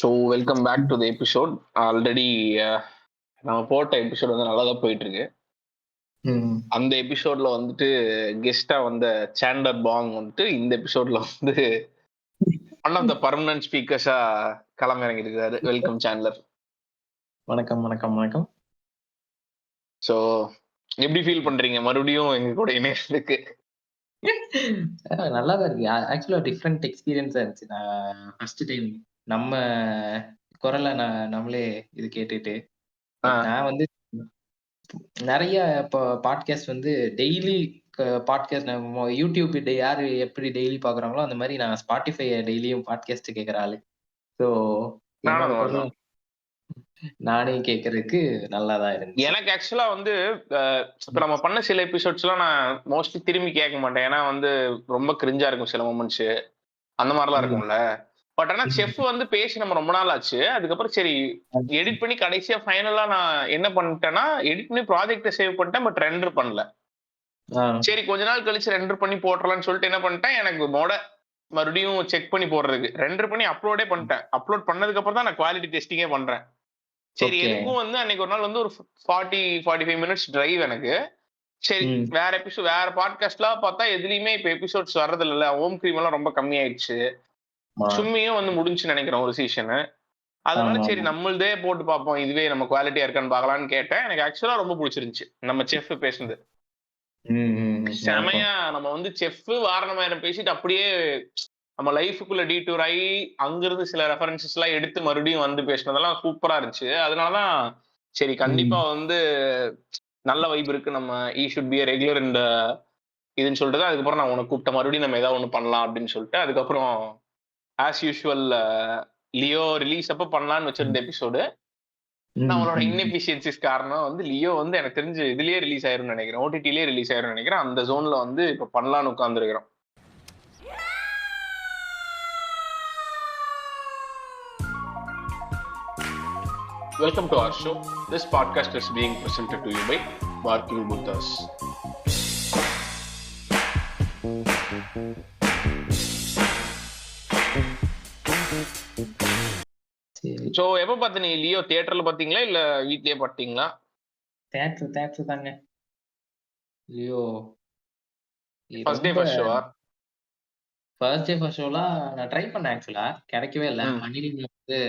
So welcome back to the episode. Already நம்ம போட்ட episode வந்து நல்லா தான் போயிட்டு இருக்கு. அந்த எபிசோட்ல வந்துட்டு கெஸ்டா வந்த சாண்டர் பாங் வந்துட்டு இந்த எபிசோட்ல வந்து ஒன் ஆஃப் த பர்மனன்ட் ஸ்பீக்கர்ஸா களமிறங்கி இருக்காரு. Welcome Chandler. வணக்கம் வணக்கம் வணக்கம். ஸோ எப்படி ஃபீல் பண்றீங்க மறுபடியும் எங்க கூட இணையறதுக்கு? நல்லா தான் இருக்கு. ஆக்சுவலா டிஃபரெண்ட் எக்ஸ்பீரியன்ஸா இருந்துச்சு. நான் ஃபர்ஸ்ட் டைம் நம்ம குரல நம்மளே இது கேட்டுட்டு, நான் வந்து நெறைய இப்போ பாட்காஸ்ட் வந்து டெய்லி பாட்காஸ்ட் நம்ம யூடியூப் யாரு எப்படி டெய்லி பார்க்குறாங்களோ, அந்த மாரி நான் Spotify டெய்லியும் பாட்காஸ்ட் கேட்கிற ஆளு. ஸோ என்னோட குரல் நானே கேட்கறதுக்கு நல்லா தான் இருந்துச்சு. எனக்கு ஆக்சுவலா வந்து இப்ப நம்ம பண்ண சில எபிசோட்ஸ்லாம் நான் மோஸ்ட்லி திரும்பி கேட்க மாட்டேன். ஏன்னா வந்து ரொம்ப கிரிஞ்சா இருக்கும் சில மொமெண்ட்ஸ். அந்த மாதிரிலாம் இருக்கும்ல. பட் ஆனா செஃப் வந்து பேசி நம்ம ரொம்ப நாள் ஆச்சு. அதுக்கப்புறம் சரி எடிட் பண்ணி கடைசியா ஃபைனலா நான் என்ன பண்ணிட்டேன்னா, எடிட் பண்ணி ப்ராஜெக்ட்ட சேவ் பண்ணிட்டேன். பட் ரெண்டர் பண்ணல. சரி கொஞ்ச நாள் கழிச்சு ரெண்டர் பண்ணி போட்டுறலாம்னு சொல்லிட்டு என்ன பண்ணிட்டேன், எனக்கு மறுபடியும் செக் பண்ணி போடுறதுக்கு ரெண்டர் பண்ணி அப்லோடே பண்ணிட்டேன். அப்லோட் பண்ணதுக்கு அப்புறம் தான் நான் குவாலிட்டி டெஸ்டிங்கே பண்றேன். சரி எதுக்கும் வந்து அன்னைக்கு ஒரு நாள் வந்து ஒரு 45 மினிட்ஸ் டிரைவ் எனக்கு. சரி வேற பாட்காஸ்ட்லாம் பார்த்தா எதுலயுமே இப்ப எபிசோட்ஸ் வர்றது இல்ல. ஹோம் கிரீம் எல்லாம் ரொம்ப கம்மி ஆயிடுச்சு. சும்மியும் வந்து முடிஞ்சுன்னு நினைக்கிறேன் ஒரு சீசனு. அதனால சரி நம்மள்தே போட்டு பார்ப்போம். இதுவே நம்ம குவாலிட்டியா இருக்கான்னு பார்க்கலான்னு கேட்டேன். எனக்கு ஆக்சுவலா ரொம்ப பிடிச்சிருந்துச்சு நம்ம செஃப் பேசுனது. செமையா நம்ம வந்து செஃப் வாரணமாயிரம் பேசிட்டு அப்படியே நம்ம லைஃபுக்குள்ள டீடூர் ஆகி அங்கிருந்து சில ரெஃபரன்சஸ் எல்லாம் எடுத்து மறுபடியும் வந்து பேசினதெல்லாம் சூப்பரா இருந்துச்சு. அதனாலதான் சரி கண்டிப்பா வந்து நல்ல வைப் இருக்கு. நம்ம ஈ ஷுட் பி ரெகுலர் இந்த இதுன்னு சொல்லிட்டு அதுக்கப்புறம் நான் உனக்கு கூப்பிட்ட மறுபடியும் நம்ம ஏதாவது ஒண்ணு பண்ணலாம் அப்படின்னு சொல்லிட்டு அதுக்கப்புறம் ஆஸ் யூஷுவல் லியோ ரிலீஸ் அப்ப பண்ணலாம்னு வச்சிருந்த எபிசோடு. நம்மளோட இன்எஃபிஷியன்சிஸ் காரணம் வந்து லியோ வந்து எனக்கு தெரிஞ்சு இதுலயே ரிலீஸ் ஆயிரும்னு நினைக்கிறேன். ஓடிடிலேயே ரிலீஸ் ஆயிரும்னு நினைக்கிறேன். அந்த ஜோன்ல வந்து இப்ப பண்ணலாம்னு உட்கார்ந்துருக்கிறோம். Welcome to our show. This podcast is being presented to you by Barking Buddhas. So எப்ப பாத்தீங்க லியோ? தியேட்டர்ல பாத்தீங்களா இல்ல வீட்லயே பாத்தீங்களா? தியேட்டர் தாங்க. லியோ ஃபர்ஸ்ட் டே ஃபர்ஸ்ட் ஷோவா? ஃபர்ஸ்ட் டே ஃபர்ஸ்ட் ஷோலாம் நான் ட்ரை பண்ணேன் ஆக்சுவலா. கிடைக்கவே இல்ல. அணிலில வந்து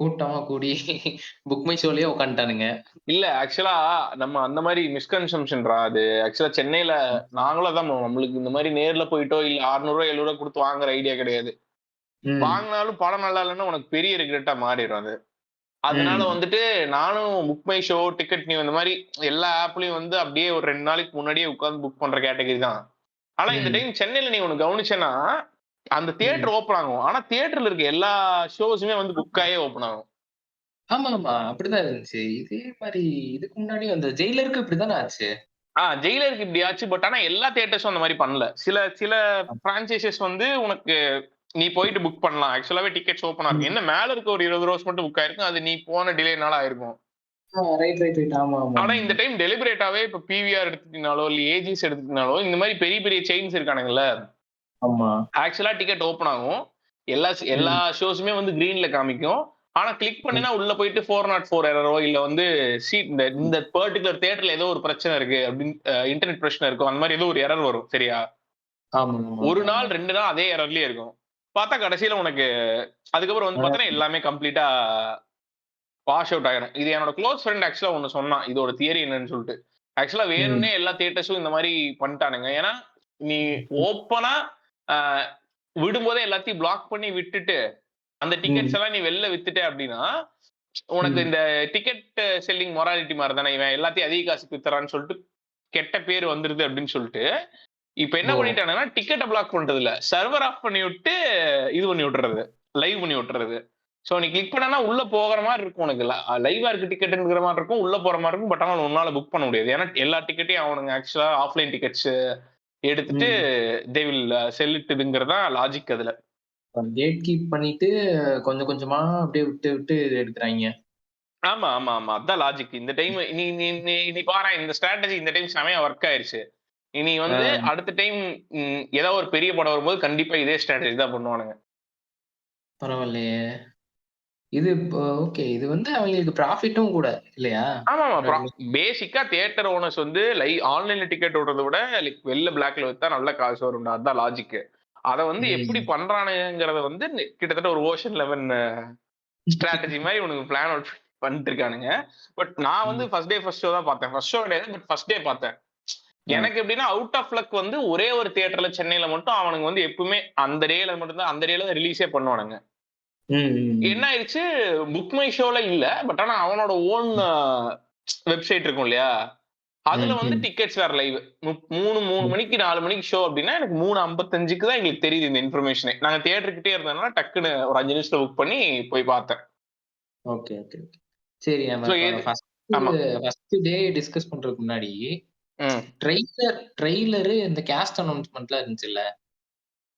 கூட்டமா கூடி புக் மை ஷோலயே உட்காந்துட்டானுங்க. இல்ல ஆக்சுவலா நம்ம அந்த மாதிரி மிஸ்கன்செப்ஷன்ரா அது. ஆக்சுவலா சென்னையில நாங்களும் தான் நம்மளுக்கு இந்த மாதிரி நேர்ல போயிட்டோ இல்ல 600 700 கொடுத்து வாங்குற ஐடியா கிடையாது. வாங்கினாலும் படம் நல்லா இல்லைன்னா உனக்கு பெரிய ரிக்ரெட்டா மாறிடும் அது. அதனால வந்துட்டு நானும் book my show, ticket new இந்த மாதிரி எல்லா ஆப்லயும் வந்து அப்படியே ஒரு 2 நாளைக்கு முன்னாடியே உட்கார்ந்து புக் பண்ற கேட்டகரி தான். ஆனா இந்த டைம் சென்னையில நீ ஒண்ணு கவனிச்சேன்னா அந்த தியேட்டர் ஓப்பன் ஆகும். ஆனா தியேட்டர்ல இருக்க எல்லா ஷோஸுமே வந்து புக்காயே ஓப்பன் ஆகும். ஆமா அப்படிதான் இருந்துச்சு. இதே மாதிரி இதுக்கு முன்னாடி அந்த ஜெயிலருக்கு இப்படிதானே ஆச்சு. ஜெயிலருக்கு இப்படி ஆச்சு. பட் ஆனா எல்லா தியேட்டர்ஸும் அந்த மாதிரி பண்ணல. சில பிரான்சைசஸ் வந்து உனக்கு நீ போயிட்டு புக் பண்ணலாம். ஆக்சுவலாவே டிக்கெட்ஸ் ஓப்பனா இருக்கும். என்ன மேல இருக்க ஒரு 20 ரோஸ் மட்டும் புக் ஆயிருக்கும். அது நீ போன டிலேனால ஆயிருக்கும். ஆனா இந்த டைம் டெலிபரேட்டாவே இப்ப பிவிஆர் எடுத்துக்கிட்டாலோ இல்ல ஏஜிஸ் எடுத்துக்கிட்டாலோ இந்த மாதிரி பெரிய பெரிய செயின்ஸ் இருக்கானுங்கல்ல. ஆக்சுவலா டிக்கெட் ஓப்பன் ஆகும். எல்லா ஷோஸுமே வந்து கிரீன்ல காமிக்கும். ஆனா கிளிக் பண்ணினா உள்ள போயிட்டு 404 எரரோ இல்ல வந்து சீட் இந்த பர்டிகுலர் தியேட்டர்ல ஏதோ ஒரு பிரச்சனை இருக்கு அப்படின்னு இன்டர்நெட் பிரச்சனை இருக்கும். அந்த மாதிரி ஏதோ ஒரு எரர் வரும். சரியா? ஒரு நாள் 2 நாள் அதே எரர்லயே இருக்கும். பார்த்தா கடைசியில உனக்கு அதுக்கப்புறம் வந்து பார்த்தா எல்லாமே கம்ப்ளீட்டா வாஷ் அவுட் ஆயிரும். இது என்னோட க்ளோஸ் ஃப்ரெண்ட் ஆக்சுவலா ஒண்ணு சொன்னான். இதோட தியரி என்னன்னு சொல்லிட்டு. ஆக்சுவலா வேணும்னே எல்லா தியேட்டர்ஸும் இந்த மாதிரி பண்ணிட்டானுங்க. ஏன்னா நீ ஓப்பனா விடும்போதே எல்லாத்தையும் பிளாக் பண்ணி விட்டுட்டு அந்த டிக்கெட்ஸ் எல்லாம் நீ வெளில வித்துட்ட அப்படின்னா உனக்கு இந்த டிக்கெட் செல்லிங் மொராலிட்டி மாதிரி தானே இவன் எல்லாத்தையும் அதிக காசுக்கு வித்துறான்னு சொல்லிட்டு கெட்ட பேர் வந்துருது அப்படின்னு சொல்லிட்டு இப்ப என்ன பண்ணிட்டாங்கன்னா டிக்கெட்டை பிளாக் பண்றது இல்ல, சர்வர் ஆஃப் பண்ணி விட்டு இது பண்ணி விட்டுறது, லைவ் பண்ணி விட்டுறது. சோ நீ கிளிக் பண்ணனா உள்ள போகிற மாதிரி இருக்கும். உனக்கு லைவா இருக்கு டிக்கெட்ங்கிற மாதிரி இருக்கும், உள்ள போற மாதிரி இருக்கும். பட் ஆனால் உன்னால புக் பண்ண முடியாது. ஏன்னா எல்லா டிக்கெட்டையும் அவனுங்க ஆக்சுவலா ஆஃப்லைன் டிக்கெட்ஸ் எடுத்துட்டு தே வில் செல் இட்ங்கிறதா லாஜிக். அதுல கேட் கீப் பண்ணிட்டு கொஞ்சம் கொஞ்சமா அப்படியே விட்டு விட்டு எடுக்கிறாங்க. ஆமா அதான் லாஜிக். இந்த டைம் நீ பாரு, இந்த ஸ்ட்ராட்டஜி இந்த டைம் செமையா ஒர்க் ஆயிருச்சு. இனி வந்து அடுத்த டைம் ஏதாவது ஒரு பெரிய படம் வரும்போது கண்டிப்பா இதே ஸ்ட்ராட்டஜி தான் பண்ணுவானுங்க. பரவாயில்லையே. இது ஓகே. இது வந்து அவங்களுக்கு ப்ராஃபிட்டும் கூட இல்லையா? ஆமாமா. ரெண்டு பேசிக்கா தியேட்டர் ஓனர்ஸ் வந்து ஆன்லைன்ல டிக்கெட் விடுறத விட லைக் வெளில பிளாக்ல வித்தா நல்ல காசு வரும்டா. அதான் லாஜிக். அத வந்து எப்படி ம். பண்றானுங்கறத வந்து கிட்டத்தட்ட ஒரு ஓஷன் 11 ஸ்ட்ராட்டஜி மாரி இவனுங்க பிளான் அவுட் பண்ணிட்டு இருக்கானுங்க. பட் நான் வந்து ம். ஃபர்ஸ்ட் டே ஃபர்ஸ்ட் ஷோ தான் பார்த்தேன். ஃபர்ஸ்ட் ஷோ கிடையாது. பட் ஃபர்ஸ்ட் டே பார்த்தேன். ஆ. எனக்கு எப்படின்னா அவுட் ஆஃப் லக் வந்து ஒரே ஒரு தியேட்டர்ல சென்னையில மட்டும் அவனுங்க வந்து எப்பவுமே அந்த டேல தான் ரிலீஸே பண்ணுவானுங்க. ம். என்ன ம். ஆயிருச்சு, புக் மை ஷோல இல்ல. பட் ஆனா அவனோட ஓன் ம். வெப்சைட் இருக்கும் இல்லையா? அதுல ம். வந்து ம். டிக்கெட்ஸ் வேற லைவ். 3 ம். மணிக்கு 4 மணிக்கு ஷோ அப்டின்னா, எனக்கு 3:55க்கு தான் எங்களுக்கு தெரியுது இந்த இன்ஃபர்மேஷனே. நாங்க தியேட்டர் கிட்டயே இருந்ததுனால டக்குனு ஒரு 5 நிமிஷத்துல புக் பண்ணி போய் பார்த்தேன். Okay, okay, okay. சரி நம்ம சோ இப்ப எது ஆமா. ஃபர்ஸ்ட் டே டிஸ்கஸ் பண்றதுக்கு முன்னாடி, ம். ட்ரெய்லரு இந்த காஸ்ட் அனவுன்ஸ்மென்ட்லாம் இருந்துச்சுல்ல.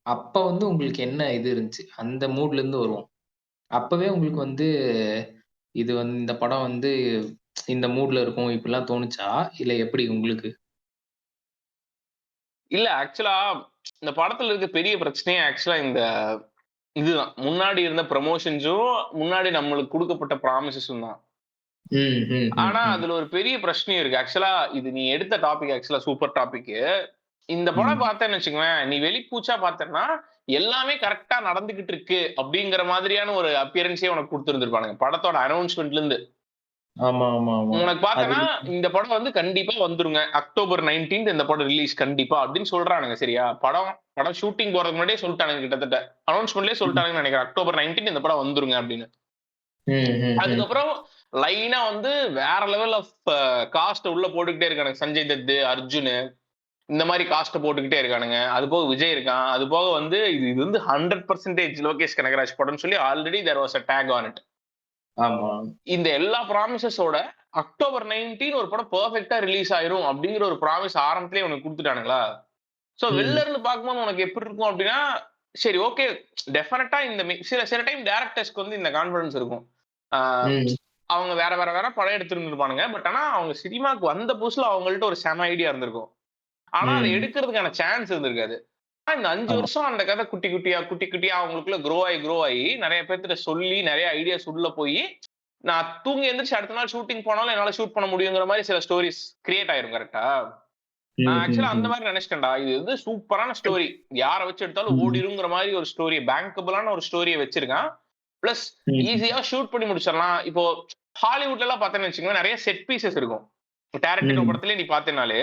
அப்ப வந்து உங்களுக்கு என்ன இது இருந்துச்சு? அந்த மூட்ல இருந்து வருவோம். அப்பவே உங்களுக்கு வந்து இது வந்து இந்த படம் வந்து இந்த மூட்ல இருக்கும். இப்படிலாம் தோணுச்சா? இல்ல எப்படி உங்களுக்கு? இல்ல ஆக்சுவலா இந்த படத்துல இருக்க பெரிய பிரச்சனையே ஆக்சுவலா இந்த இதுதான். முன்னாடி இருந்த ப்ரமோஷன்ஸும், முன்னாடி நம்மளுக்கு குடுக்கப்பட்ட ப்ராமிசஸும் தான். ம், ம், ம், ஆனா, ம், அதுல ஒரு பெரிய பிரச்சனையும் இருக்கு. ஆக்சுவலா இது நீ எடுத்த டாபிக் ஆக்சுவலா சூப்பர் டாபிக்கு. இந்த படம் ம், பார்த்தேன்னு வச்சுக்கோவேன், நீ வெளிப்பூச்சா பார்த்தன்னா, எல்லாமே கரெக்ட்டா நடந்துகிட்டு இருக்கு அப்படிங்கிற மாதிரியான ஒரு அப்பியரன்ஸே உனக்கு குடுத்திருந்திருப்பானுங்க. படத்தோட அனவுன்ஸ்மென்ட்ல இருந்து. ஆமா, ஆமா, ஆமா. உனக்கு அது பார்த்தன்னா, இந்த படம் வந்து கண்டிப்பா வந்துருங்க. அக்டோபர் 19 இந்த படம் ரிலீஸ் கண்டிப்பா அப்படின்னு சொல்றானுங்க சரியா? படம் படம் ஷூட்டிங் போறதுக்கு முன்னாடியே சொல்ட்டானுங்க கிட்டத்தட்ட. அனவுன்ஸ்மென்ட்லயே ம், சொல்ட்டானுங்கன்னு நெனைக்கிறேன். அக்டோபர் 19 இந்த படம் வந்துருங்க அப்படின்னு. ம், ம், ம், அதுக்கப்புறம் லைனா வந்து வேற லெவல் ஆஃப் காஸ்ட்ட உள்ள போட்டுக்கிட்டே இருக்கானுங்க. சஞ்சய் தத், அர்ஜுனு இந்த மாரி காஸ்ட்ட போட்டுக்கிட்டே இருக்கானுங்க. அது போக விஜய் இருக்கான். அது போக வந்து இது இது வந்து 100% லோகேஷ் கனகராஜ் படம்னு சொல்லி already there was a talk on it. ஆமா. இந்த எல்லா ப்ராமிசஸோட அக்டோபர் 19 ஒரு படம் பெர்ஃபெக்ட்டா ரிலீஸ் ஆயிரும் அப்படிங்கிற ஒரு ப்ராமிஸ் ஆரம்பத்திலேயே உனக்கு குடுத்துட்டானுங்களா? சோ ம், வெளில இருந்து பார்க்கும்போது உனக்கு எப்படி இருக்கும் அப்படின்னா, சரி ஓகே டெஃபினட்டா இந்த சில சில டைம் டைரக்டர்ஸ்க்கு வந்து இந்த கான்ஃபிடன்ஸ் இருக்கும். ஆ ம், அவங்க வேற வேற வேற படம் எடுத்திருந்திருப்பானுங்க. பட் ஆனா அவங்க சினிமாக்கு வந்த புதுசுல அவங்கள்ட்ட ஒரு செம ஐடியா இருந்திருக்கும். ஆனா அத ம். எடுக்கிறதுக்கான சான்ஸ் இருந்திருக்காது. ஆனா இந்த 5 ஆமா. வருஷம் அந்த கதை குட்டி குட்டியா, குட்டி குட்டியா அவங்களுக்குள்ள க்ரோ ஆயி நெறைய பேர்த்துட்ட சொல்லி நெறைய ஐடியாஸ் உள்ள போயி, நான் தூங்கி எந்திரிச்சு அடுத்த நாள் ஷூட்டிங் போனாலும் என்னால ஷூட் பண்ண முடியுங்கிற மாரி சில ஸ்டோரீஸ் கிரியேட் ஆயிரும் கரெக்ட்டா? நான் ம், ம், ஆக்சுவலா அந்த ம். மாரி நெனச்சுட்டேன்டா. இது வந்து சூப்பரான ஸ்டோரி. யார வச்சு எடுத்தாலும் ம், ஓடிருங்கிற மாரி ஒரு ஸ்டோரி, பேங்கபிளான ஒரு ஸ்டோரிய வச்சிருக்கான். பிளஸ் ம், ஈஸியா ஷூட் பண்ணி முடிச்சிடலாம். இப்போ ஹாலிவுட்லலாம் பார்த்தேன்னு வச்சுக்கோங்களேன், நெறைய செட் பீசஸ் இருக்கும். டாரன்டினோ ம், படத்திலேயே நீ பார்த்தேன்னாலே,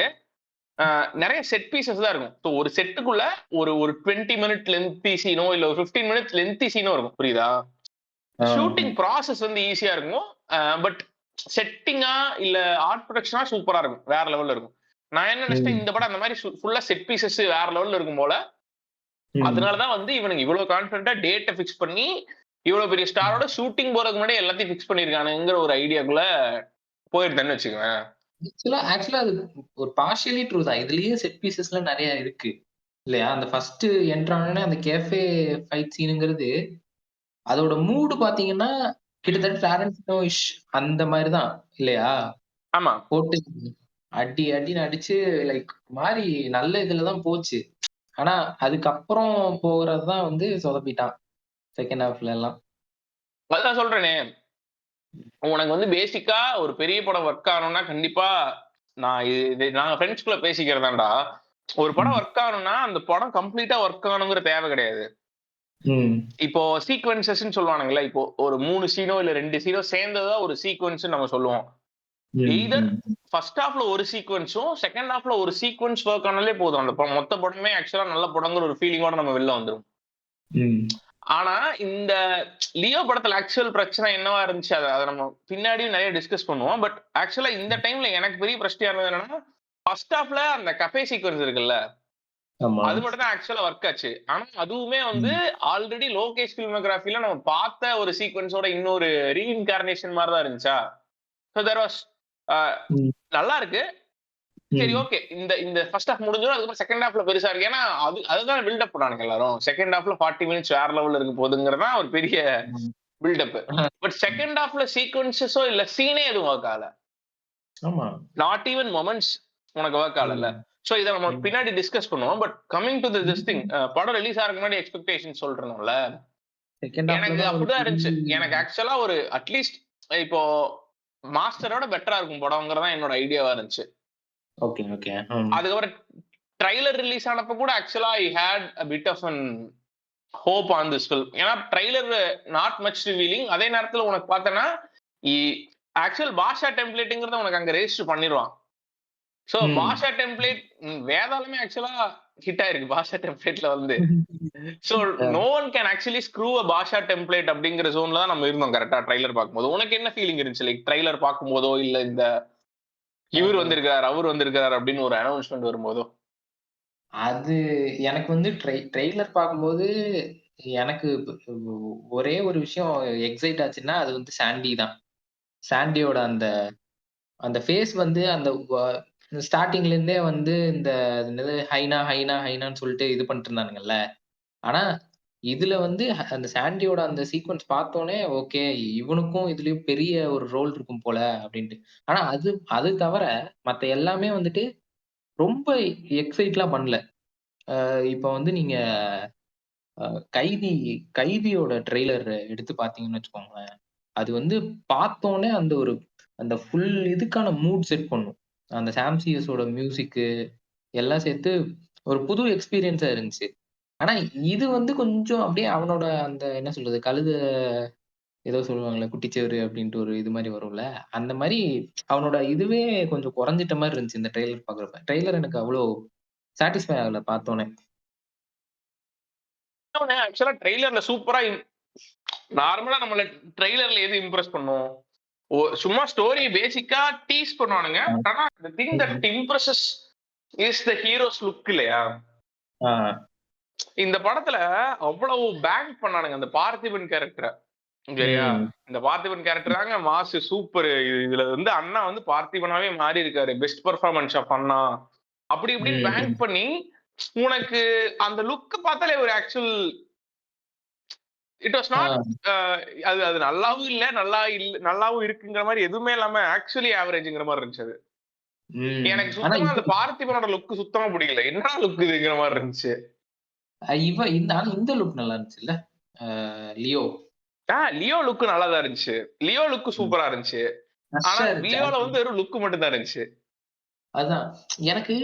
நெறைய செட் பீசஸ் தான் இருக்கும். ஸோ ஒரு செட்டுக்குள்ள ஒரு ஒரு 20 மினிட் லென்த்தி சீனோ, இல்ல ஒரு 15 மினிட்ஸ் லென்த்தி சீனோ இருக்கும். புரியுதா? ஆ. ஷூட்டிங் ப்ராசஸ் வந்து ஈஸியா இருக்கும். பட் செட்டிங்கா இல்ல ஆர்ட் ப்ரொடக்ஷனா சூப்பரா இருக்கும். வேற லெவல்ல இருக்கும். நான் என்ன நெனச்சுட்டேன், ம், இந்த படம் அந்த மாரி ஃபுல்லா செட் பீசஸ் வேற லெவல்ல இருக்கும் போல. அதனால ம். தான் வந்து இவனுங்க இவ்ளோ கான்ஃபிடென்ட்டா டேட்ட ஃபிக்ஸ் பண்ணி, இவ்ளோ பெரிய ஸ்டாரோட ஷூட்டிங் போறதுக்கு முன்னாடியே எல்லாத்தையும் ஃபிக்ஸ் பண்ணியிருக்கானுங்கங்கிற ஒரு ஐடியாக்குள்ள போயிருந்தேன்னு வச்சுக்கவேன். ஆக்சுவலா அது ஒரு பார்ஷியலி ட்ரூ தான். இதுலயும் செட் பீசஸ்லாம் நெறைய இருக்கு. இல்லையா? அந்த ஃபர்ஸ்ட் என்டர் ஆனோனே அந்த கேஃபே ஃபைட் சீனுங்கிறது, அதோட மூடு பார்த்தீங்கன்னா, கிட்டத்தட்ட டாரன்டினோ-இஷ் அந்த மாரி தான். இல்லையா? ஆமா. போட்டு அடி அடின்னு அடிச்சு லைக் மாரி நல்ல இதுல தான் போச்சு. ஆனா, அதுக்கப்புறம் போறது தான் வந்து சொதப்பிட்டான். செகண்ட் ஹாஃப்ல எல்லாம். அதான் சொல்றேனே, உனக்கு வந்து பேசிக்கா ஒரு பெரிய படம் ஒர்க் ஆகணும்னா கண்டிப்பா நான் இது நாங்க ஃபிரெண்ட்ஸ்குள்ள பேசிக்கிறதான்டா. ஒரு படம் ம். ஒர்க் ஆகணும்னா, அந்த படம் கம்ப்ளீட்டா ஒர்க் ஆகணுங்கிற தேவை கிடையாது. ம். இப்போ சீக்வென்சஸ்ன்னு சொல்லுவானுங்கல்ல. இப்போ ஒரு 3 சீனோ இல்ல 2 சீனோ சேர்ந்தது தான் ஒரு சீக்வென்ஸ்ன்னு நம்ம சொல்லுவோம். ம். எய்தர் ம். ஃபர்ஸ்ட் ஹால்ஃப்ல ஒரு சீக்வென்ஸும், செகண்ட் ஹால்ஃப்ல ஒரு சீக்வென்ஸ் ஒர்க் ஆனாலே போதும். அந்த மொத்த படமே ஆக்சுவலா நல்ல படங்கிற ஒரு ஃபீலிங்கோட நம்ம வெளில வந்துருவோம். ம். ஆனா, இந்த லியோ படத்துல ஆக்சுவல் பிரச்சனை என்னவா இருந்துச்சு? அத அத நம்ம பின்னாடியும் நெறைய டிஸ்கஸ் பண்ணுவோம். பட் ஆக்சுவலா இந்த டைம்ல எனக்கு பெரிய பிரச்சனையா இருந்தது என்னன்னா, ஃபர்ஸ்ட் ஹால்ஃப்ல அந்த கஃபே சீக்வென்ஸ் இருக்குல்ல, ஆமா. அது மட்டும் தான் ஆக்சுவலா ஒர்க் ஆச்சு. ஆனா, அதுவுமே வந்து ம். ஆல்ரெடி லோகேஷ் ஃபில்மோகிராஃபில நம்ம பார்த்த ஒரு சீக்வென்ஸோட இன்னொரு ரீஇன்கார்னேஷன் மாரி தான் இருந்துச்சா? சோ தேர் வாஸ் அ ம். நல்லா இருக்கு. சரி ம். ஓகே. இந்த இந்த ஃபர்ஸ்ட் ஹால்ஃப் முடிஞ்சிரும். அதுக்கப்புறம் செகண்ட் ஹால்ஃப்ல பெருசா இருக்கு. ஏன்னா, அதுதான் பில்டப் பண்ணானுங்க எல்லாரும். செகண்ட் ஹால்ஃப்ல 40 மினிட்ஸ் வேற லெவல்ல இருக்க போதுங்கிறது தான் ஒரு பெரிய ம். பில்டப். பட் செகண்ட் ஹால்ஃப்ல சீக்வென்ஸஸோ இல்ல சீனே எதுவும் ஒர்க் ஆகல. ஆமா. நாட் ஈவன் மொமெண்ட்ஸ் உனக்கு ஒர்க் ஆகலல்ல. ம். சோ இத நம்ம ம். பின்னாடி டிஸ்கஸ் பண்ணுவோம். But coming do this thing ம். படம் ரிலீஸ் ஆகறதுக்கு முன்னாடி எக்ஸ்பெக்டேஷன் சொல்றேன்ல. செகண்ட் ஹாஃப்ல எனக்கு தான் ஒரு அப்படிதான் இருந்துச்சு. புது எனக்கு ஆக்சுவலா ஒரு அட்லீஸ்ட் இப்போ மாஸ்டரோட பெட்டரா இருக்கும் படம்ங்கிறதான் என்னோட ஐடியாவா இருந்துச்சு. Okay, okay. அதுக்கப்புறம் ட்ரைலர் ரிலீஸ் ஆனப்ப கூட ஆக்சுவலா I had a bit of an hope on this film. ஏன்னா ட்ரைலர் நாட் மச் ரிவீலிங். அதே நேரத்துல உனக்கு பார்த்தேன்னா, இ ஆக்சுவல் பாஷா டெம்ப்ளேட்ங்கிறத உனக்கு அங்க ரெஜிஸ்டர் பண்ணிருவான். சோ ம். பாஷா டெம்ப்ளேட் வேதாளமே ஆக்சுவலா ஹிட் ஆயிருக்கு பாஷா டெம்ப்ளேட்ல வந்து. So a no one can actually screw a Baasha template அப்படிங்கிற ஜோன்ல தான் நம்ம இருந்தோம் கரெக்ட்டா ட்ரைலர் பார்க்கும்போது. உனக்கு என்ன ஃபீலிங் இருந்துச்சு? லைக் ட்ரைலர் பார்க்கும்போதோ, இல்ல இந்த இவரு அ வந்திருக்காரு, அவரு வந்திருக்காரு அப்படின்னு ஒரு அனௌன்ஸ்மென்ட் வரும்போதோ? அது எனக்கு வந்து ட்ரெய்லர் பார்க்கும்போது எனக்கு ஒரே ஒரு விஷயம் எக்ஸைட் ஆச்சுன்னா, அது வந்து சாண்டி தான். சாண்டியோட அந்த அந்த ஃபேஸ் வந்து அந்த ஸ்டார்ட்டிங்ல இருந்தே வந்து இந்த என்னது ஹைனா, ஹைனா, ஹைனான்னு சொல்லிட்டு இது பண்ணிட்டு இருந்தானுங்கல்ல. ஆனா, இதுல வந்து அந்த சாண்டியோட அந்த சீக்வென்ஸ் பார்த்தோனே, ஓகே இவனுக்கும் இதுலயும் பெரிய ஒரு ரோல் இருக்கும் போல அப்டின்ட்டு. ஆனா அது அது தவிர மத்த எல்லாமே வந்துட்டு ரொம்ப எக்ஸைட்லாம் பண்ணல. இப்ப வந்து நீங்க அ கைதி கைதியோட ட்ரெய்லர் எடுத்து பார்த்தீங்கன்னு வச்சுக்கோங்களேன். அது வந்து பார்த்தோனே அந்த ஒரு அந்த ஃபுல் இதுக்கான மூட் செட் பண்ணும். அந்த சாம் சிஎஸோட மியூசிக்கு எல்லாம் சேர்த்து ஒரு புது எக்ஸ்பீரியன்ஸா இருந்துச்சு. ஆனா இது வந்து கொஞ்சம் அப்படியே அவனோட அந்த என்ன சொல்றது? கழுத ஏதோ சொல்லுவாங்கல்ல, குட்டிச்செவுரு அப்படின்ட்டு ஒரு இது மாரி வரும்ல. அந்த மாரி அவனோட இதுவே கொஞ்சம் குறைஞ்சிட்ட மாரி இருந்துச்சு இந்த ட்ரெய்லர் பார்க்குறப்ப. ட்ரெய்லர் எனக்கு அவ்வளோ சாட்டிஸ்ஃபை ஆகல பார்த்தோனே. இன்னொன்னு ஆக்சுவலா ட்ரெய்லர்ல சூப்பரா நார்மலா நம்மள ட்ரெய்லர்ல எது இம்ப்ரெஸ் பண்ணும்? சும்மா ஸ்டோரிய பேசிக்கா டீஸ் பண்ணுவானுங்க. ஆ. ஆனா தி திங் ம். That impresses is the heroes look இல்லையா? ஆ. இந்த படத்துல அவ்வளவு பேங்க் பண்ணானுங்க அந்த பார்த்திபன் கேரக்டர. சரியா? ம். இந்த பார்த்திபன் கேரக்டர் தாங்க மாசு சூப்பரு. இதுல வந்து அண்ணா வந்து பார்த்திபனாவே மாறி இருக்காரு. பெஸ்ட் பெர்ஃபார்மன்ஸ் ஆஃப் அண்ணா. அப்படி இப்படின்னு ம். பேங்க் ம். பண்ணி உனக்கு அந்த லுக் பார்த்தாலே ஒரு ஆக்சுவல் இட் வாஸ் நாட் ஆ. அ அது அது நல்லாவும் இல்ல, நல்லாவும் இருக்குங்கிற மாரி எதுவுமே இல்லாம ஆக்சுவலி ஆவரேஜ்ங்கிற மாரி இருந்துச்சு அது. ம். எனக்கு ஆனா சுத்தமா அந்த பார்த்திபனோட லுக் சுத்தமா பிடிக்கல. என்னடா லுக் இதுங்கிற மாரி இருந்துச்சு. ஆனா இந்த லுக் நல்லா இருந்துச்சுல்ல. லியோ. லியோ லுக் நல்லா தான் இருந்துச்சு. லியோ லுக் ம். சூப்பரா இருந்துச்சு. ஆனா ஃப்ரெஷ்ஷா இருந்துச்சு. லியோல வந்து வெறும் லுக் மட்டும் தான் இருந்துச்சு. அதான். எனக்கு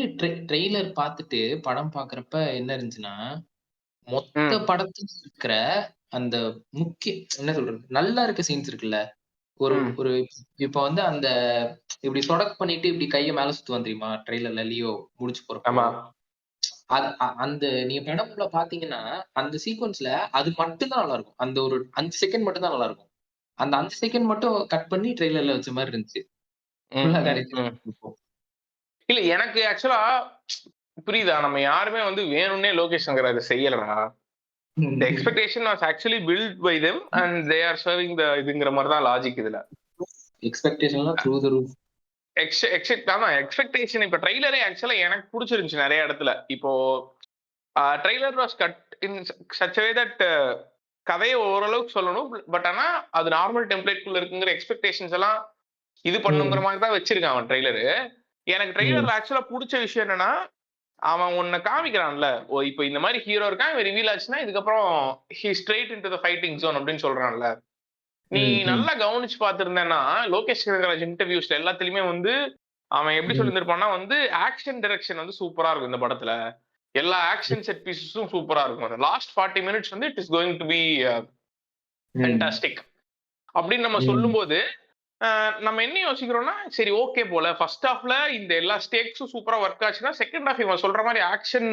ட்ரெய்லர் பார்த்துட்டு படம் பார்க்குறப்ப என்ன இருந்துச்சுன்னா, மொத்த ம், படத்துல இருக்கிற அந்த என்ன சொல்றது? நல்லா இருக்க சீன்ஸ் இருக்குல்ல. ஒரு ம். ஒரு இப்ப வந்து அந்த இப்டி சொடக் பண்ணிட்டு இப்டி கைய மேல சுத்துவான் தெரியுமா? ட்ரெய்லர்ல லியோ முடிச்சு போறப்போ. ஆமா. அந்த நீங்க படம் ஃபுல்லா பார்த்தீங்கன்னா, அந்த சீக்வென்ஸ்ல அது மட்டும் தான் நல்லாருக்கும். அந்த ஒரு 5 செகண்ட் மட்டும் தான் நல்லாருக்கும். அந்த 5 செகண்ட் மட்டும் கட் பண்ணி ட்ரெய்லர்ல வச்ச மாரி இருந்துச்சு. ம், ஃபுல்லா ம், கடைசி ம். வரைக்கும் இருக்கும். இல்ல எனக்கு ஆக்சுவலா புரியுதா? நம்ம யாருமே வந்து வேணும்னே லோகேஷ் கனகராஜ் செய்யலடா. The expectation was actually built by them and they are serving the இதுங்கிற மாரி தான் லாஜிக் இதுல. எக்ஸ்பெக்டேஷன்லாம் த்ரூ த ரூஃப். ஆமா எக்ஸ்பெக்டேஷன் இப்ப ட்ரெய்லரே ஆக்சுவலா எனக்கு புடிச்சிருந்துச்சு நெறைய இடத்துல. இப்போ trailer was cut in such a way that கதைய ஓரளவுக்கு சொல்லணும். பட் ஆனா அது நார்மல் டெம்ப்ளேட் குள்ள இருக்குங்கிற எக்ஸ்பெக்டேஷன்ஸ் எல்லாம் இது பண்ணுங்கிற ம். மாரி தான் வச்சிருக்கான் அவன் ட்ரெய்லரு. எனக்கு ம். ட்ரெய்லர்ல ஆக்சுவலா புடிச்ச விஷயம் என்னன்னா, அவன் ஒண்ண காமிக்கிறான்ல. இப்ப இந்த மாரி ஹீரோ இருக்கான். இவன் ரிவீல் ஆச்சுன்னா, இதுக்கப்புறம் straight into the fighting zone அப்படின்னு சொல்றான்ல. நீ ம். ம். நல்லா கவனிச்சு பார்த்திருந்தேன்னா, லோகேஷ் கனகராஜ் இன்டர்வியூஸ்ல எல்லாத்துலயுமே வந்து, அவன் எப்படி ம். சொல்லியிருந்திருப்பான்னா வந்து, ஆக்ஷன் டைரக்ஷன் வந்து சூப்பரா இருக்கும் இந்த படத்துல. எல்லா ஆக்ஷன் செட் பீஸஸும் சூப்பரா இருக்கும். லாஸ்ட் 40 மினிட்ஸ் வந்து it is going to be hmm. Fantastic அப்படின்னு நம்ம ம். சொல்லும்போது, நம்ம என்ன யோசிக்கிறோம்னா, சரி ஓகே போல. ஃபர்ஸ்ட் ஹாஃப்ல இந்த எல்லா ஸ்டேக்ஸும் சூப்பரா ஒர்க் ஆச்சுன்னா, செகண்ட் ஹாஃப் இவன் சொல்ற மாரி ஆக்ஷன்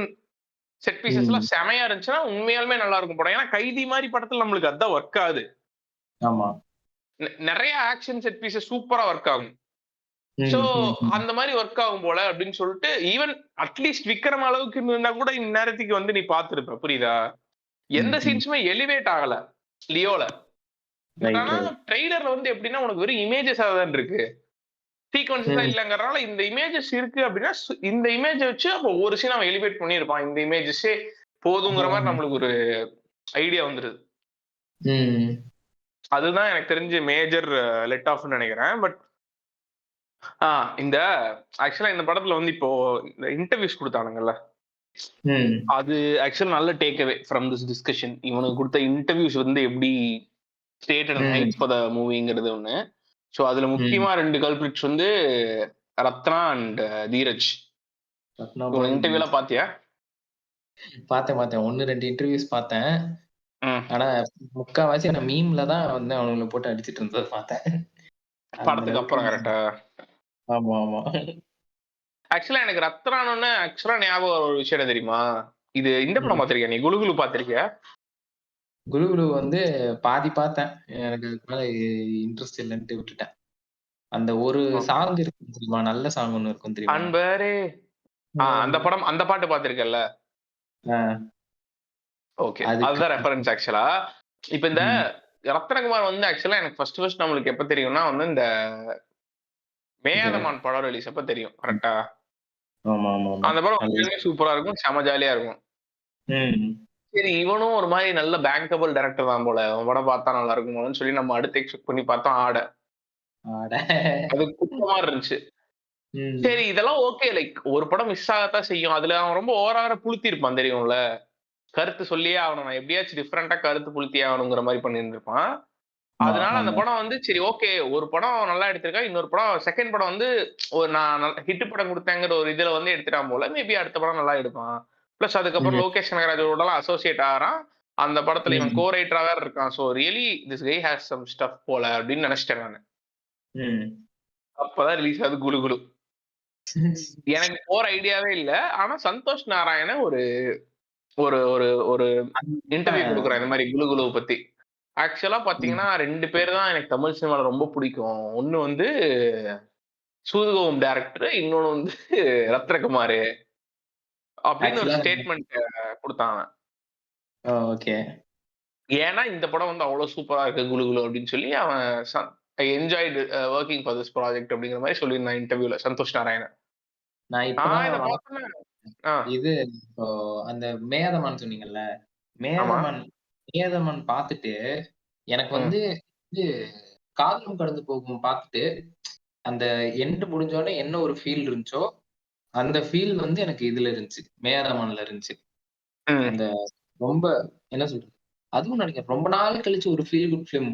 செட் பீஸஸ்லாம் ம். செமையா இருந்துச்சுன்னா, உண்மையாலுமே நல்லா இருக்கும் படம். ஏன்னா, கைதி மாரி படத்துல நம்மளுக்கு அதான் ஒர்க் ஆகுது. ஆமா. நெறைய ஆக்ஷன் செட் பீஸஸ் சூப்பரா ஒர்க் ஆகும். சோ, ம். ம். ம். அந்த மாரி ஒர்க் ஆகும் போல அப்படின்னு சொல்லிட்டு, ஈவன் அட்லீஸ்ட் விக்ரம் அளவுக்கு இருந்திருந்தா கூட இந்நேரத்துக்கு வந்து நீ பார்த்திருப்ப. புரியுதா? ம். எந்த ம். சீன்ஸுமே எலிவேட் ஆகல. லியோல. பட் ரைட், ஆனா ரைட். ட்ரெய்லர்ல வந்து எப்படின்னா, உனக்கு வெறும் இமேஜஸா தான் இருக்கு. சீக்வென்ஸஸா ம். இல்லங்கிறனால இந்த இமேஜஸ் இருக்கு அப்படின்னா, இந்த இமேஜ வச்சு அப்போ ஒரு சீன் அவன் எலிவேட் பண்ணியிருப்பான். இந்த இமேஜஸே போதுங்கிற மாரி ம். நம்மளுக்கு ஒரு ஐடியா வந்துருது. ம். அதுதான் எனக்கு தெரிஞ்சு மேஜர் லெட் ஆஃப்ன்னு நெனைக்கிறேன். பட் ஆ இந்த ஆக்சுவலா இந்த படத்துல வந்து இப்போ இந்த இன்டர்வியூஸ் குடுத்தானுங்கல்ல. ம். அது ஆக்சுவலா நல்ல take away from this discussion. இவனுக்கு குடுத்த இன்டர்வியூஸ் வந்து எப்படி ஸ்டேட்டட் அண்ட் ம். ஹைட்ஸ் ஃபார் த மூவிங்கிறது ஒண்ணு. சோ அதுல ம். முக்கியமா 2 கல்பிரிட்ஸ் வந்து ரத்னா அண்ட் தீரஜ். ரத்னா இவங்க பாய், இன்டர்வியூலாம் பாத்தியா? பார்த்தேன். 1, 2 இன்டர்வியூஸ் பார்த்தேன். ம். ஆனா, முக்காவாசி நான் மீம்ல தான் வந்து அவனுங்கள போட்டு அடிச்சிட்டு இருந்தத பார்த்தேன். அந்த படத்துக்கு அளவுக்கு அப்புறம் கரெக்ட்டா? ஆமா. ஆக்சுவலா எனக்கு ரத்னானோனே ஆக்சுவலா ஞாபகம் வர ஒரு விஷயம் என்ன தெரியுமா? இது இந்த படம் ம். பாத்திருக்கியா நீ? குளு குளு பாத்திருக்கியா? குளு குளு வந்து பாதி பார்த்தேன். எனக்கு அதுக்கு மேல இன்ட்ரெஸ்ட் இல்லன்ட்டு விட்டுட்டேன். அந்த ஒரு ஓகே. சாங் இருக்கும் தெரியுமா? நல்ல சாங் ஒண்ணு இருக்கும் தெரியுமா? அன்பரே அந்த ம். படம் அந்த பாட்டு பாத்திருக்கல்ல? ஆ ஓகே. அதுக்கு அதுதான் ரெஃபரன்ஸ் ஆக்சுவலா. இப்ப இந்த ம். ரத்னகுமார் வந்து ஆக்சுவலா எனக்கு ஃபர்ஸ்ட் நம்மளுக்கு எப்ப தெரியும்னா வந்து இந்த இந்த மேயாதமான் படம் ரிலீஸ் அப்ப தெரியும். கரெக்ட்டா? ஆமாமாமா. அந்த படம் நல்ல உண்மையாலுமே சூப்பரா இருக்கும். செம ஜாலியா இருக்கும். ம். சரி இவனும் ஒரு மாரி நல்ல பேங்கபிள் டைரக்டர் தான் போல. அவன் படம் பார்த்தா நல்லா இருக்கும் போலன்னு சொல்லி நம்ம அடுத்து எக்ஸ்பெக்ட் பண்ணி பார்த்தோம் ஆட. அட! அது குத்த மாரி இருந்துச்சு. சரி ம். இதெல்லாம் ஓகே லைக் ஒரு படம் மிஸ் ஆகத்தான் செய்யும். அதுல அவன் ரொம்ப ஓவரா புளுத்திருப்பான் தெரியும்ல. கருத்து சொல்லியே ஆகணும். நான் எப்படியாச்சும் டிஃபரெண்ட்டா கருத்து புளுத்தியே ஆகணுங்கிற மாரி பண்ணியிருந்திருப்பான். அதனால அந்த ஆமா. படம் வந்து சரி ஓகே. ஒரு படம் நல்லா எடுத்திருக்கான். இன்னொரு படம் 2ண்ட் படம் வந்து ஒரு நான் ஹிட் படம் குடுத்தேங்கிற ஒரு இதுல வந்து எடுத்துட்டான் போல. மேபி அடுத்த படம் நல்லா எடுப்பான். பிளஸ் அதுக்கப்புறம் ம். லோகேஷ் கனகராஜோடலாம் அசோசியேட் ஆகுறான். அந்த படத்துல இவன் ம். கோ ரைட்டரா வேற இருக்கான். So really this guy has some stuff போல அப்படின்னு நெனச்சுட்டேன் நானு. ம். அப்பதான் ரிலீஸ் ஆகுது குளு குளு. எனக்கு போற ஐடியாவே இல்ல. ஆனா சந்தோஷ் நாராயண ஒரு ஒரு ஒரு ஒரு இன்டர்வியூ குடுக்குறான் இந்த மாரி குளு குளுவ பத்தி. ஆக்சுவலா ம். பாத்தீங்கன்னா 2 பேர் தான் எனக்கு தமிழ் சினிமால ரொம்ப புடிக்கும். ஒண்ணு வந்து சூதுகவும் டைரக்டர். இன்னொன்னு வந்து ரத்னகுமாரு. அப்படின்னு ஒரு ஆக்சுவலா ஸ்டேட்மெண்ட் குடுத்தான் அவன். ஓகே. ஏன்னா இந்த படம் வந்து அவ்வளோ சூப்பரா இருக்கு குளு குளு அப்படின்னு சொல்லி அவன் I enjoyed working for this project அப்படிங்கிற மாரி சொல்லியிருந்தான் இன்டர்வியூல சந்தோஷ் நாராயணன். நான் நான் இப்பதான் இத பார்த்தோனே ஆ, இது இப்போ அந்த மேயாதமான் சொன்னீங்கல்ல. ஆமா. மேயாதமான் மேயாதமான் பார்த்துட்டு, எனக்கு ம், வந்து இது காதலும் கடந்து போகும் பார்த்துட்டு, அந்த எண்ட் முடிஞ்சோனே என்ன ஒரு ஃபீல் இருந்துச்சோ, அந்த ஃபீல் வந்து எனக்கு இதுல இருந்துச்சு. மேயாதமான்ல இருந்துச்சு. ம், அந்த ரொம்ப என்ன சொல்றது? அதுவும் நெனைக்கிறேன். ரொம்ப நாள் கழிச்சு ஒரு ஃபீல் குட் ஃபிலிம்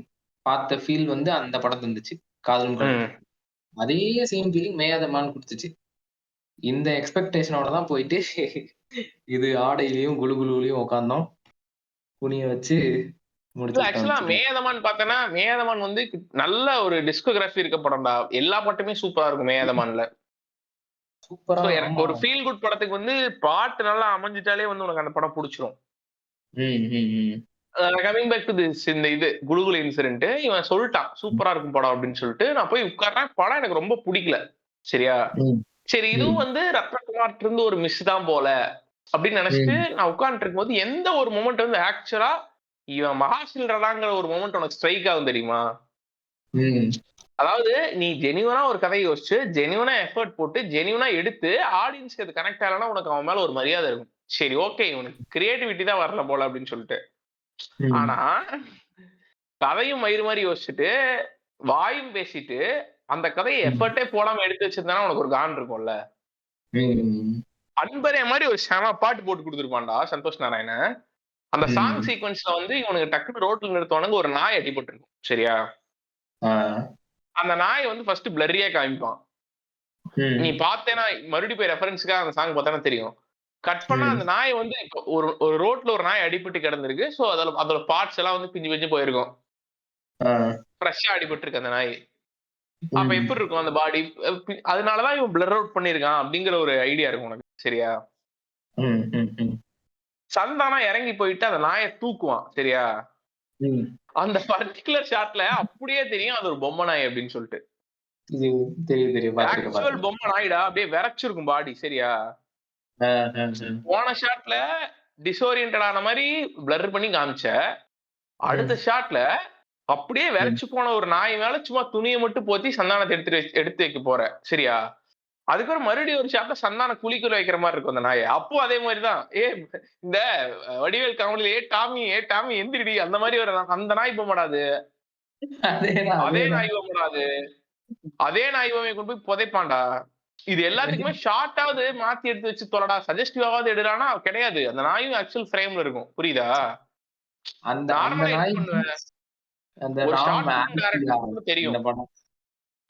பார்த்த ஃபீல் வந்து அந்த படம் தந்துச்சு. காதலும் கடந்து ம். போகும். அதே சேம் ஃபீலிங் மேயாதமான் குடுத்துச்சு. இந்த எக்ஸ்பெக்டேஷனோட தான் போயிட்டு இது ஆடையிலயும், குளு குளுலயும் உட்கார்ந்தோம். துணிய வச்சு இல்ல முடிச்சு விட்டோம்னு ஆக்சுவலா வச்சுக்கோங்க. மேயாதமான் பார்த்தேன்னா, மேயாதமான் வந்து நல்ல ஒரு டிஸ்கோகிராஃபி இருக்க படம்டா. எல்லா பாட்டுமே சூப்பரா இருக்கும் மேயாதமான்ல. சூப்பரா சோ எனக்கு ஆமா. ஒரு ஃபீல் குட் படத்துக்கு வந்து பாட்டு நல்லா அமைஞ்சுட்டாலே வந்து உனக்கு அந்த படம் புடிச்சுரும். ம், ம், ம். கமிங் பேக் டூ திஸ் இந்த இது குலுகுலு இன்சிடென்ட் இவன் சொல்ட்டான். சூப்பரா இருக்கும் படம் அப்படின்னு சொல்லிட்டு, நான் போய் உட்கார்றேன். படம் எனக்கு ரொம்ப புடிக்கல. சரியா? ம், சரி இதுவும் ம், வந்து ரத்னகுமார்ட்ட இருந்து ஒரு மிஸ் தான் போல அப்படின்னு நெனச்சுட்டு ம், நான் உட்கார்ந்துட்டு இருக்கும்போது, எந்த ஒரு மொமெண்ட் வந்து ஆக்சுவலா இவன் மகாசில்றடாங்கிற ஒரு மொமெண்ட் உனக்கு ஸ்ட்ரைக் ஆகும் தெரியுமா? ம், அதாவது நீ ஜெனியூனா ஒரு கதைய யோசிச்சு, ஜெனியூனா எஃபோர்ட் போட்டு, ஜெனியூனா எடுத்து ஆடியன்ஸ்க்கு அது கனெக்ட் ஆகலன்னா உனக்கு அவன் மேல ஒரு மரியாதை இருக்கும். சரி ஓகே இவனுக்கு கிரியேட்டிவிட்டி தான் வரல போல அப்படின்னு சொல்லிட்டு. ஆனா ம், கதையும் மயிறு மாரி யோசிச்சுட்டு, வாயும் பேசிட்டு, அந்த கதைய ம், எஃபோர்ட்டே போடாம எடுத்து வச்சிருந்தான்னா உனக்கு ஒரு காண்டு இருக்கும்ல. ம், அன்பரே மாரி ஒரு செம பாட்டு போட்டு குடுத்திருப்பான்டா சந்தோஷ் நாராயணன். அந்த சாங் ம். சீக்வென்ஸ்ல வந்து இவனுக்கு டக்குனு ரோட்ல நிறுத்துவானுங்க ஒரு நாய் அடிபட்டுருக்கும். சரியா? ஆ. அந்த நாய வந்து ஃபர்ஸ்ட் பிளர்ரியா காமிப்பான். நீ ம், பார்த்தேன்னா மறுபடியும் போய் ரெஃபரன்ஸ்க்காக அந்த சாங் பார்த்தான்னா தெரியும். கட் பண்ணா அந்த ம். நாய வந்து இப்போ ஒரு ஒரு ரோட்ல ஒரு நாய் அடிபட்டு கிடந்திருக்கு. சோ அதோட அதோட பார்ட்ஸ் எல்லாம் வந்து பிஞ்சு பிஞ்சு போயிருக்கும். ஆ. ஃப்ரெஷ்ஷா அடிபட்டுருக்கு அந்த நாய். அப்ப எப்படி ம், இருக்கும் அந்த பாடி? அதனால தான் இவன் பிளர் அவுட் பண்ணியிருக்கான் அப்படிங்கிற ஒரு ஐடியா இருக்கும் உனக்கு. சரியா? ம், ம், ம், சந்தானம் இறங்கி போயிட்டு அந்த நாய தூக்குவான். சரியா? ம். அந்த பர்ட்டிகுலர் ஷாட்ல அப்படியே தெரியும் அது ஒரு பொம்மை நாய் அப்படின்னு சொல்லிட்டு. இது தெரியும். பார்த்துருக்கேன், ஆக்சுவல் பார்த்துருக்கேன். பொம்மை நாய்டா. அப்படியே விறைச்சிருக்கும் பாடி. சரியா? ஆ, ஆ, ஆ. போன ஷாட்ல டிஸ்ஓரியன்டட் ஆன மாரி பிளர் பண்ணி காமிச்ச. அடுத்த ம். ஷாட்ல அப்படியே ம். விறைச்சு போன ஒரு நாய் மேல சும்மா துணிய மட்டும் போத்தி சந்தானத்த எடுத்து வைக்க போற. சரியா? அதுக்கப்புறம் மறுபடியும் ஒரு ஷாட்ல சந்தானம் குழிக்குள்ள வைக்கிற மாரி இருக்கும் அந்த நாய. அப்பவும் அதே மாரி தான். இந்த வடிவேல் காமெடில டாமி எந்திரிடி அந்த மாரி ஒரு அந்த நாய் பொம்மடா அது. அதேதான், அதே அதேதான். நாய் பொம்மடா அது. அதே நாய் பொம்மைய கொண்டு போய் புதைப்பான்டா. இது எல்லாத்துக்குமே ஷார்ட்டாவது மாத்தி எடுத்து வச்சு தொலைடா, சஜஸ்டிவாவது எடுடான்னா கிடையாது. அந்த நாயும் ஆக்சுவல் ஃப்ரேம்ல இருக்கும். புரியுதா? அந்த அந்த நார்மலா என்ன நாய் பண்ணுவேன், அந்த ஒரு ராம் ஷார்ட் ஃபிலிம் ஆன்சியா டைரக்டருக்கு கூட தெரியும். இந்த படம்.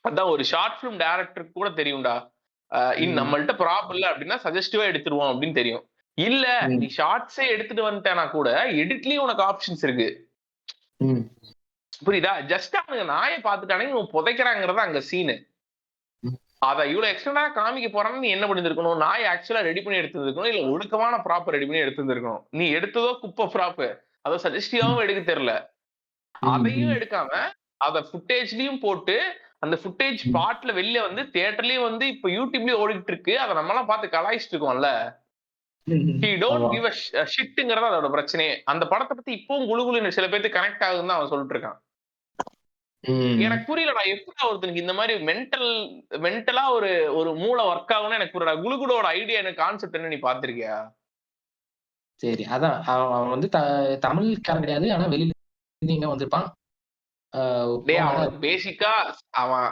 அதான் ஒரு ஷார்ட் ஃபிலிம் டைரக்டருக்கு கூட தெரியும்டா. ம். நம்மள்ட்ட ப்ராப் இல்ல அப்படின்னா சஜஸ்டிவா எடுத்துருவோம் அப்படின்னு தெரியும். இல்ல நீ ம். ஷார்ட்ஸே எடுத்துட்டு வந்துட்டேனா கூட எடிட்லயும் உனக்கு ஆப்ஷன்ஸ் இருக்கு. ம். புரியுதா? ஜஸ்ட் அவனுங்க நாய பார்த்துட்டானுங்க, இவன் புதைக்கிறாங்கிறது அங்க சீனு. ம். அத இவ்வளவு எக்ஸ்டெண்டா காமிக்க போறான்னு நீ என்ன பண்ணிருக்கணும்? நாய் ஆக்சுவலா ரெடி பண்ணி எடுத்திருக்கணும். இல்ல ஒழுக்கமான ப்ராப் ரெடி பண்ணி எடுத்திருக்கணும். நீ எடுத்ததோ குப்பை ப்ராப். அத ம். சஜஸ்டிவாவும் எடுக்க தெரியல. ம். அதையும் ம். எடுக்காம அத ஃபுட்டேஜ்லயும் போட்டு அந்த ஃபுட்டேஜ் ம். ஸ்பாட்ல வெளிய வந்து தியேட்டர்லயும் வந்து இப்ப YouTubeலயும் ஓடிட்டு இருக்கு. அத நம்மலாம் பார்த்து கலாய்ச்சிட்டு இருக்கோம்ல. ம். ஹி டோன்ட் ஆமா. கிவ் அ ஷிட்ங்கிறது அதோட பிரச்சனையே. அந்த படத்த பத்தி இப்பவும் குளுகுளுன்னு சில பேருக்கு கனெக்ட் ஆகுதுன்னு தான் அவன் சொல்லிட்டு இருக்கான். எனக்கு ம். புரியலடா. எப்படிடா ஒருத்தனுக்கு இந்த மாரி மென்டலா ஒரு ஒரு மூளை ஒர்க் ஆகும்னு எனக்கு புரியலடா. குளுகுளோட ஐடியா என்ன கான்செப்ட் என்ன நீ பார்த்திருக்கியா? சரி. அதான் அவன் வந்து தமிழ்க்காரன் கிடையாது. ஆனா வெளியில இருந்து இங்க வந்திருப்பான். ஆ டேய் கோமாளா அவனுக்கு பேசிக்கா அவன்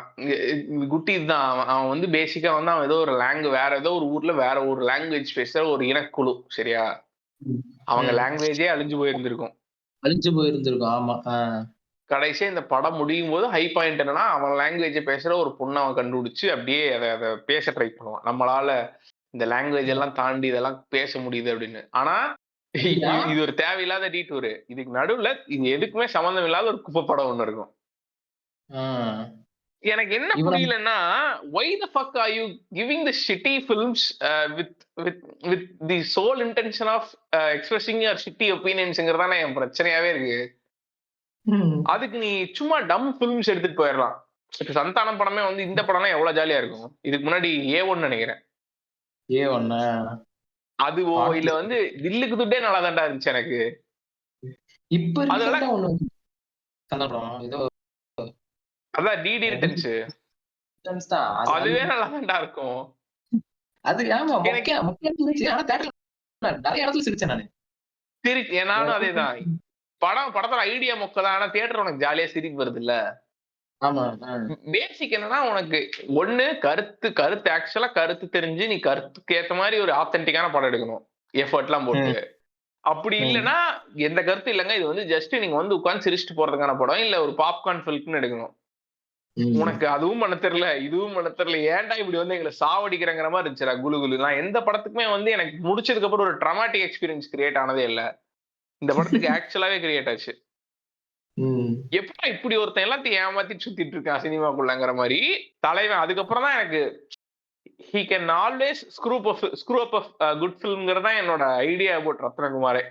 குட்டி தான். அவன் அவன் வந்து பேசிக்கா வந்து அவன் ஏதோ ஒரு வேற ஏதோ ஒரு ஊர்ல வேற ஒரு லாங்குவேஜ் பேசுற ஒரு இனக்குழு. சரியா? ம். அவங்க ம். லாங்குவேஜே அழிஞ்சு போயிருந்திருக்கும். அழிஞ்சு போயிருந்திருக்கும். ஆமா. கடைசியா இந்த படம் முடியும்போது ஹை பாயிண்ட் என்னன்னா, அவன் லாங்குவேஜ பேசுற ஒரு பொண்ண அவன் கண்டுபிடிச்சு, அப்படியே அத அத பேச ட்ரை பண்ணுவான். நம்மளால இந்த லாங்குவேஜ் ம். எல்லாம் தாண்டி இதெல்லாம் பேச முடியுது அப்படின்னு. ஆனா, அப்படியா? இது ஒரு தேவையில்லாத டீட்டூரு. இதுக்கு நடுவுல இது எதுக்குமே சம்மந்தம் இல்லாத ஒரு குப்பை படம் ஒண்ணு இருக்கும். ஆ. எனக்கு என்ன இவன புரியலன்னா, why the fuck are you giving the shitty films with with with the sole intention of expressing your shitty opinionsங்கிறது தானே என் பிரச்சனையாவே இருக்கு. ம். அதுக்கு நீ சும்மா டம் ஃபிலிம்ஸ் எடுத்துட்டு போயிரலாம். இப்ப சந்தானம் படமே வந்து இந்த படம்லாம் எவ்வளவு ஜாலியா இருக்கும். இதுக்கு முன்னாடி A1 நெனைக்கிறேன். A1 அதுவோ பாட்டு இல்ல வந்து தில்லுக்கு துட்டே நல்லா தான்டா இருந்துச்சு எனக்கு. இப்ப அதெல்லாம் ரீசென்ட்டா ஒண்ணு கன்னட படம். ஏதோ அதான் டிடி ரிட்டர்ன்ஸ். ரெமிட்டன்ஸ் தான். அது அது அதுவே நல்லா தான்டா இருக்கும். அது ஆமா எனக்கு மொக்கையா மொக்கையா இருந்துச்சு. ஆனா தியேட்டர்ல நெறைய இடத்துல சிரிச்சேன் நானு. நானும் அதேதான். படத்தோட ஐடியா மொக்க தான். ஆனா தியேட்டர் உனக்கு ஜாலியா சிரிப்பு வருதுல்ல. ஆமா. பேசிக் என்னன்னா உனக்கு ஒண்ணு கருத்து ஆக்சுவலா கருத்து தெரிஞ்சு நீ கருத்துக்கு ஏத்த மாதிரி ஒரு ஆத்தென்டிக்கான படம் எடுக்கணும். எஃபர்ட்லாம் போட்டு. ம். அப்படி ம். இல்லன்னா எந்த கருத்து இல்லங்க. இது வந்து ஜஸ்ட் நீங்க வந்து உட்கார்ந்து சிரிச்சுட்டு போறதுக்கான படம். இல்ல ஒரு பாப்கார்ன் ஃபில்ம்னு எடுக்கணும். ம். உனக்கு அதுவும் பண்ண தெரியல, இதுவும் பண்ண தெரியல. ஏன்டா இப்படி வந்து எங்கள சாவடிக்கிறங்கிற மாரி இருந்துச்சுடா குளு குளு. நான் எந்த படத்துக்குமே வந்து எனக்கு முடிச்சதுக்கு அப்புறம் ஒரு ட்ராமாட்டிக் எக்ஸ்பீரியன்ஸ் கிரியேட் ஆனதே இல்ல. இந்த படத்துக்கு ஆக்சுவலாவே கிரியேட் ஆச்சு. ம். எப்படா இப்படி ஒருத்தன் எல்லாத்தையும் ஏமாத்திட்டு சுத்திட்டு இருக்கான் சினிமாக்குள்ளங்கிற மாரி, தலைவன் அதுக்கப்புறம் தான் எனக்கு he can always screw up a good ஃபில்ம்ங்கிறது தான் என்னோட ஐடியா அபௌட் ரத்னகுமாரே.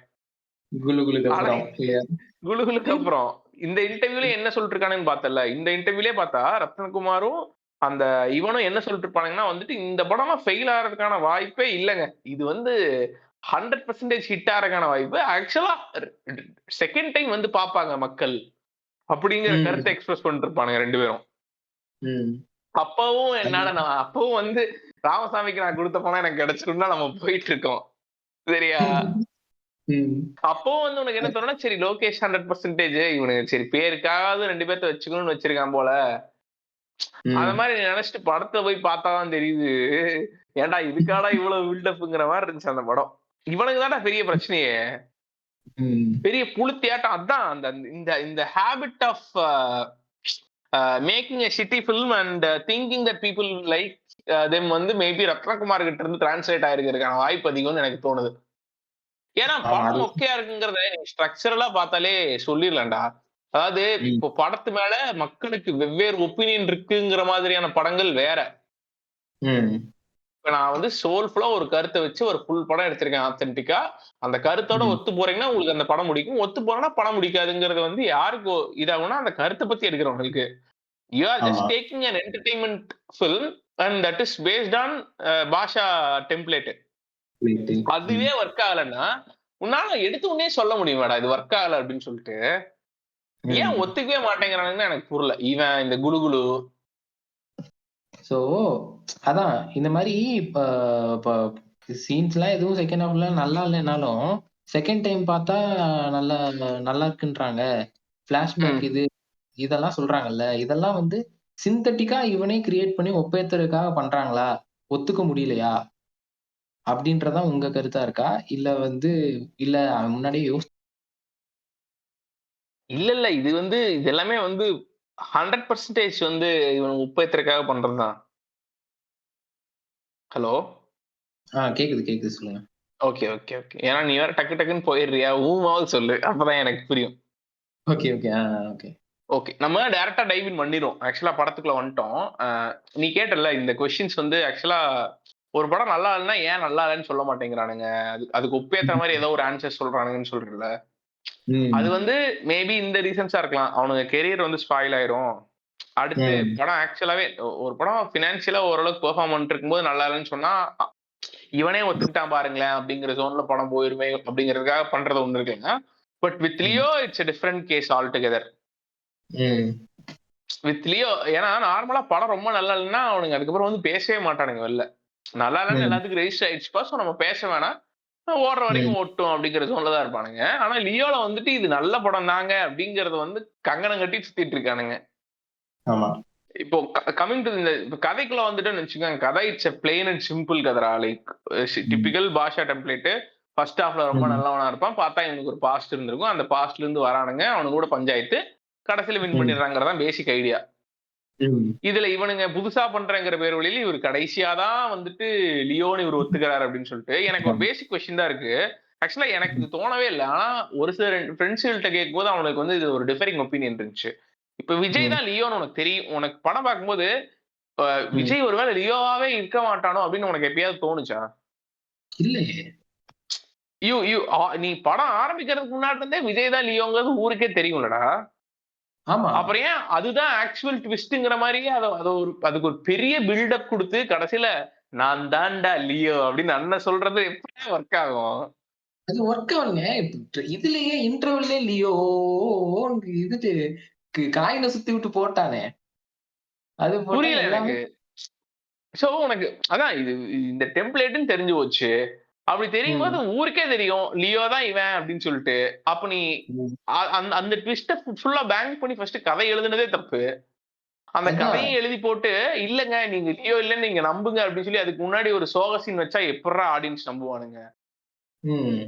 குளு குளுக்கு ஆனா அப்புறம் இல்லையா? குளுகுளுக்கு அப்புறம் இந்த இன்டர்வியூல என்ன சொல்லிட்டு இருக்கானுன்னு பார்த்தல்ல. இந்த இன்டர்வியூலயே பார்த்தா ரத்னகுமாரும், அந்த இவனும் என்ன சொல்லிட்டு இருப்பானுங்கன்னா வந்துட்டு, இந்த படம்லாம் ஃபெயில் ஆறதுக்கான வாய்ப்பே இல்லங்க. இது வந்து 100% ஹிட் ஆறதுக்கான வாய்ப்பு. ஆக்சுவலா 2ண்ட் டைம் வந்து பார்ப்பாங்க மக்கள். அப்படிங்கிற ம். கருத்த எக்ஸ்பிரஸ் பண்ணிட்டு இருப்பானுங்க 2 பேரும். ம். அப்பவும் வந்து ராமசாமிக்கு நான் குடுத்த பணம் எனக்கு கிடைச்சிரும்னு தான் நம்ம போயிட்டு இருக்கோம். சரியா? ம். அப்பவும் வந்து உனக்கு என்ன தோணும்னா, சரி லோகேஷ் 100% இவனுக்கு சரி பேருக்காவது 2 பேத்த வச்சுக்கணும்னு வச்சிருக்கான் போல. அந்த ம். மாரி நீ நெனச்சுட்டு படத்த போய் பார்த்தா தான் தெரியுது. ஏன்டா இதுக்காடா இவ்வளவு பில்டப்ங்கிற மாரி இருந்துச்சு அந்த படம். இவனுக்கு தான்டா பெரிய பிரச்சனையே. ம். பெரிய புழுத்தியாட்டம் அதான் அந்த இந்த இந்த habit of making a shitty film and thinking that people like them வந்து மேபி ரத்னகுமார் கிட்ட இருந்து டிரான்ஸ்லேட் ஆயிருக்கிறதுக்கான வாய்ப்பு அதிகம்னு எனக்கு தோணுது. ஏன்னா ஆமா. படம் அது மொக்கையா இருக்குங்கிறத நீங்க ஸ்ட்ரக்சரலா பார்த்தாலே சொல்லிரலாம்டா. அதாவது ம். இப்போ படத்து மேல மக்களுக்கு வெவ்வேறு ஒப்பீனியன் இருக்குங்கிற மாதிரியான படங்கள் வேற. ம். இப்ப நான் வந்து சோல்ஃபுல்லா ஒரு கருத்த வச்சு ஒரு ஃபுல் படம் எடுத்திருக்கேன் ஆத்தென்டிக்கா. அந்த கருத்தோட ம். ஒத்து போறீங்கன்னா, உங்களுக்கு அந்த படம் பிடிக்கும். ஒத்து போலன்னா படம் பிடிக்காதுங்கிறது வந்து யாருக்கு இதாகும்னா, அந்த கருத்த பத்தி எடுக்கிறவங்களுக்கு. யூ ஆர் ஆமா. Just taking an entertainment film and that is based on Baasha template. Right. ம். அதுவே ஒர்க் ஆகலன்னா, உன்னால எடுத்த உடனே சொல்ல முடியுமாடா, இது ஒர்க் ஆகல அப்படின்னு சொல்லிட்டு. ஏன் ம். ஒத்துக்கவே மாட்டேங்கிறானுங்கன்னு எனக்கு புரியல. இவன் இந்த குளுகுளு. ஸோ, அதான் இந்த மாரி இப்ப இப்ப சீன்ஸ்லாம் எதுவும் செகண்ட் ஹாஃப்ல நல்லா இல்லனாலும், செகண்ட் டைம் பார்த்தா நல்லா நல்லா இருக்குன்றாங்க. ஃபிளாஷ்பேக் ம். இதெல்லாம் சொல்றாங்கல்ல. இதெல்லாம் வந்து சிந்தெடிக்கா இவனே கிரியேட் பண்ணி ஒப்பேத்துறதுக்காக பண்றாங்களா? ஒத்துக்க முடியலையா அப்படின்றதான் உங்க கருத்தா இருக்கா? இல்ல வந்து இல்ல அவன் முன்னாடியே இல்ல. இது எல்லாமே 100% இவன் உப்பேத்துறதுக்காக பண்றதுதான். ஹலோ? கேக்குது சொல்லுங்க. ஓகே. ஏன்னா நீ வேற டக்கு டக்குன்னு போயிடுறியா? ஊமாவது சொல்லு. அப்பதான் எனக்கு புரியும். ஓகே. ஓகே. ஓகே. நம்ம டைரக்ட்டா டைவ் இன் பண்ணிருவோம். ஆக்சுவலா படத்துக்குள்ள வந்துட்டோம். நீ கேட்டல்ல இந்த கொஸ்டின்ஸ் ஆக்சுவலா ஒரு படம் நல்லா இல்லன்னா, ஏன் நல்லா இல்லன்னு சொல்ல மாட்டேங்கிறானுங்க. அதுக்கு ஒப்பேத்துற மாரி ஏதோ ஒரு ஆன்சர் சொல்றானுங்கன்னு சொல்றீல்ல. அது ம். மேபி இந்த ரீசன்ஸா இருக்கலாம். அவனுங்க கரியர் ஸ்பாயில் ஆயிரும். அடுத்து ம். படம் ஆக்சுவலாவே ஒரு படம் பினான்சியலா ஓரளவுக்கு பெர்ஃபார்ம் பண்ணிட்டு இருக்கும்போது நல்லா இல்லன்னு சொன்னா, இவனே ஒத்துக்கிட்டான் பாருங்களேன் அப்படிங்கிற ஜோன்ல படம் போயிருமே அப்படிங்கிறதுக்காக பண்றது ஒண்ணு இருக்குங்க. But with hmm. Leo it's a different case altogether. ம். வித் லியோ ஏன்னா நார்மலா படம் ரொம்ப நல்லா இல்லைன்னா அவனுங்க அதுக்கப்புறம் பேசவே மாட்டானுங்க வெளில. நல்லா இல்லைன்னு ம். எல்லாத்துக்கும் ரெஜிஸ்டர் ஆயிடுச்சுப்பா. சோ நம்ம பேச வேணாம். ஓடுற ம். வரைக்கும் ஓட்டும் அப்படிங்கிற ஜோன்ல தான் இருப்பானுங்க. ஆனா லியோல இது நல்ல படம் தாங்க அப்படிங்கறது கங்கணம் கட்டி சுத்திட்டு இருக்கானுங்க. ஆமா. இப்போ கமிங் டு இந்த இப்ப கதைக்குள்ள வந்துட்டோம்னு வச்சுக்கோங்க. கதை it's a plain and simple கதைடா. Like hmm. Typical Baasha template. First ஹாஃப்ல ரொம்ப ம். நல்லவனா இருப்பான். பார்த்தா இவனுக்கு ஒரு பாஸ்ட் இருந்திருக்கும். அந்த பாஸ்ட்ல இருந்து வரானுங்க. அவனுக்கு கூட பஞ்சாயத்து. கடைசியில வின் ம். பண்ணிடுறாங்கறதான் பேசிக் ஐடியா. ம். இதுல இவனுங்க புதுசா பண்றேங்கிற பேர் வழியில இவர் கடைசியா தான் லியோன்னு இவர் ஒத்துக்கிறாரு அப்படின்னு சொல்லிட்டு எனக்கு ஒரு ஆமா. பேசிக் கொஸ்டின் தான் இருக்கு. ஆக்சுவலா எனக்கு ம். இது தோணவே இல்ல. ஆனா ஒரு சில ஃப்ரெண்ட்ஸ்கள்ட்ட கேட்கும்போது அவனுக்கு இது ஒரு டிஃபரிங் ஒப்பீனியன் இருந்துச்சு. இப்ப விஜய் ம். தான் லியோன்னு உனக்கு தெரியும். உனக்கு படம் பார்க்கும்போது ம். விஜய் ஒருவேளை லியோவாவே இருக்க மாட்டானோ அப்படின்னு உனக்கு எப்பயாவது தோணுச்சா? இல்லையே! யூ யூ நீ படம் ஆரம்பிக்கிறதுக்கு முன்னாடி இருந்தே விஜய் தான் லியோங்கிறது ஊருக்கே தெரியும்லடா. ஆமா. அப்புறம் ஏன் அதுதான் ஆக்சுவல் ட்விஸ்ட்ங்கிற மாரியே அத அத ஒரு அதுக்கு ஒரு பெரிய பில்டப் குடுத்து கடைசியில நான் தான்டா லியோ அப்படின்னு அண்ணன் சொல்றது எப்படிடா ஒர்க் ஆகும்? அது ஒர்க் ஆகலங்க. இதுலயே இன்டர்வல்லயே லியோன்னு காயின சுத்தி விட்டு போட்டானே! அது போட்டா புரியல எல்லாமே எனக்கு. சோ உனக்கு அதான் இந்த டெம்ப்ளேட்ன்னு தெரிஞ்சு போச்சு. அப்படி தெரியும்போது ம். ஊருக்கே தெரியும். லியோ தான் இவன் அப்படின்னு சொல்லிட்டு. அப்ப நீ ம். அந்த அந்த ட்விஸ்ட்ட ஃபுல்லா பேங்க் பண்ணி ஃபர்ஸ்ட் கதை எழுதுனதே தப்பு. அந்த அதான். கதையும் எழுதி போட்டு, இல்லங்க நீங்க லியோ இல்லன்னு நீங்க நம்புங்க அப்படின்னு சொல்லி அதுக்கு முன்னாடி ஒரு சோக சீன் வச்சா எப்புட்றா ஆடியன்ஸ் நம்புவானுங்க? Hmm.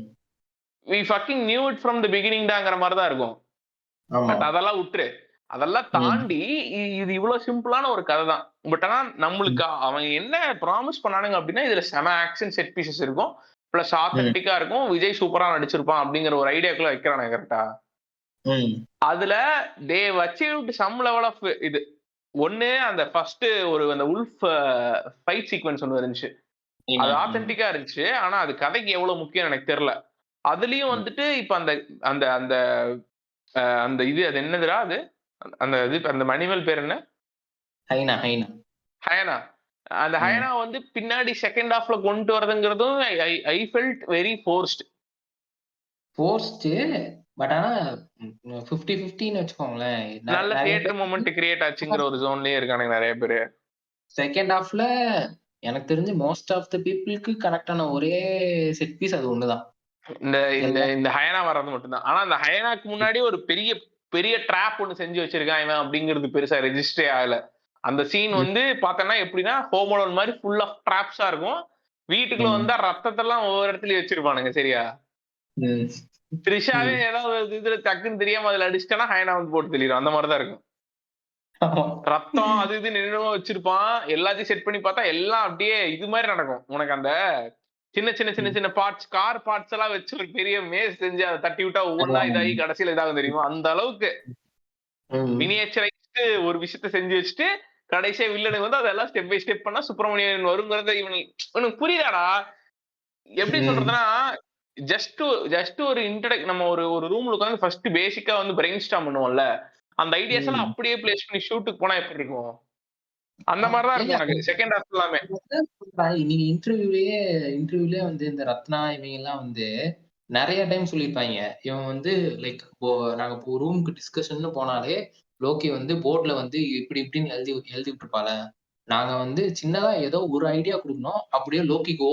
We fucking knew it from the beginning டாங்கிற மாரி தான் இருக்கும். ஆமா. பட் அதெல்லாம் உட்ரு. அதெல்லாம் ம். தாண்டி இது இவ்ளோ சிம்பிளான ஒரு கத தான். பட் ஆனா ம். நம்மளுக்கு அவங்க என்ன ப்ராமிஸ் பண்ணானுங்க அப்டின்னா, இதுல செம ஆக்ஷன் செட் பீசஸ் இருக்கும். பிளஸ் ம். ஆத்தென்டிக்கா இருக்கும். விஜய் சூப்பரா நடிச்சிருப்பான் அப்டிங்கிற ஒரு ஐடியாக்குள்ள வைக்கிறானுங்க கரெக்ட்டா? ம். அதுல they have achieved some level of இது. ஒண்ணு அந்த ஃபர்ஸ்ட் அந்த உல்ஃப் ஃபைட் சீக்வென்ஸ் ஒண்ணு இருந்துச்சு. அது ம். ஆத்தென்டிக்கா இருந்துச்சு. ஆனா அது கதைக்கு எவ்வளவு முக்கியம்னு எனக்கு தெரியல. அதுலயும் ம். இப்ப அந்த அந்த அந்த அந்த அது என்னதுடா அது? அந்த அனிமல் பேர் என்ன? ஹைனா. ஹயனா. அந்த ம். ஹயனா பின்னாடி செகண்ட் ஹால்ஃப்ல கொண்டு வரதுங்கிறதும் I I I felt very forced. Forced but ஆனா 50, 50ன்னு வச்சுக்கோங்களேன். நல்ல நெறைய தியேட்டர் பேர் மொமெண்ட் கிரியேட் ஆச்சுங்கிற ஒரு ஜோன்லயே இருக்கானுங்க நெறைய பேரு. செகண்ட் ஹால்ஃப்ல எனக்கு தெரிஞ்சு மோஸ்ட் ஆஃப் த பீப்பிள்க்கு கனெக்ட் ஆன ஒரே செட் பீஸ் அது ஒண்ணுதான். இந்த இந்த எல்லாம் இந்த ஹயனா வர்றது மட்டும் தான். ஆனா அந்த ஹயனாக்கு முன்னாடி ஒரு பெரிய பெரிய ட்ராப் ஒண்ணு செஞ்சு வச்சிருக்கான் இவன் அப்படிங்கிறது பெருசா ரெஜிஸ்டரே ஆகல. அந்த சீன் ம். பார்த்தன்னா எப்படின்னா, ஹோம் அலோன் மாரி ஃபுல் ஆஃப் ட்ராப்ஸா இருக்கும். வீட்டுக்குள்ள ம். வந்தா ரத்தத்தெல்லாம் ஒவ்வொரு இடத்துலயும் வச்சிருப்பானுங்க சரியா? ம். த்ரிஷாவே ம். ஏதாவது ஒரு இதுல டக்குன்னு தெரியாம அதுல அடிச்சுட்டான்னா, ஹயனா போட்டு தள்ளிரும். அந்த மாரி தான் இருக்கும். ஆமா. ரத்தம் அது இதுன்னு என்னென்னமோ வச்சிருப்பான். எல்லாத்தையும் செட் பண்ணி பார்த்தா, எல்லாம் அப்படியே இது மாரி நடக்கும். உனக்கு அந்த ம். சின்ன பார்ட்ஸ், கார் பார்ட்ஸ் எல்லாம் வச்சு ஒரு பெரிய மேஸ் செஞ்சு அத தட்டி விட்டா ஒவ்வொன்னா ஆமாமா. இதாகி கடைசியில இதாகும் தெரியுமா? அந்த அளவுக்கு ம். மினியேச்சரைஸ்டு ஒரு விஷயத்த செஞ்சு வச்சுட்டு, கடைசியா வில்லனுக்கு அதெல்லாம் ஸ்டெப் பை ஸ்டெப் பண்ணா சுப்பிரமணியன் வருங்கிறத இவனுக்கு புரியுதாடா? எப்படி ம். சொல்றதுன்னா, ஜஸ்ட் ஜஸ்ட் ஒரு நம்ம ஒரு ஒரு ரூம்ல உட்கார்ந்து ஃபர்ஸ்ட் பேசிக்கா பிரெயின் ஸ்டார்ம் பண்ணுவோம்ல. அந்த ஐடியாஸ் எல்லாம் ம். அப்படியே பிளேஸ் பண்ணி ஷூட்டுக்கு போனா எப்படி இருக்கும்? அந்த மாரி தான் ஏங்க இருக்கும் உனக்கு. செகண்ட் ஹால்ஃப் எல்லாமே. அதுதான் சொல்றேன். நீங்க இன்டர்வியூலயே இந்த ரத்னா இவங்கலாம் நெறைய டைம் சொல்லியிருப்பாய்ங்க. இவன் லைக் இப்போ நாங்க இப்போ ரூம்க்கு டிஸ்கஷன்னு போனாலே, லோக்கி போர்ட்ல இப்டி இப்டின்னு எழுதி விட்டுருப்பால. நாங்க சின்னதா ஏதோ ஒரு ஐடியா குடுக்கணும். அப்படியே லோக்கிக்கு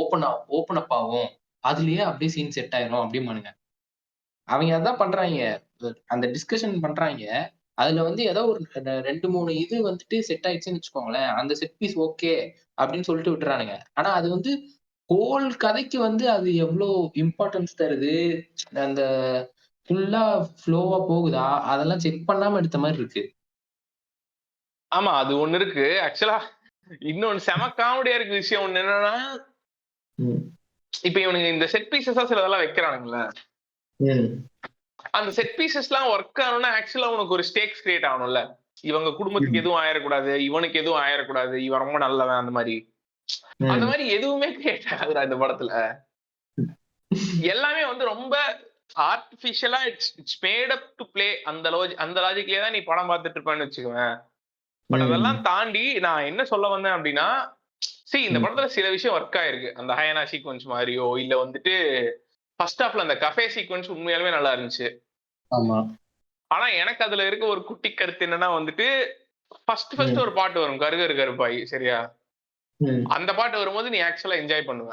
ஓப்பன் அப் ஆகும். அதுலயே அப்படியே சீன் செட் ஆயிரும் அப்டிம்பானுங்க. அவைங்க அதான் பண்றாய்ங்க. அந்த டிஸ்கஷன் பண்றாய்ங்க. அதுல வந்து ஏதோ ஒரு 2, 3 இது வந்துட்டு செட் ஆயிடுச்சுன்னு வச்சுக்கோங்களேன். அந்த செட் பீஸ் ஓகே அப்படின்னு சொல்லிட்டு விட்டுறானுங்க. ஆனா அது வந்து ஹோல் கதைக்கு வந்து அது எவ்ளோ இம்பார்ட்டன்ஸ் தருது. அந்த ஃபுல்லா ஃப்ளோவா போகுதா? அதெல்லாம் செக் பண்ணாம எடுத்த மாரி இருக்கு. ஆமா, அது ஒண்ணு இருக்கு. ஆக்சுவலா இன்னொன்னு செம காமெடியா இருக்க விஷயம் ஒண்ணு என்னன்னா, ம். இப்ப இவனுங்க இந்த செட் பீஸஸா சிலதெல்லாம் வைக்கிறானுங்கல்ல. ம். அந்த செட் பீஸஸ்லாம் ஒர்க் ஆகணும்னா ஆக்சுவலா உனக்கு ஒரு ஸ்டேக்ஸ் கிரியேட் ஆகணும்ல. இவங்க குடும்பத்துக்கு ம். எதுவும் ஆயிறக்கூடாது. இவனுக்கு எதுவும் ஆயிறக்கூடாது. இவன் ரொம்ப நல்லவன் அந்த மாரி. அந்த ம். மாரி எதுவுமே கிரியேட் ஆகாதுடா இந்த படத்துல. எல்லாமே வந்து ரொம்ப ஆர்டிபிஷியலா it's made up to play அந்த லாஜிக்லயே தான் நீ படம் பார்த்துட்டு இருப்பேன்னு வச்சுக்கோவேன். பட் அதெல்லாம் ம். தாண்டி நான் என்ன சொல்ல வந்தேன் அப்டின்னா, இந்த ம். படத்துல சில விஷயம் ஒர்க் ஆயிருக்கு. அந்த ஹயனா சீக்வென்ஸ் மாரியோ, இல்ல வந்துட்டு ஃபர்ஸ்ட் ஹாஃப்ல அந்த கஃபே சீக்வென்ஸ் உண்மையாலுமே நல்லா இருந்துச்சு. ஆமா. ஆனா எனக்கு அதுல இருக்க ஒரு குட்டி கருத்து என்னன்னா வந்துட்டு, ஃபர்ஸ்ட் ம். ஒரு பாட்டு வரும். கருகரு கருப்பாயி சரியா? ம். அந்த பாட்டு வரும்போது நீ ஆக்சுவலா என்ஜாய் பண்ணுவ.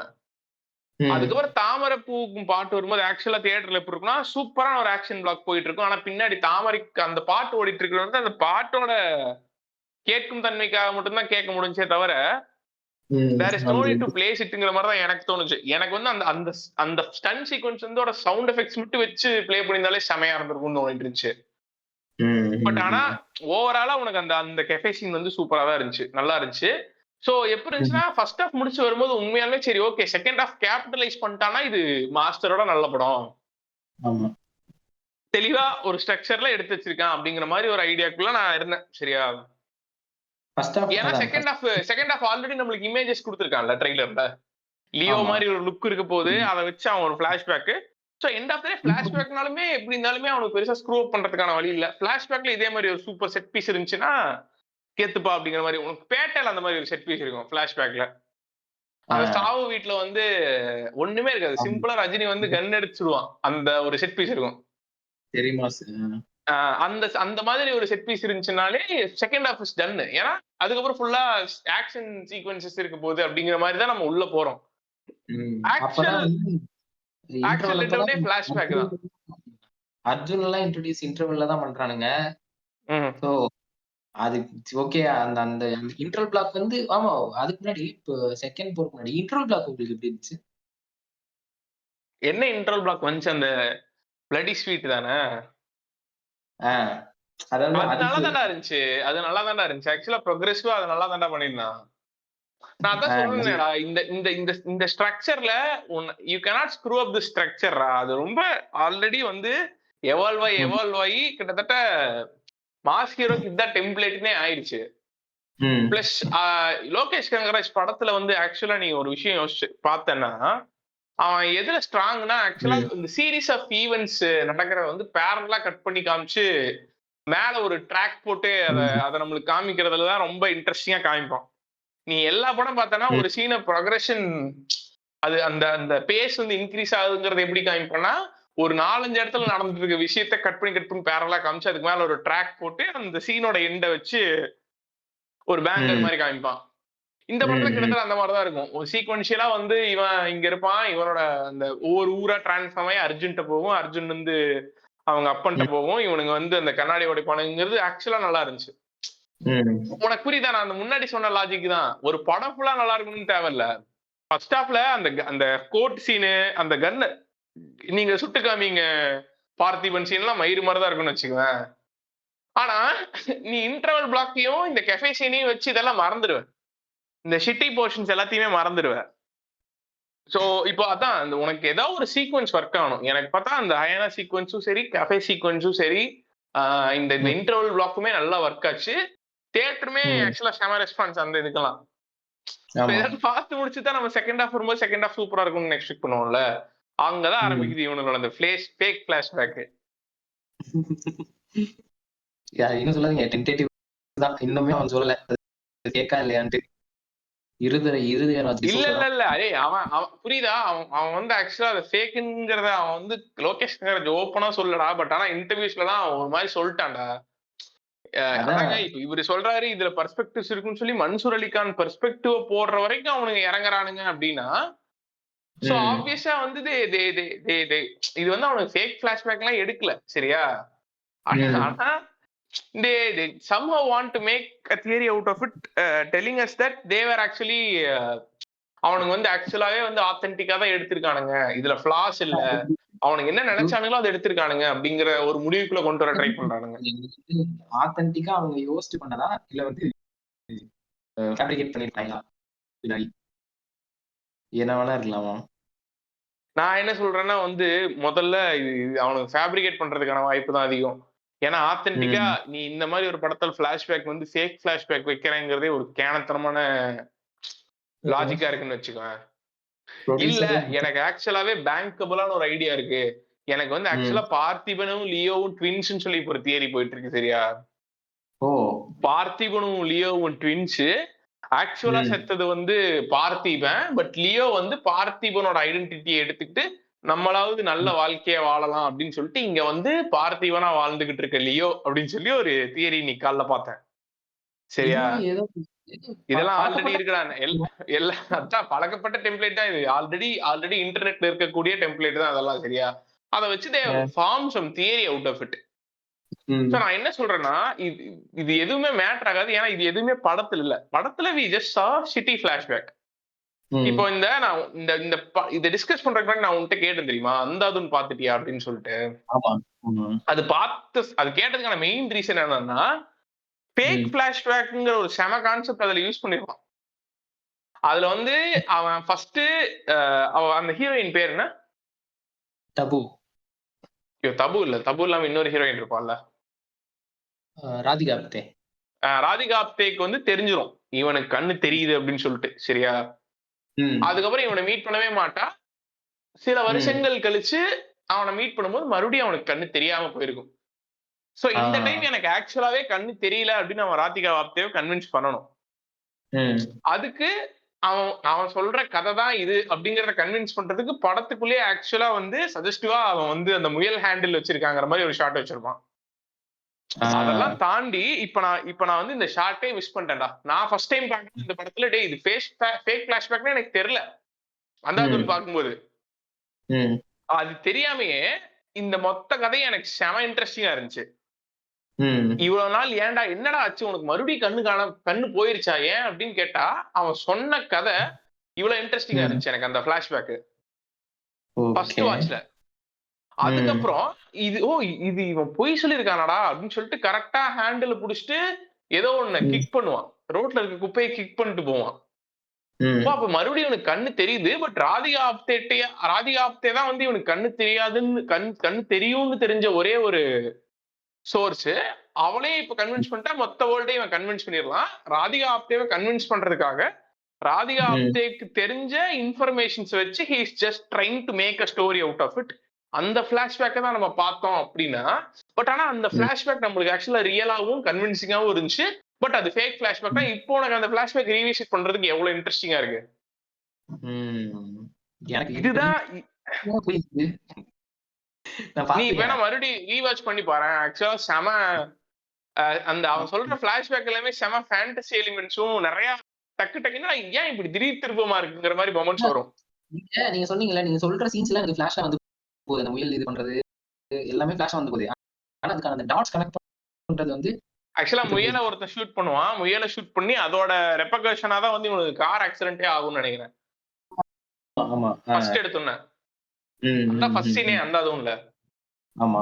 ம். அதுக்கப்புறம் தாமரைப்பூக்கும் பாட்டு வரும்போது ஆக்சுவலா தியேட்டர்ல எப்படி இருக்கும்னா, சூப்பரான ஒரு ஆக்ஷன் பிளாக் போயிட்டு இருக்கும். ஆனா பின்னாடி தாமரைக்கு அந்த பாட்டு ஓடிட்டு இருக்கிறது வந்து அந்த பாட்டோட கேட்கும் தன்மைக்காக மட்டும் தான் கேட்க முடிஞ்சுச்சே தவிர, ம். தேர் இஸ் நோ அந்த நீட் டூ இது. பிளேஸ் இட்ங்கிற மாரி தான் எனக்கு தோணுச்சு. எனக்கு வந்து அந்த அந்த அந்த ஸ்டண்ட் சீக்வென்ஸ் வந்து சவுண்ட் எஃபெக்ட்ஸ் மட்டும் வச்சு ப்ளே பண்ணியிருந்தாலே செமையா இருந்திருக்கும்னு தோணிட்டு இருந்துச்சு. ம். பட் ம். ஆனா ம். ஓவராலா உனக்கு அந்த அந்த கெஃபே சீன் வந்து சூப்பரா தான் இருந்துச்சு. நல்லா இருந்துச்சு. சோ எப்படி ம். இருந்துச்சுன்னா, ஃபர்ஸ்ட் ஹால்ஃப் முடிச்சு வரும்போது உண்மையாலுமே சரி ஓகே. செகண்ட் ஹால்ஃப் கேப்பிட்டலைஸ் பண்ணிட்டான்னா, இது மாஸ்டரோட நல்ல படம். ஆமா. தெளிவா ஒரு ஸ்ட்ரக்சர்ல எடுத்து வச்சிருக்கான் அப்படிங்கிற மாரி ஒரு ஐடியாக்குள்ள நான் இருந்தேன். சரியா? ஃபர்ஸ்ட் ஹாஃப் ஏன்னா அதான் செகண்ட் ஹால்ஃப் ஆல்ரெடி நம்மளுக்கு இமேஜஸ் குடுத்துருக்கான்ல ட்ரெய்லர்ல. லியோ ஆமா. மாரி ஒரு லுக் இருக்க போது. ம். அத வச்சு அவன் ஒரு flashback. So end of the day ஃபிளாஷ்பேக்னாலுமே எப்படி இருந்தாலுமே அவனுக்கு பெருசா ஸ்க்ரூ அப் பண்றதுக்கான வழி இல்ல. ஃபிளாஷ்பேக்ல இதே மாரி ஒரு சூப்பர் செட் பீஸ் இருந்துச்சுன்னா, கெத்துப்பா அப்படிங்கிற மாரி. உனக்கு பேட்டைல அந்த மாரி ஒரு செட் பீஸ் இருக்கும் ஃபிளாஷ்பேக்ல. ஆ. அந்த சாவு வீட்ல வந்து ஒண்ணுமே இருக்காது. ஆமா. சிம்பிளா ரஜினி வந்து கன் எடுத்து சுடுவான். அந்த ஒரு செட் பீஸ் இருக்கும். தெரியுமா அ அந்த அந்த மாதிரி ஒரு செட் பீஸ் இருந்துச்சுனாலே, செகண்ட் ஹால்ஃப் இஸ் டன்னு. ஏன்னா, அதுக்கப்புறம் ஃபுல்லா ஆக்ஷன் சீக்வென்ஸஸ் இருக்க போகுது அப்படிங்கிற மாரி தான் நம்ம உள்ள போறோம். ம். அப்பதான் ஆக்சுவல் வந்து ஆக்சுவல் இன்டர்வல் லெட்டவுனே அப்பதான் ஃபிளாஷ்பேக் தான். அர்ஜுன் எல்லாம் இன்ட்ரோடியூஸ் இன்டர்வல்ல தான் பண்றானுங்க. ம். சோ அது ஓகே. அந்த அந்த அந்த இன்டர்வல் பிளாக் வந்து ஆமா. அதுக்கு முன்னாடி இப்போ செகண்ட் போறதுக்கு முன்னாடி இன்டர்வல் பிளாக் உங்களுக்கு எப்படி இருந்துச்சு? என்ன இன்டர்வல் பிளாக் வந்துச்சு அந்த பிளட்டி ஸ்வீட் தானே? ஆ. அதாவது அது நல்லா அதுக்கு தான்டா இருந்துச்சு. அது நல்லா தான்டா இருந்துச்சு. ஆக்சுவலா ப்ரொக்ரெசிவா அது நல்லா தான்டா பண்ணியிருந்தான். நான் அதான் அது சொன்னேனேடா. இந்த இந்த இந்த இந்த ஸ்ட்ரக்சர்ல யூ கேனாட் ஸ்க்ரூ அப் தி ஸ்ட்ரக்சர்ரா. அது ரொம்ப ஆல்ரெடி வந்து ம். எவால்வ் ஆயி கிட்டத்தட்ட மாஸ் ஹீரோக்கு இதான் டெம்ப்ளேட்ன்னே ஆயிடுச்சு. ம். பிளஸ் லோகேஷ் கனகராஜ் படத்துல வந்து ஆக்சுவலா நீ ஒரு விஷயம் யோசிச்சு பார்த்தேன்னா, அவன் எதுல ஸ்ட்ராங்னா ஆக்சுவலா ம். இந்த சீரிஸ் ஆஃப் ஈவென்ட்ஸ் நடக்கிறத வந்து பேரலலா கட் பண்ணி காமிச்சு, மேல ஒரு ட்ராக் போட்டு அத ம். அத நம்மளுக்கு காமிக்கிறதுல தான் ரொம்ப இன்ட்ரஸ்டிங்கா காமிப்பான். நீ எல்லா படம் பார்த்தன்னா, ம். ஒரு சீன ப்ரொக்ரஷன் அது அந்த அந்த பேஸ் வந்து இன்கிரீஸ் ஆகுதுங்கிறத எப்படி காமிப்பான்னா, ஒரு 4, 5 இடத்துல நடந்துட்டு இருக்க விஷயத்த கட் பண்ணி பேரலலா காமிச்சு, அதுக்கு மேல ஒரு ட்ராக் போட்டு, அந்த சீனோட எண்ட வச்சு ஒரு பேங்கர் ம். மாரி காமிப்பான். இந்த படத்துல ம். கிட்டத்தட்ட அந்த மாரி தான் இருக்கும். ஒரு சீக்வென்ஷியலா வந்து இவன் இங்க இருப்பான். இவனோட அந்த ஒவ்வொரு ஊரா டிரான்ஸ்ஃபார்ம் ஆயி அர்ஜுன்ட்ட போகும். அர்ஜுன் வந்து அவங்க அப்பன்ட்ட ம். போகும். இவனுங்க வந்து அந்த கண்ணாடி உடைப்பானுங்கிறது ஆக்சுவலா நல்லா இருந்துச்சு. ம். உனக்கு புரியுதா? நான் அந்த முன்னாடி சொன்ன லாஜிக் தான். ஒரு படம் ஃபுல்லா நல்லா இருக்கணும்னு தேவையில்ல. ஃபர்ஸ்ட் ஹாஃப்ல அந்த கோர்ட் சீனு, அந்த கன்னு நீங்க சுட்டு காமிங்க பார்த்திபன் சீன்லாம் மயிரு மாரி தான் இருக்கும்னு வச்சுக்கவேன். ஆனா, நீ இன்டர்வல் பிளாக்கையும், இந்த கஃபே சீனையும் வச்சு இதெல்லாம் மறந்துருவ. இந்த ஷிட்டி போர்ஷன்ஸ் எல்லாத்தையுமே மறந்துருவ. சோ, இப்போ அதான் அந்த உனக்கு ஏதாவது ஒரு சீக்வென்ஸ் ஒர்க் ஆகணும். எனக்கு பார்த்தா அந்த ஹயனா சீக்வென்ஸும் சரி, கஃபே சீக்வென்ஸும் சரி, ஆ இந்த இந்த ம். இன்டர்வல் பிளாக்குமே நல்லா ஒர்க் ஆச்சு. தியேட்டருமே ம். ஆக்சுவலா செம ரெஸ்பான்ஸ் அந்த இதுக்கெல்லாம். இப்ப ஆமா. ஏதாவது பார்த்து முடிச்சு தான் நம்ம செகண்ட் ஹால்ஃப் வரும்போது செகண்ட் ஹால்ஃப் சூப்பரா இருக்கும்னு எக்ஸ்பெக்ட் பண்ணுவோம்ல. அங்க தான் ம். ஆரம்பிக்குது இவனுங்களோட அந்த ஃபேக் ஃபிளாஷ்பேக். இன்னும் சொல்லாதீங்க. டென்டேட்டிவ் தான். இன்னுமே அவன் சொல்லல. அது கேக்கா இல்லையான்ட்டு. இருதய ராஜ் இல்ல, இல்ல, சூப்பரா இல்ல. டேய் அவன் அவன் புரியுதா? அவன் அவன் வந்து ஆக்சுவலா அத ஃபேக்குங்கிறத அவன் வந்து லோகேஷ் கனகராஜ் ஓப்பனா சொல்லலடா. பட் ஆனா இன்டர்வியூஸ்லலாம் அவன் ஒரு மாரி சொல்ட்டான்டா. அதாங்க அதான். இப்ப இவரு சொல்றாரு இதுல பெர்ஸ்பெக்டிவ்ஸ் இருக்குன்னு சொல்லி மன்சூர் அலிகான் பெர்ஸ்பெக்டிவ் போடுற வரைக்கும் அவனுங்க இறங்குறானுங்க அப்டின்னா, சோ ம். ஆப்வியஸா வந்து தே தே தே தே தே இது வந்து அவனுக்கு ஃபேக் ஃபிளாஷ்பேக்லாம் எடுக்கல. சரியா? ஆனா ம். ஆனா they somehow want to make a theory out of it, telling us that they were actually அவனுங்க வந்து ஆக்சுவலாவே வந்து ஆத்தென்டிக்கா தான் எடுத்திருக்கானுங்க, இதுல ஃபிளாஸ் இல்ல, அவனுங்க என்ன நினைச்சானுங்களோ அதை எடுத்திருக்கானுங்க அப்படிங்கிற ஒரு முடிவுக்குள்ள கொண்டு வர ட்ரை பண்றானுங்க. ஆத்தென்டிக்கா அவங்க யோசிச்சு பண்ணதா இல்ல வந்து ஃபேப்ரிகேட் பண்ணிருக்காங்களா பின்னாடி? என்ன வேணா இருக்கலாமா? நான் என்ன சொல்றேன்னா வந்து முதல்ல அவனுக்கு ஃபேப்ரிகேட் பண்றதுக்கான வாய்ப்பு தான் அதிகம். ஏன்னா ஆத்தென்டிக்கா நீ இந்த மாதிரி ஒரு படத்துல பிளாஷ்பேக் வந்து ஃபேக் பிளாஷ்பேக் வைக்கிறேங்கிறதே ஒரு கேனத்தனமான லாஜிக்கா இருக்குன்னு வச்சுக்கோங்க. இல்ல எனக்கு ஆக்சுவலாவே பேங்கபிளான ஒரு ஐடியா இருக்கு, எனக்கு வந்து ஆக்சுவலா பார்த்திபனும் லியோவும் ட்வின்ஸ்னு சொல்லி ஒரு தியரி போயிட்டு இருக்கு, சரியா? பார்த்திபனும் லியோவும் ட்வின்ஸ், ஆக்சுவலா செத்தது வந்து பார்த்திபன், பட் லியோ வந்து பார்த்திபனோட ஐடென்டிட்டியை எடுத்துக்கிட்டு நம்மளாவது நல்ல வாழ்க்கைய வாழலாம் அப்படின்னு சொல்லிட்டு இங்க வந்து பார்த்திபனா வாழ்ந்துகிட்டு இருக்க லியோ அப்படின்னு சொல்லி ஒரு தியரி இன்னைக்கு காலைல பார்த்தேன், சரியா? இதெல்லாம் ஆல்ரெடி இருக்குடா, எல்லாம் அதான் பழக்கப்பட்ட டெம்ப்ளேட் தான் இது, ஆல்ரெடி இன்டர்நெட்ல இருக்கக்கூடிய டெம்ப்ளேட் தான் அதெல்லாம், சரியா? அதை வச்சு they form some theory out of it. So நான் என்ன சொல்றேன்னா இது எதுவுமே மேட்டர் ஆகாது, ஏன்னா இது எதுவுமே படத்துல இல்ல. படத்துல we just saw shitty flashback. இப்போ நான் இதை டிஸ்கஸ் பண்றதுக்கு நான் உன்கிட்ட கேட்டேன் தெரியுமா, அந்தாதுன்னு பாத்துட்டியா அப்படின்னு சொல்லிட்டு. அது கேட்டதுக்கான மெயின் ரீசன் என்னன்னா, ஃபேக் பிளாஷ்பேக்ங்கிற ஒரு செம கான்செப்ட் அதுல யூஸ் பண்ணிருப்பான். அதுல வந்து அவன் ஃபர்ஸ்ட் அந்த ஹீரோயின் பேர் என்ன? தபு. தபு இல்ல, தபு இல்லாம இன்னொரு ஹீரோயின் இருப்பான்ல, ராதிகா ஆப்தே. ராதிகா ஆப்தேக்கு வந்து தெரிஞ்சிரும் இவனுக்கு கண்ணு தெரியுது அப்படின்னு சொல்லிட்டு, சரியா? அதுக்கப்புறம் இவனை மீட் பண்ணவே மாட்டா. சில வருஷங்கள் கழிச்சு அவனை மீட் பண்ணும்போது மறுபடியும் அவனுக்கு கண்ணு தெரியாம போயிருக்கும். சோ இந்த டைம் எனக்கு ஆக்சுவலாவே கண்ணு தெரியல அப்படின்னு அவன் ராதிகா ஆப்தேவை கன்வின்ஸ் பண்ணணும். அதுக்கு அவன் சொல்ற கதை தான் இது அப்படிங்கறத கன்வின்ஸ் பண்றதுக்கு படத்துக்குள்ளேயே ஆக்சுவலா வந்து சஜஸ்டிவா அவன் வந்து அந்த முயல் ஹேண்டில் வச்சிருக்காங்கிற மாதிரி ஒரு ஷாட் வச்சிருப்பான். அதெல்லாம் தாண்டி இப்ப நான் வந்து இந்த ஷார்ட்டே மிஸ் பண்ணிட்டேன்டா. நான் ஃபர்ஸ்ட் டைம் பார்க்கும்போது இந்த படத்துல டேய் இது ஃபேக் ஃபிளாஷ்பேக்னு எனக்கு தெரியல அந்தாதுன்னு பார்க்கும்போது. அது தெரியாமையே இந்த மொத்த கதையும் எனக்கு செம இன்ட்ரெஸ்டிங்கா இருந்துச்சு. இவ்வளவு நாள் ஏன்டா என்னடா ஆச்சு உனக்கு, மறுபடியும் கண்ணு போயிருச்சா ஏன் அப்படின்னு கேட்டா அவன் சொன்ன கதை இவ்வளவு இன்ட்ரெஸ்டிங்கா இருந்துச்சு எனக்கு அந்த பிளாஷ்பேக் ஃபர்ஸ்ட் வாட்ச்ல. அதுக்கப்புறம் இது இவன் பொய் சொல்லியிருக்கானடா அப்படின்னு சொல்லிட்டு கரெக்டா ஹேண்டில் புடிச்சிட்டு ஏதோ ஒண்ணு கிக் பண்ணுவான், ரோட்ல இருக்க குப்பையை கிக் பண்ணிட்டு போவான். அப்ப மறுபடியும் இவனுக்கு கண்ணு தெரியுது, பட் ராதிகா ஆப்தே தான் வந்து இவனுக்கு கண்ணு தெரியாதுன்னு கண்ணு தெரியும்னு தெரிஞ்ச ஒரே ஒரு சோர்ஸ். அவளே இப்ப கன்வின்ஸ் பண்ணிட்டா மொத்த வேர்ல்டே இவன் கன்வின்ஸ் பண்ணிடலாம். ராதிகா ஆப்தேவை கன்வின்ஸ் பண்றதுக்காக ராதிகா ஆப்தேக்கு தெரிஞ்ச இன்ஃபர்மேஷன்ஸ் வச்சு he is just trying to make a story out of it. அந்த பிளாஷ்பேக்கை தான் நம்ம பார்த்தோம் அப்படின்னா, பட் ஆனா அந்த பிளாஷ்பேக் நம்மளுக்கு ஆக்சுவலா ரியலாவும் கன்வின்சிங்காவும் இருந்துச்சு. பட் அது ஃபேக் பிளாஷ்பேக் தான். இப்போ உனக்கு அந்த பிளாஷ்பேக் ரீவிசிட் பண்றதுக்கு எவ்வளவு இன்ட்ரெஸ்டிங்கா இருக்கு. இதுதான் நீ வேணா மறுபடியும் ரீவாட்ச் பண்ணி பாரு. ஆக்சுவலா செம அந்த அவன் சொல்ற பிளாஷ்பேக் எல்லாமே செம ஃபேண்டசி எலிமெண்ட்ஸும் நிறைய டக்குன்னா ஏன் இப்படி திடீர் திருப்பமா இருக்குங்கிற மாதிரி மொமெண்ட்ஸ் வரும். நீங்க சொன்னீங்கல்ல, நீங்க சொல்ற சீன்ஸ்ல எனக்கு ஃபிளாஷா வந்து போகுது, அந்த முயல் இது பண்றது எல்லாமே ஃபிளாஷா வந்து போகுது. ஆனா அதுக்கான அந்த டாட்ஸ் கனெக்ட் பண்றது வந்து ஆக்சுவலா முயலை ஒருத்தன் ஷூட் பண்ணுவான், முயலை ஷூட் பண்ணி அதோட ரெப்பகர்ஷனா தான் வந்து இவனுக்கு கார் ஆக்சிடென்ட்டே ஆகும்னு நினைக்கிறேன். ஆமா ஃபர்ஸ்ட் எடுத்தோன்னே அதான் ஃபர்ஸ்ட் சீனே அந்த அதுவும் இல்ல. ஆமா.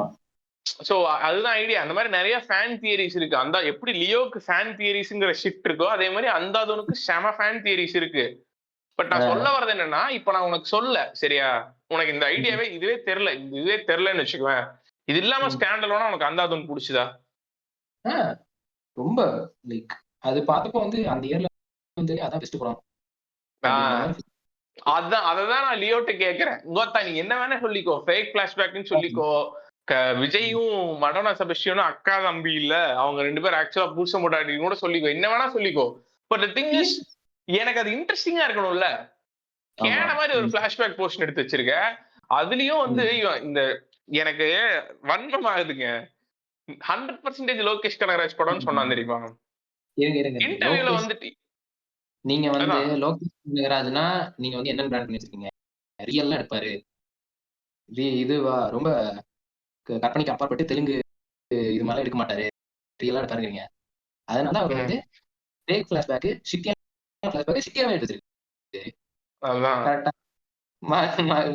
சோ அதுதான் ஐடியா. அந்த மாதிரி நிறைய ஃபேன் தியரிஸ் இருக்கு. அந்த எப்படி லியோக்கு ஃபேன் தியரிஸ்ங்கிற ஷிட் இருக்கோ அதே மாதிரி அந்தாதுனுக்கு செம ஃபேன் தியரிஸ் இருக்கு. பட் நான் சொல்ல வர்றது என்னன்னா, இப்ப நான் உனக்கு சொல்ல சரியா, உனக்கு இந்த ஐடியாவே இதுவே தெரியலன்னு வச்சுக்குவேன். இது இல்லாம ஸ்டாண்ட் அலோனா உனக்கு அந்தாதுன் புடிச்சுதா? ரொம்ப லைக் அது பார்த்தப்போ வந்து அந்த இயர்ல வந்து அதான் பெஸ்ட் படம். அததான் நான் லியோட்ட கேக்குறேன். கோத்தா நீ என்ன வேணா சொல்லிக்கோ, ஃபேக் பிளாஷ்பேக்னு சொல்லிக்கோ. விஜயும் மடோனா செபஸ்டியனும் அக்கா தம்பி இல்ல, அவங்க 2 பேரும் ஆக்சுவலா புருஷ முட்டாடி கூட சொல்லிக்கோ, என்ன வேணா சொல்லிக்கோ. பட் தி திங் இஸ் எனக்கு அது இன்ட்ரெஸ்டிங்கா இருக்கணும்ல. கேன மாதிரி ஒரு பிளாஷ்பேக் போர்ஷன் எடுத்து வச்சிருக்க. அதுலயும் வந்து இந்த எனக்கு வன்மம் ஆகுதுங்க. 100% லோகேஷ் கனகராஜ் படம்னு சொன்னான் தெரியுமா? இன்டர்வியூல வந்துட்டு நீங்க வந்து லோகேஷ் கனகராஜ்னா நீங்க வந்து என்ன பிராண்ட் பண்ணி வச்சிருக்கீங்க? ரியலா எடுப்பாரு. இதுவா ரொம்ப கற்பனைக்கு அப்பாற்பட்டு தெலுங்கு இது மாதிரி எடுக்க மாட்டாரு ரியலா எடுத்தாருன்னு வைங்க. அதனால அவர் வந்து ஃபேக் ஃபிளாஷ்பேக் ஷிட்டியான ஃபிளாஷ்பேக் ஷிட்டியாவே எடுத்திருக்கு. அதான். கரெக்ட்டா?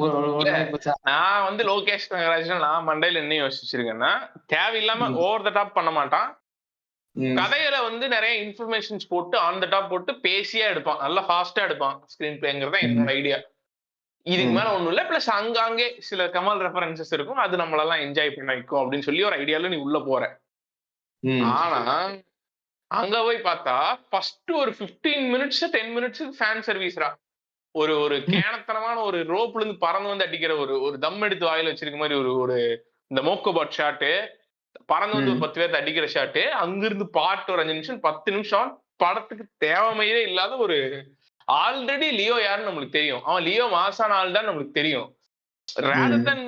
ஒரு இல்ல நாளைக்கு போச்சா? நான் வந்து லோகேஷ் கனகராஜ்னா நான் மண்டையில என்ன யோசிச்சிருக்கேன்னா, தேவையில்லாம ம். ஓவர் த டாப் பண்ண மாட்டான். ம். கதையில வந்து நெறைய இன்ஃபர்மேஷன்ஸ் போட்டு ஆன் த டாப் போட்டு பேசியா எடுப்பான். நல்லா ஃபாஸ்ட்டா எடுப்பான். ஸ்கிரீன் பிளேங்கிறது தான் என்னோட ம். ஐடியா. இதுக்கு மேல ம். ஒண்ணும் இல்ல. பிளஸ் அங்கங்கே சில கமல் ரெஃபரன்ஸஸ் இருக்கும். அது நம்மளெல்லாம் என்ஜாய் பண்ண வைக்கும் அப்படின்னு சொல்லி ஒரு ஐடியால நீ உள்ள போற. ம். ஆனா, அங்க போய் பார்த்தா, ஃபர்ஸ்ட் ஒரு 15 மினிட்ஸ், 10 மினிட்ஸ் ஃபேன் சர்வீஸ்ரா. ஒரு ஒரு ம். கேனத்தனமான ஒரு ரோப்ல இருந்து பறந்து வந்து அடிக்கிற ஒரு ஒரு தம் எடுத்து வாயில வச்சிருக்க மாரி ஒரு ஒரு இந்த மோக்கோபாட் ஷாட் பறந்து வந்து ஒரு ம். 10 பேர்த்த அடிக்கிற ஷாட் அங்கிருந்து பாட்டு ஒரு 5 நிமிஷம் 10 நிமிஷம் படத்துக்கு தேவைமையே இல்லாத ஒரு ஆல்ரெடி லியோ யாருன்னு நம்மளுக்கு தெரியும். அவன் லியோ மாசான ஆள் தான் நம்மளுக்கு தெரியும். Rather hmm. Than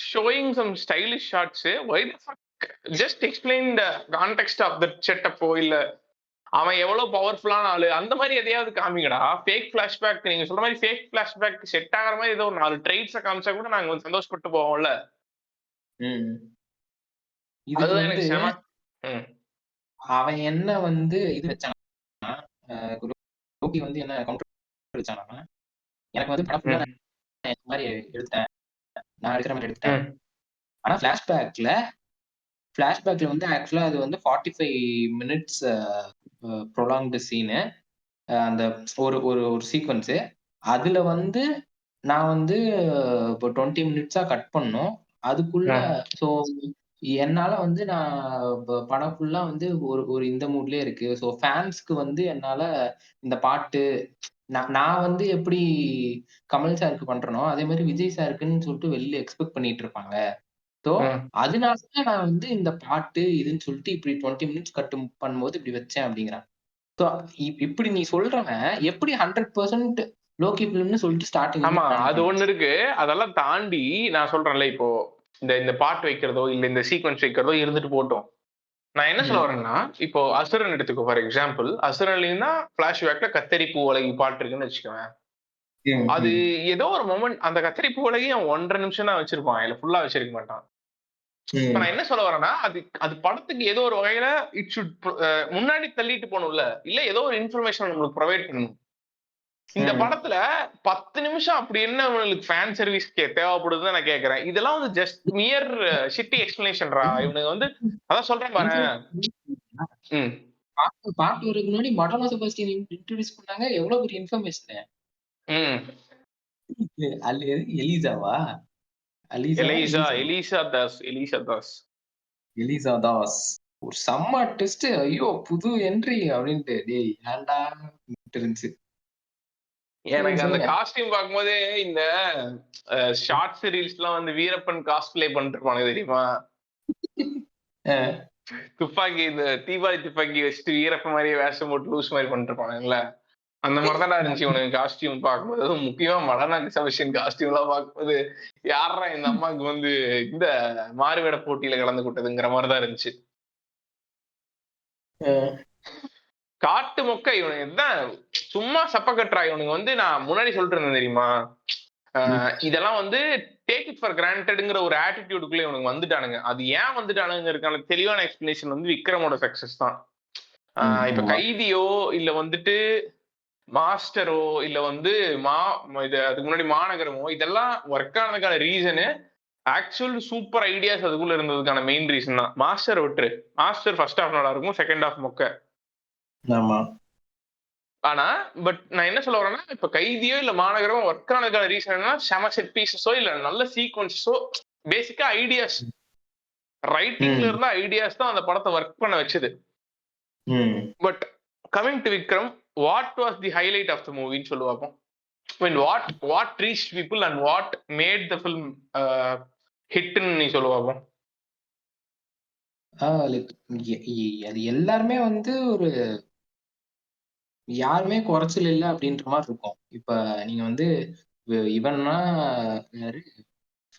showing some stylish shots why the fuck just explain the context of that செட்டப்போ இல்ல அவன் எவ்வளவு பவர்ஃபுல்லான ஆளு அந்த மாதிரி எதையாவது காமிங்கடா. ஃபேக் ஃபிளாஷ்பேக் நீங்க சொல்ற மாதிரி ஃபேக் ஃபிளாஷ்பேக் செட் ஆகிற மாதிரி ஏதோ ஒரு 4 ட்ரெய்ட்ஸ காமிச்சா கூட நாங்க வந்து சந்தோஷப்பட்டு போவோம்ல. ம். இதுக்கு அதுதான் வந்து எனக்கு செம ம். அவன் என்ன வந்து இது வச்சான்னா, அ லோக்கி வந்து என்ன கவுண்டர் வச்சான்னா, எனக்கு வந்து படம் ஃபுல்லா ம். நான் இந்த மாரி எடுத்துட்டேன். நான் எடுக்கிற மாரி எடுத்துட்டேன். ம். ஆனா ஃபிளாஷ்பேக்ல வந்து ஆக்சுவலா அது வந்து 45 மினிட்ஸ் ப்ரொலாங்டு சீனு. அந்த ஒரு ஒரு ஒரு சீக்வென்ஸு. அதுல வந்து நான் வந்து இப்போ 20 மினிட்ஸா கட் பண்ணோம். அதுக்குள்ள ம். ஸோ என்னால வந்து நான் படம் ஃபுல்லா வந்து ஒரு ஒரு இந்த மூட்லயே இருக்கு. ஸோ ஃபேன்ஸ்க்கு வந்து என்னால இந்த பாட்டு நான் நான் வந்து எப்படி கமல் சாருக்கு பண்றேனோ, அதே மாரி விஜய் சாருக்குன்னு சொல்லிட்டு வெளில எக்ஸ்பெக்ட் பண்ணிட்டு இருப்பாங்க. ஸோ ம். அதனால தான் நான் வந்து இந்த பாட்டு இதுன்னு சொல்லிட்டு இப்படி 20 மினிட்ஸ் கட் பண்ணும்போது இப்படி வச்சேன் அப்படிங்கிறான். ஸோ இப்படி நீ சொல்றவன் எப்படி 100% லோக்கி ஃபிலிம்ன்னு சொல்லிட்டு ஸ்டார்ட்டிங்ல இருந்து ஆமா. பிளான் அது பண்ணான்? ஒண்ணு இருக்கு. அதெல்லாம் தாண்டி நான் சொல்றேன்ல இப்போ இந்த இந்த பாட்டு வைக்கிறதோ, இல்ல இந்த சீக்வென்ஸ் வைக்கிறதோ இருந்துட்டு போட்டும். நான் என்ன சொல்ல ம். வரேன்னா, இப்போ அசுரன் எடுத்துக்கோ ஃபார் எக்ஸாம்பிள். அசுரன்லயும் தான் ஃபிளாஷ்பேக்ல கத்தரி பூவழகி பாட்டு இருக்குன்னு வச்சுக்கோங்க. ம். அது ம். ஏதோ ஒரு மொமெண்ட் அந்த கத்தரி பூவழகி அவன் 1 1/2 நிமிஷம் தான் வச்சிருப்பான். இல்ல ஃபுல்லா வச்சிருக்க மாட்டான். இப்ப நான் ம். என்ன சொல்ல வரேன்னா, அது அது படத்துக்கு ஏதோ ஒரு வகையில இட் ஷுட் முன்னாடி தள்ளிட்டு போணும்ல. இல்ல ஏதோ ஒரு இன்ஃபர்மேஷன் நம்மளுக்கு புரொவைட் பண்ணணும். இந்த ம். படத்துல 10 நிமிஷம் அப்படி என்ன உங்களுக்கு ஃபேன் சர்வீஸ் தேவைப்படுதுன்னு நான் கேட்கிறேன். இதெல்லாம் வந்து ஜஸ்ட் மியர் ஷிட்டி எக்ஸ்பிளனேஷன்ரா. இவனுங்க வந்து அதான் சொல்றேன் பாரேன். ம். பாட்டு பாட்டு வர்றதுக்கு முன்னாடி மடோனா செபாஸ்டியன் இன்ட்ரோடியூஸ் பண்ணாங்க. எவ்வளவு பெரிய இன்ஃபர்மேஷனு. ம். அல்ல எலிசாவா? அலிசாவா? எலிசா எலிசாவா? Elisa Das Elisa Das. Elisa Das. ஒரு செம்ம ட்விஸ்ட். ஐயோ! புது என்ட்ரி அப்டின்ட்டு. டேய் ஏன்டா இருந்துச்சு. சொல்லுங்க, எனக்கு அந்த சொல்லுங்க. காஸ்டியூம் பார்க்கும்போதே இந்த ஷார்ட்ஸ் ரீல்ஸ்லாம் வந்து வீரப்பன் காஸ்ப்ளே பண்ணிட்டு இருப்பானுங்க தெரியுமா? அ. துப்பாக்கி இந்த தீபாவளி துப்பாக்கி வச்சுட்டு வீரப்பன் மாரியே வேஷம் போட்டு லூஸ் மாரி பண்ணிட்டு இருப்பானுங்கல்ல. அந்த மாரி தான்டா இருந்துச்சு இவனுங்க காஸ்டியூம் பார்க்கும்போது. அதுவும் முக்கியமா மடனா செபஸ்டியன் காஸ்டியூம்லாம் பார்க்கும்போது, யார்றா இந்த அம்மாக்கு வந்து இந்த மாறுவேட போட்டியில கலந்துக்கிட்டதுங்கிற மாரி தான் இருந்துச்சு. அ. காட்டு மொக்க இவனுங்க தான் சும்மா சப்ப கட்டுறா. இவனுங்க வந்து நான் முன்னாடி சொல்லிட்டு இருந்தேன் தெரியுமா? ம். இதெல்லாம் வந்து டேக் இட் ஃபார் கிராண்டட்ங்கிற ஒரு ஆட்டிட்யூடுக்குள்ள இவனுங்க வந்துட்டானுங்க. அது ஏன் வந்துட்டானுங்கறதுக்கான தெளிவான எக்ஸ்பிளனேஷன் வந்து விக்ரமோட சக்சஸ் தான். ம். இப்ப ஆமா. கைதியோ, இல்ல வந்துட்டு மாஸ்டரோ, இல்ல வந்து மா இது அதுக்கு முன்னாடி மாநகரமோ, இதெல்லாம் ஒர்க் ஆனதுக்கான ரீசனு ஆக்சுவல் சூப்பர் ஐடியாஸ் அதுக்குள்ள இருந்ததுக்கான மெயின் ரீசன் தான். மாஸ்டர விட்டுரு. மாஸ்டர் ஃபர்ஸ்ட் ஹாஃப் நல்லா இருக்கும். செகண்ட் ஹாஃப் மொக்க. ஆமா. ஆனா, பட் நான் என்ன சொல்ல வரேன்னா, இப்ப கைதியோ இல்ல மாநகரமோ ஒர்க் ஆனதுக்கான ரீசன் என்னன்னா, செம செட் பீஸஸோ இல்ல நல்ல சீக்வென்ஸஸோ பேசிக்கா ஐடியாஸ். ரைட்டிங்ல ம். இருந்த ஐடியாஸ் தான் அந்த படத்த ஒர்க் பண்ண வச்சது. Hmm. But coming to Vikram, what was the highlight of the மூவின்னு சொல்லு பாப்போம். I mean, what reached people and what made the film ஹிட்ன்னு நீ சொல்லு பாப்போம். லைக் அது எல்லாருமே வந்து ஒரு யாருமே குறைச்சல் இல்ல அப்டின்ற மாரி இருக்கும். இப்ப நீங்க வந்து இவன்னா யாரு?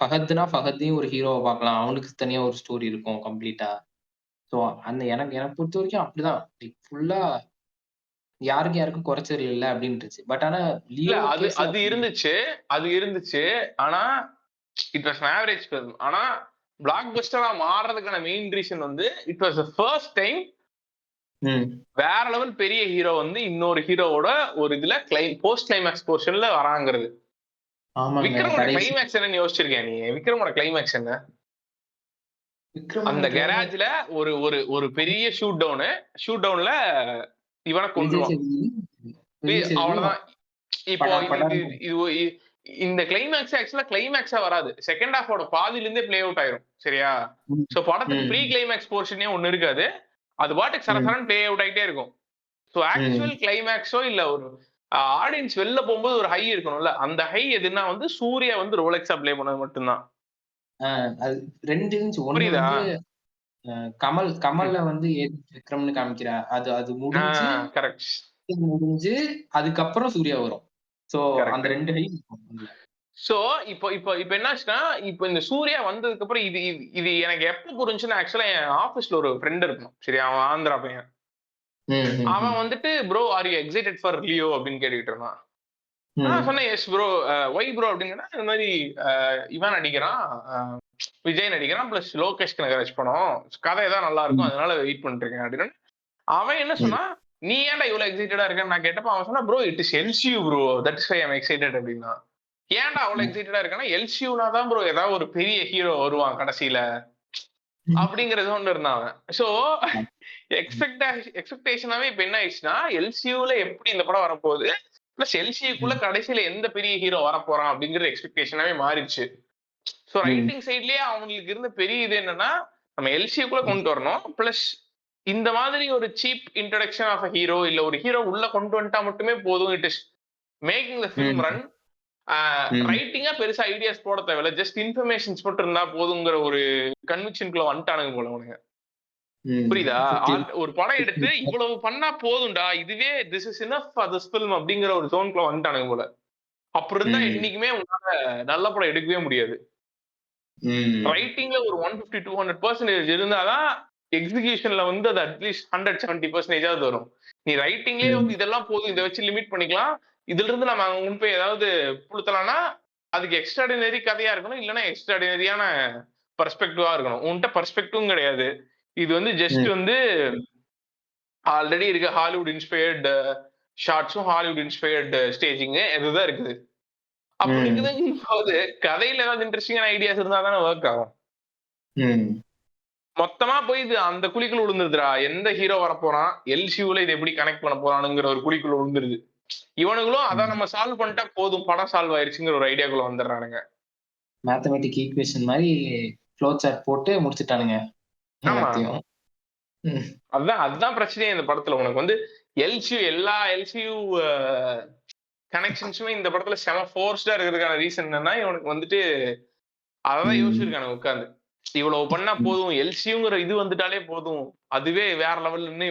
ஃபஹத்னா ஃபஹத்தையும் ஒரு ஹீரோவா பார்க்கலாம். அவனுக்கு தனியா ஒரு ஸ்டோரி இருக்கும் கம்ப்ளீட்டா. ஸோ அந்த எனக்கு எனக்கு பொறுத்தவரைக்கும் அப்படிதான். லைக் ஃபுல்லா யாருக்கும் குறைச்சல் இல்ல அப்டின்ருச்சு. பட் ஆனா இல்ல லியோ அது கேஸ்ல அது அப்படி இருந்துச்சு. அது இருந்துச்சு. ஆனா, it was an average film. ஆனா, பிளாக் பஸ்டரா மாறுறதுக்கான மெயின் ரீசன் வந்து it was the first time வேற லெவல் பெரிய ஹீரோ வந்து இன்னொரு ஹீரோவோட ஒரு இதுல போஸ்ட் கிளைமேக்ஸ் போர்ஷன்ல வராங்கிறது. விக்ரமோட கிளைமேக்ஸ் என்னன்னு யோசிச்சிருக்கேன் நீ? விக்ரமோட கிளைமேக்ஸ் என்ன? அந்த கராஜ்ல ஒரு ஒரு ஒரு பெரிய ஷூட் டவுன்ல இவனை கொண்டுருவான். அவ்வளவுதான். இப்போ இந்த கிளைமேக்ஸ் ஆக்சுவலா கிளைமேக்ஸா வராது, செகண்ட் ஹாஃபோட பாதியில இருந்தே பிளே அவுட் ஆயிரும். சரியா? சோ படத்துக்கு ப்ரீ கிளைமேக்ஸ் போர்ஷனே ஒண்ணு இருக்காது, அது பாட்டுக்கு சரசரன் பிளே அவுட் ஆயிட்டே இருக்கும். சோ ஆக்சுவல் கிளைமேக்ஸோ இல்ல ஒரு ஆடியன்ஸ் வெளில போகும்போது ஒரு ஹை இருக்கணும்ல, அந்த ஹை எதுனா வந்து சூர்யா வந்து ரோலெக்ஸா பிளே பண்ணது மட்டும்தான். அது 2 இருந்துச்சு. ஒண்ணு வந்து கமல்ல வந்து விக்ரம்னு காமிக்கிறா, அது முடிஞ்சு கரெக்ட் முடிஞ்சு அதுக்கப்புறம் சூர்யா வரும். சோ அந்த 2 ஹை இருக்கும். சோ இப்போ இப்போ இப்போ என்னாச்சுன்னா, இப்போ இந்த சூர்யா வந்ததுக்கு அப்புறம் இது இது எனக்கு எப்ப புரிஞ்சுன்னா, ஆக்சுவலா என் ஆபீஸ்ல ஒரு ஃப்ரெண்ட் இருக்கும். சரி, அவன் ஆந்திரா பையன். அவன் வந்துட்டு bro are you excited for Leo அப்படின்னு கேட்டுக்கிட்டு இருந்தான். நான் சொன்னேன் எஸ் ப்ரோ. ஒய் ப்ரோ அப்படின்னா, இந்த மாதிரி இவன் நடிக்கிறான், விஜய் நடிக்கிறான், பிளஸ் லோகேஷ் கனகராஜ் படம், கதை தான் நல்லா இருக்கும், அதனால வெயிட் பண்ணிட்டு இருக்கேன் அப்படின்னு. அவன் என்ன சொன்னா, நீ ஏன்டா இவ்வளவு எக்ஸைட்டடா இருக்கேன்னு நான் கேட்டப்ப அவன் சொன்னா, bro it is LCU bro, that is why I am excited அப்படின்னா. ஏன்டா அவ்வளவு எக்ஸைட்டடா இருக்கேன்னா, எல்சியூனா தான் ப்ரோ ஏதாவது ஒரு பெரிய ஹீரோ வருவான் கடைசியில அப்படிங்கறது ஒன்று இருந்தாங்க. சோ எக்ஸ்பெக்டேஷனாவே இப்ப என்ன ஆயிடுச்சுன்னா, எல்சியூல எப்படி இந்த படம் வரப்போகுது, பிளஸ் எல்சியூக்குள்ள கடைசியில எந்த பெரிய ஹீரோ வரப்போறான் அப்படிங்கிற எக்ஸ்பெக்டேஷனாவே மாறிடுச்சு. சோ ரைட்டிங் சைட்லயே அவங்களுக்கு இருந்த பெரிய இது என்னன்னா, நம்ம எல்சியூக்குள்ள கொண்டு வரணும், பிளஸ் இந்த மாதிரி ஒரு cheap introduction of a hero இல்ல ஒரு ஹீரோ உள்ள கொண்டு வந்துட்டா மட்டுமே போதும். It is making the film run. ரைட்டிங்கா பெருசா ஐடியாஸ் போட தேவையில்ல, ஜஸ்ட் இன்ஃபர்மேஷன்ஸ் மட்டும் இருந்தா போதுங்கிற ஒரு கன்விக்ஷனுக்குள்ள வந்துட்டானுங்க போல உனக்கு. புரியுதா? ஒரு படம் எடுத்து இவ்வளவு பண்ணா போதும்டா, இதுவே this is enough for this film அப்படிங்கிற ஒரு ஜோன்குள்ள வந்துட்டானுங்க போல. அப்படி இருந்தா என்னைக்குமே உங்களால நல்ல படம் எடுக்கவே முடியாது. ரைட்டிங்ல ஒரு 150-200% இருந்தாதான் எக்ஸிகியூஷன்ல வந்து அது அட்லீஸ்ட் 170% வரும். நீ ரைட்டிங்லயே வந்து இதெல்லாம் போதும், இதை வச்சு லிமிட் பண்ணிக்கலாம், இதுல இருந்து நம்ம அங்க போய் ஏதாவது புளுத்தலாம்னா அதுக்கு எக்ஸ்ட்ராடினரி கதையா இருக்கணும், இல்லைன்னா எக்ஸ்ட்ராடினரியான பர்ஸ்பெக்டிவா இருக்கணும். உன்கிட்ட பர்ஸ்பெக்டிவும் கிடையாது. இது வந்து ஜஸ்ட் வந்து ஆல்ரெடி இருக்க ஹாலிவுட் இன்ஸ்பயர்டு ஷார்ட்ஸும் ஹாலிவுட் இன்ஸ்பயர்டு ஸ்டேஜிங் இதுதான் இருக்குது. அப்படி இருக்குதுங்கும்போது கதையில ஏதாவது இன்ட்ரெஸ்டிங்கான ஐடியாஸ் இருந்தா தானே ஒர்க் ஆகும். மொத்தமா போய் இது அந்த குழிக்குள்ள விழுந்துருதுடா. எந்த ஹீரோ வரப்போறான், எல்சியூல இதை எப்படி கனெக்ட் பண்ண போறானுங்கிற ஒரு குழிக்குள்ள விழுந்துருது. இவனுங்களும் அதான் நம்ம சால்வ் பண்ணிட்டா போதும், படம் சால்வ் ஆயிருச்சுங்கிற ஒரு ஐடியாக்குள்ள வந்துடுறானுங்க. மேத்தமெட்டிக் ஈக்குவேஷன் மாதிரி ஃப்ளோ சார்ட் போட்டு முடிச்சிட்டானுங்க எல்லாத்தையும். அதுதான் பிரச்சனையே இந்த படத்துல. உனக்கு வந்து எல்சியூ எல்லா எல்சியூ கனெக்ஷன்ஸுமே இந்த படத்துல செம ஃபோர்ஸ்டா இருக்கிறதுக்கான ரீசன் என்னன்னா, இவனுக்கு வந்துட்டு அதான் யோசிச்சிருக்கானு உட்காந்து, இவ்வளவு பண்ணா போதும், எல்சியூங்கிற இது வந்துட்டாலே போதும், அதுவே வேற லெவல்ல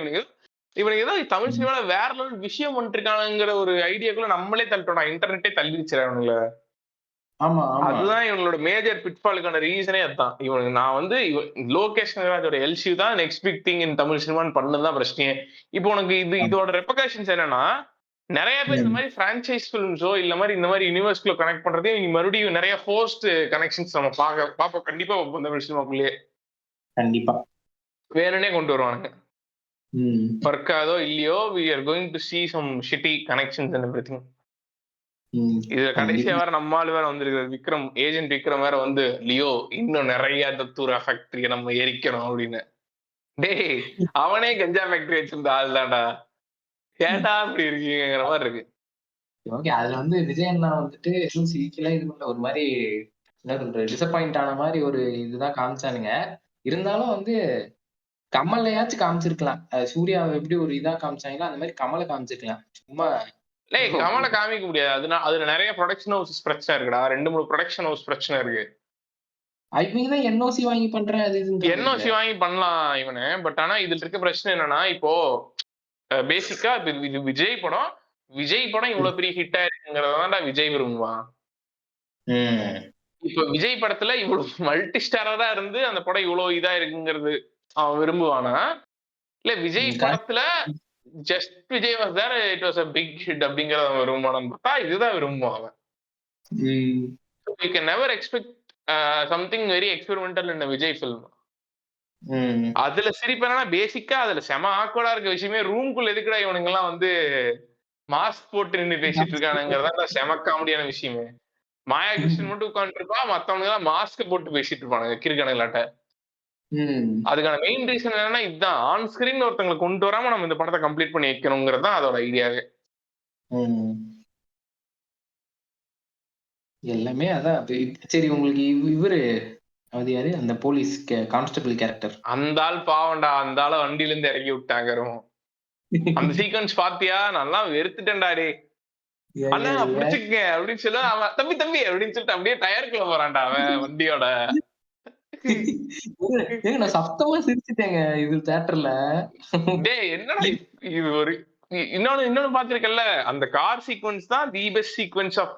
இவனுக்கு ஏதோ தமிழ் சினிமால வேற லெவல் விஷயம் பண்ணிட்டு இருக்கானுங்கிற ஒரு ஐடியாக்குள்ள நம்மளே தள்ளிட்டோம். இன்டர்நெட்டே தள்ளிடுச்சு அவனுங்கள. அதுதான் இவங்களோட மேஜர் பிட்ஃபாலுக்கான ரீசனே அதுதான். இவனுக்கு நான் வந்து லோகேஷ் கனகராஜோட எல்சியூ தான் next big thing in Tamil சினிமான்னு பண்ணதுதான் பிரச்சனையே. இப்போ உனக்கு இதோட ரெப்ளிகேஷன்ஸ் என்னன்னா, நிறைய பேர் இந்த மாதிரி பிரான்சைஸ் பிலிம்ஸோ இல்ல மாதிரி இந்த மாதிரி யூனிவர்ஸ்குள்ள கனெக்ட் பண்றதே இவங்க மறுபடியும் நிறைய ஃபோர்ஸ்ட் கனெக்ஷன்ஸ் நம்ம பாப்போம் கண்டிப்பா தமிழ் சினிமாக்குள்ளேயே. கண்டிப்பா வேணும்னே கொண்டு வருவானுங்க. ஒர்க்காதோ இல்லையோ, we are going to see some shitty connections and everything. இதுல கடைசியா வேற நம்மால் வேற வந்திருக்கிறது விக்ரம், ஏஜென்ட் விக்ரம் வேற வந்து, லியோ இன்னும் நிறைய தத்தூரா ஃபேக்டரிய நம்ம எரிக்கணும் அப்படின்னு. டேய், அவனே கஞ்சா ஃபேக்டரி வச்சிருந்த ஆள் தான்டா, ஏன்டா அப்படி இருக்கீங்கிற மாதிரி இருக்கு. ஓகே, அதுல வந்து விஜய் அண்ணா வந்துட்டு சிரிக்கல, இது பண்ணல, ஒரு மாதிரி என்ன சொல்றது, டிசப்பாயிண்ட் ஆன மாதிரி ஒரு இதுதான் காமிச்சானுங்க. இருந்தாலும் வந்து கமலையாச்சும் காமிச்சிருக்கலாம். சூர்யாவை எப்படி ஒரு இதா காமிச்சாங்களோ அந்த மாதிரி கமலை காமிச்சிருக்கலாம். சும்மா கமலை காமிக்க முடியாது. அதுல நிறைய ப்ரொடக்ஷன் ஹவுஸ் பிரச்சனை இருக்குடா. 2-3 ப்ரொடக்ஷன் ஹவுஸ் பிரச்சனை இருக்கு. இவங்கதான் என்ஓசி வாங்கி பண்றேன், அது என்ஓசி வாங்கி பண்ணலாம் இவனு. பட் ஆனா இதுல இருக்க பிரச்சனை என்னன்னா, இப்போ பேசிக்கா இது விஜய் படம். விஜய் படம் இவ்வளவு பெரிய ஹிட் ஆயிருக்குங்கிறதாண்டா விஜய் விரும்புவான். இப்ப விஜய் படத்துல இவ்வளவு மல்டி ஸ்டாரரா இருந்து அந்த படம் இவ்வளவு இதா இருக்குங்கிறது அவன் விரும்புவானா, இல்ல விஜய் படத்துல just Vijay was there, it was a big hit அப்படிங்கறத அவன் விரும்புவானான்னு பார்த்தா இதுதான் விரும்புவான் அவன். You can never expect something very experimental in Vijay film. ம். அதுல சிரிப்பு என்னன்னா, பேசிக்கா அதுல செம ஆக்வர்டா இருக்க விஷயமே ரூம்குள்ள எதுக்குடா இவனுங்கலாம் வந்து மாஸ்க் போட்டு நின்னு பேசிட்டு இருக்கானுங்கிறது தான் செம காமெடியான விஷயமே. மாயா கிருஷ்ணன் மட்டும் உட்கார்ந்துருப்பான். மத்தவனுங்க எல்லாம் மாஸ்க் போட்டு பேசிட்டு இருப்பானுங்க கிறுக்கனுங்களாட்ட. ம். அதுக்கான மெயின் ரீசன் என்னன்னா இதுதான். ஆன் ஸ்கிரீன் ஒருத்தங்கள கொண்டு வராம நம்ம இந்த படத்த கம்ப்ளீட் பண்ணி வைக்கணும்ங்கிறது தான் அதோட ஐடியாவே. ம். எல்லாமே அதான். சரி உங்களுக்கு இவரு அது யாரு? அந்த போலீஸ் கான்ஸ்டபிள் கேரக்டர். அந்த ஆள் பாவம்டா. அந்த ஆள வண்டியில இருந்து இறக்கி விட்டாங்க. அந்த சீக்வென்ஸ் பாத்தியா? நல்லா வெறுத்துட்டேன்டா டேய். ஏங்க அண்ணா ஏன் புடிச்சுக்கங்க அப்படின்னு சொல்லி அவன் தம்பி தம்பி அப்படின்னு சொல்லிட்டு அப்படியே டயருக்குள்ள போறான்டா அவன் வண்டியோட. ஏங்க நான் சத்தமா சிரிச்சுட்டேங்க இது தியேட்டர்ல. டேய் என்னடா இது ஒரு இன்னொன்னு இன்னொன்னு பாத்திருக்கல. அந்த கார் சீக்வென்ஸ் தான் தி பெஸ்ட் சீக்வென்ஸ் ஆஃப்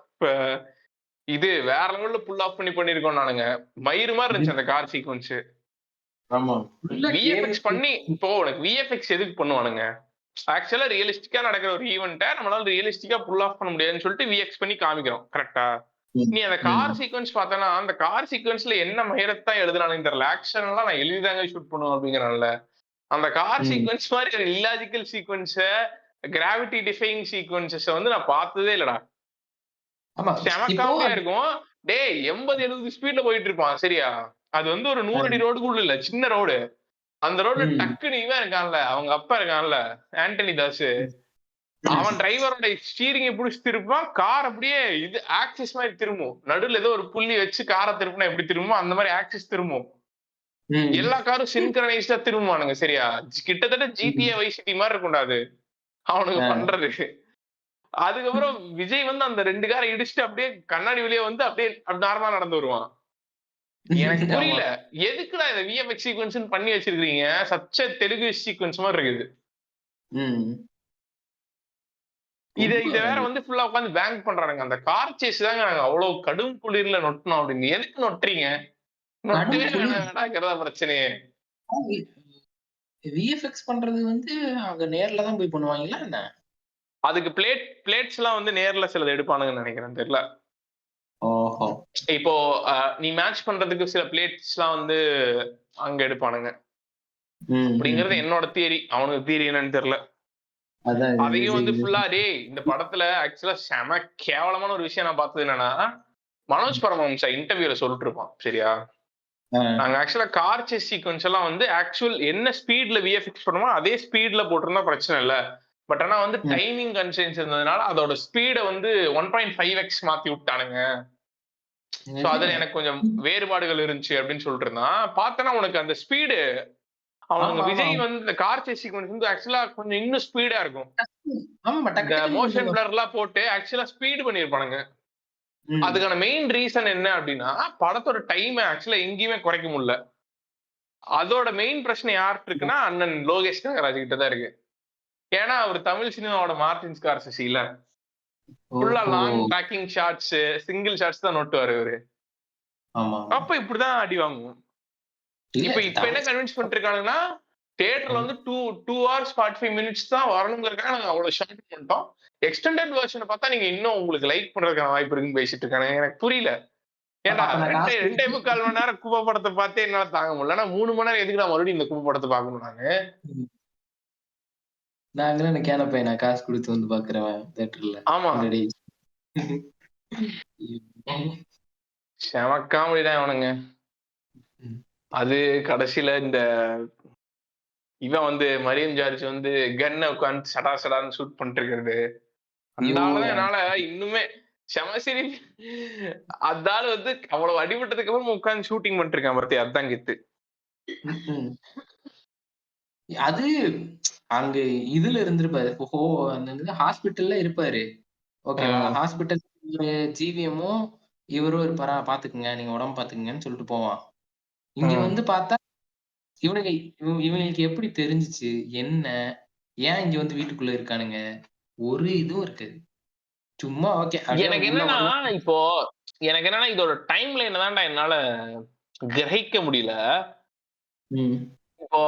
இது வேற லெவல்ல புல் ஆஃப் பண்ணி பண்ணிருக்கோம் நானுங்க. மயிறு மாதிரி இருந்துச்சு அந்த கார் சீக்வென்ஸ். ஆமா. ஃபுல்லா விஎஃப்எக்ஸ் பண்ணி இப்போ உனக்கு விஎஃப்எக்ஸ் எதுக்கு பண்ணுவானுங்க? ஆக்சுவலா ரியலிஸ்டிக்கா நடக்கிற ஒரு ஈவென்ட்ட நம்மளால ரியலிஸ்டிக்கா புல் ஆஃப் பண்ண முடியாதுன்னு சொல்லிட்டு விஎக்ஸ் பண்ணி காமிக்கிறோம். கரெக்ட்டா? ம். நீ அந்த ம். கார் சீக்வென்ஸ் பார்த்தன்னா, அந்த கார் சீக்வென்ஸ்ல என்ன மயிரத்தான் எழுதுனானுங்கன்னு தெரியல. ஆக்ஷன்லாம் நான் எழுதிதாங்க ஷூட் பண்ணுவேன் அப்படிங்கிறான்ல. அந்த கார் ம். சீக்வென்ஸ் மாரி ஒரு இல்லாஜிக்கல் சீக்வென்ஸ, கிராவிட்டி டிஃபையிங் சீக்வென்ஸஸ வந்து நான் பார்த்ததே இல்லடா. ஆமா. செம இப்போ காமெடியா இருக்கும். டேய் 80, 70 ஸ்பீட்ல போயிட்டு இருப்பான். சரியா? அது வந்து ஒரு 100 அடி ரோடு கூட இல்ல. சின்ன ரோடு. அந்த ரோட்ல ம். டக்குனு இவன் இருக்கான்ல, அவங்க அப்பா இருக்கான்ல, ஆண்டனி தாஸ். அவன் டிரைவரோட ஸ்டீரிங்க புடிச்சு திருப்பான். கார் அப்படியே இது ஆக்சிஸ் மாரி திரும்பும். நடுவுல ஏதோ ஒரு புள்ளி வச்சு கார திருப்புனா எப்படி திரும்புமோ, அந்த மாரி ஆக்சிஸ் திரும்பும். ம். எல்லா காரும் சின்க்ரனைஸ்டா திரும்புவானுங்க. சரியா? கிட்டத்தட்ட ம். GTA வைஸ் சிட்டி மாரி இருக்கும்டா அது. அவனுங்க ஆ. பண்றது. அதுக்கப்புறம் விஜய் வந்து அந்த 2 கார இடிச்சுட்டு அப்படியே கண்ணாடி வெளிய வந்து அப்படியே நார்மலா நடந்து வருவான். எனக்கு ஆமா. புரியல. எதுக்குடா இத விஎஃப்எக்ஸ் சீக்வென்ஸ்ன்னு பண்ணி வச்சிருக்கீங்க? சச்ச தெலுங்கு சீக்வென்ஸ் மாரி இருக்குது. ம். இத ரொம்ப இத வேற வந்து ஃபுல்லா உட்கார்ந்து பேங்க் பண்றானுங்க. அந்த கார் சேஸ் தாங்க நாங்க அவ்ளோ கடும் குளிர்ல நொட்டுனோம் அப்படின்னு. எதுக்கு நொட்டுறீங்க? கடும் நொட்டவே குளிர். வேணாங்கிறதா பிரச்சனையே. விஎஃப்எக்ஸ் பண்றது வந்து அங்க நேர்ல தான் போய் பண்ணுவாங்களா என்ன? அதுக்கு பிளேட்ஸ்லாம் வந்து நேர்ல சிலது எடுப்பானுங்கன்னு நெனைக்கிறேன். தெரியல. ஓஹோ! இப்போ அ நீ மேட்ச் பண்றதுக்கு சில பிளேட்ஸ்லாம் வந்து அங்க எடுப்பானுங்க. ம். ம். அப்படிங்கிறது ம். என்னோட தியரி. அவனுக்கு தியரி என்னன்னு தெரியல. அதான் அதையும் வந்து இது ஃபுல்லா டேய் இந்த படத்துல ஆக்சுவலா செம கேவலமான ஒரு விஷயம் நான் பார்த்தது என்னன்னா, மனோஜ் பரமஹம்சா இன்டர்வியூல சொல்லிட்டு இருப்பான். சரியா? ஆ. நாங்க ஆக்சுவலா கார் சேஸ் சீக்வென்ஸ் எல்லாம் வந்து என்ன ஸ்பீட்ல விஎஃப்எக்ஸ் பண்ணோமோ அதே ஸ்பீட்ல போட்டிருந்தா பிரச்சனை இல்ல. பட் ஆனா வந்து ம். டைமிங் கன்ஸ்ட்ரெயின்ட்ஸ் இருந்ததுனால அதோட ஸ்பீட வந்து 1.5x மாத்தி விட்டானுங்க. சோ என்னது? அதுல எனக்கு கொஞ்சம் வேறுபாடுகள் இருந்துச்சு அப்படின்னு சொல்லிட்டு இருந்தான். பார்த்தேன்னா உனக்கு அந்த ஸ்பீடு அவனுங்க ஆமா, ஆமா. விஜய் வந்து இந்த கார் சேஸ் சீக்வென்ஸ் வந்து ஆக்சுவலா கொஞ்சம் இன்னும் ஸ்பீடா இருக்கும். ஆமாமா. டக்கு இந்த டக்குன்னு மோஷன் முடிஞ்சிரும். பிளர்லாம் போட்டு ஆக்சுவலா ஸ்பீடு பண்ணியிருப்பானுங்க. ம். அதுக்கான மெயின் ரீசன் என்ன அப்படின்னா, படத்தோட டைம ஆக்சுவலா எங்கேயுமே குறைக்க முடியல. அதோட மெயின் பிரச்சனை யார்ட்ட இருக்குன்னா, அண்ணன் லோகேஷ் கனகராஜ் கிட்ட தான் இருக்கு. ஏன்னா, அவரு தமிழ் சினிமாவோட மார்டின் ஸ்கார்செஸில. ஃபுல்லா ஓஹோ! Long tracking shots, single shots தான் நோட்டுவாரு இவரு. ஆமா, ஆமா. அப்ப இப்படிதான் அடி வாங்குவோம். இல்ல இப்ப என்ன தமிழ் கன்வின்ஸ் பண்ணிருக்கானுங்கன்னா, தியேட்டர்ல ம். வந்து 2 ஹார்ஸ் 45 மினிட்ஸ் தான் வரணுங்கிறதுக்காக நாங்க அவ்வளவு ஷார்ட் பண்ணிட்டோம். எக்ஸ்டெண்டட் வெர்ஷன பார்த்தா நீங்க இன்னும் உங்களுக்கு லைக் பண்றதுக்கான வாய்ப்பு இருக்குன்னு பேசிட்டு இருக்கானுங்க. எனக்கு புரியல. ஏன்டா அப்ப நான் காசு 2 1/4 மணி நேரம் குப்ப படத்த பார்த்தே என்னால தாங்க முடியல. ஆனா 3 மணி நேரம் எதுக்குடா மறுபடியும் இந்த குப்ப படத்த பார்க்கணும் நானு? ம். நாங்கலாம் கேன பையனா காசு குடுத்து வந்து பார்க்குறவன் தியேட்டர்ல. ஆமா. என்னடி? செம காமெடி தான் இவனுங்க. ம். அது கடைசில இந்த இவன் வந்து மரியம் ஜார்ஜ் வந்து கன்ன உட்கார்ந்து சடா சடான்னு ஷூட் பண்ணிட்டு இருக்கிறது. அந்த ஐயோ! ஆள தான் என்னால இன்னுமே செம சிரிப்பு. அந்த ஆளு வந்து அவ்வளவு அடிபட்டதுக்கு அப்புறம் உட்கார்ந்து ஷூட்டிங் பண்ணிட்டு இருக்கான் பாத்தியா? அதான் கெத்து. ம்ஹ்ம். அது அங்க இதுல இருந்திருப்பாரு. ஓஹோ! அந்த என்னது ஹாஸ்பிட்டல்ல இருப்பாரு. ஓகேவா? ம். ஹாஸ்பிட்டல் ஜிவிஎம்மும் இவரும் இருப்பாரா, "பாத்துக்கங்க. நீங்க உடம்ப பாத்துக்கங்கன்னு" சொல்லிட்டு போவான். இங்க ம். வந்து பாத்தா, இவனுங்க இவனுங்களுக்கு எப்படி தெரிஞ்சுச்சு? என்ன? ஏன் இங்க வந்து வீட்டுக்குள்ள இருக்கானுங்க? ஒரு இதுவும் இருக்காது. சும்மா ஓகே. அப்படியே எனக்கு உள்ள என்னன்னா, வருவோம். இப்போ எனக்கு என்னன்னா இதோட டைம் லைன தான்டா என்னால கிரகிக்க முடியல. ம். இப்போ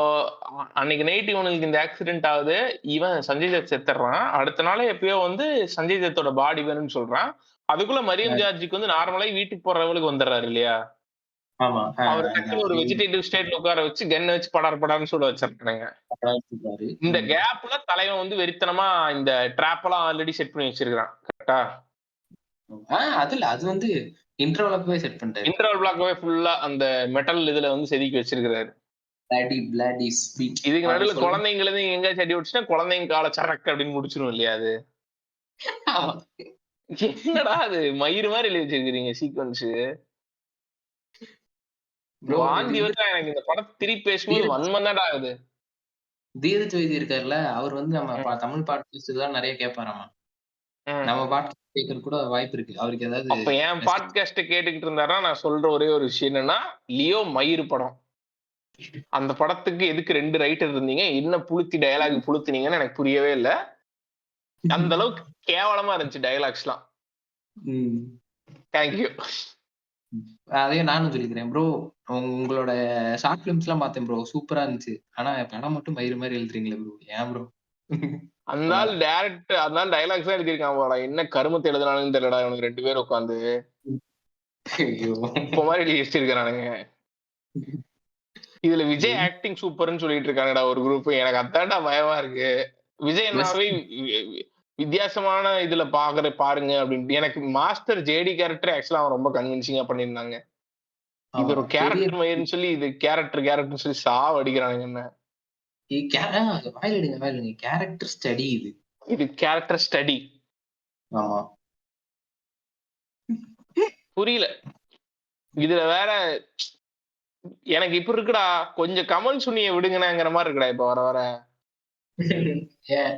அன்னைக்கு நைட் இவனுங்களுக்கு இந்த ஆக்சிடென்ட் ஆகுது. இவன் சஞ்சய் தத் செத்துடுறான். அடுத்த நாளே எப்பயோ வந்து சஞ்சய் தத்தோட பாடி வேணும்னு சொல்றான். அதுக்குள்ள மரியம் அ ஜார்ஜுக்கு வந்து நார்மலா வீட்டுக்கு போற லெவலுக்கு வந்துடுறாரு இல்லையா? ஆமா. அவரு அதான் டக்குனு ஒரு அதே வெஜிடேட்டிவ் ஸ்டேட்ல உட்கார வச்சு கன் வச்சு படார் படார்ன்னு சுட வச்சிருக்கானுங்க. வச்சிருப்பாரு. இந்த கேப்ல தலைவன் வந்து வெறித்தனமா இந்த ட்ராப் எல்லாம் ஆல்ரெடி செட் பண்ணி வச்சிருக்கான். கரெக்ட்டா? அது வந்து இன்ட்ரோல அப்பவே செட் பண்ணிட்டாரு. இன்டர்வல் பிளாக்கவே ஃபுல்லா அந்த மெட்டல் இதுல வந்து செதுக்கி வச்சிருக்காரு. பிளாடி ஸ்வீட் இதுக்கு அப்படி நடுவுல சொல்லுங்க. குழந்தைங்கள எங்கேயாச்சும் அடி விட்டுச்சுன்னா, குழந்தைங்க கால சரக்கு அப்படின்னு முடிச்சிரும் இல்லையா அது? ஆமா. என்னடா அது மயிரு மாரி எழுதி வச்சிருக்கிறீங்க சீக்வென்ஸ். ப்ரோ இது வாந்தி இவரு வருதுடா எனக்கு இந்த படத்த திருப்பி பேசும்போது தீரஜ் வன்மம் தான்டா ஆகுது. தீரஜ் வைத்தி இருக்காருல்ல, அவர் வந்து நம்ம ம், தமிழ் பாட்காஸ்ட் தான் நெறைய கேட்பாராமா. ம். நம்ம பாட்காஸ்ட் கேட்கறதுக்கு கூட வாய்ப்பு இருக்கு. அவருக்கு ஏதாவது அப்ப என் மெசேஜ் பாட்காஸ்ட்ட கேட்டுக்கிட்டு இருந்தாருன்னா, நான் சொல்ற ஒரே ஒரு விஷயம் என்னன்னா, லியோ மயிரு படம். அந்த படத்துக்கு எதுக்கு 2 ரைட்டர் இருந்தீங்க? என்ன புளுத்தி டயலாக் புளுத்துனீங்கன்னு எனக்கு புரியவே இல்ல. அந்த அளவுக்கு கேவலமா இருந்துச்சு டயலாக்ஸ்லாம். ம். Thank you. அதே நானும் சொல்லிக்கிறேன். ப்ரோ உங்களோட ஷார்ட் ஃபிலிம்ஸ்லாம் பார்த்தேன் ப்ரோ. சூப்பரா இருந்துச்சு. ஆனா படம் மட்டும் மயிரு மாரி எழுதுறீங்களே ப்ரோ. ஏன் ப்ரோ? அந்த ஆள் சொன்னாராம். அந்த ஆள் டயலாக்ஸ் தான் எழுதியிருக்கான் போலடா. என்ன கருமத்த எழுதுனானுங்கன்னு தெரியலடா இவனுங்க 2 பேரும் உட்கார்ந்து. ஐயோ! குப்ப மாரி எழுதி வச்சிருக்கானுங்க. இதுல விஜய் ஆக்டிங் சூப்பர்ன்னு சொல்லிட்டு இருக்கானுங்கடா ஒரு குரூப். எனக்கு அதான்டா பயமா இருக்கு. விஜய் அண்ணாவே வெஸ்ட் வித்தியாசமான இதுல பாருங்க அப்படின்ட்டு. எனக்கு மாஸ்டர் ஜேடி கேரக்டர் ஆக்சுவலா அவன் ரொம்ப கன்வின்சிங்கா பண்ணியிருந்தாங்க. இது ஆமா. ஒரு பெரிய கேரக்டர் மயிர்ன்னு சொல்லி இது கேரக்டர்ன்னு சொல்லி சாவடிக்கிறானுங்க என்ன. வாயில இடுங்க. கேரக்டர் ஸ்டடி இது. இது கேரக்டர் ஸ்டடி. ஆமா. புரியல. இதுல வேற எனக்கு இப்படி இருக்குடா, கொஞ்சம் கமல் சுனிய விடுங்கண்ணாங்கிற மாரி இருக்குடா இப்ப வர வர. ஏன்?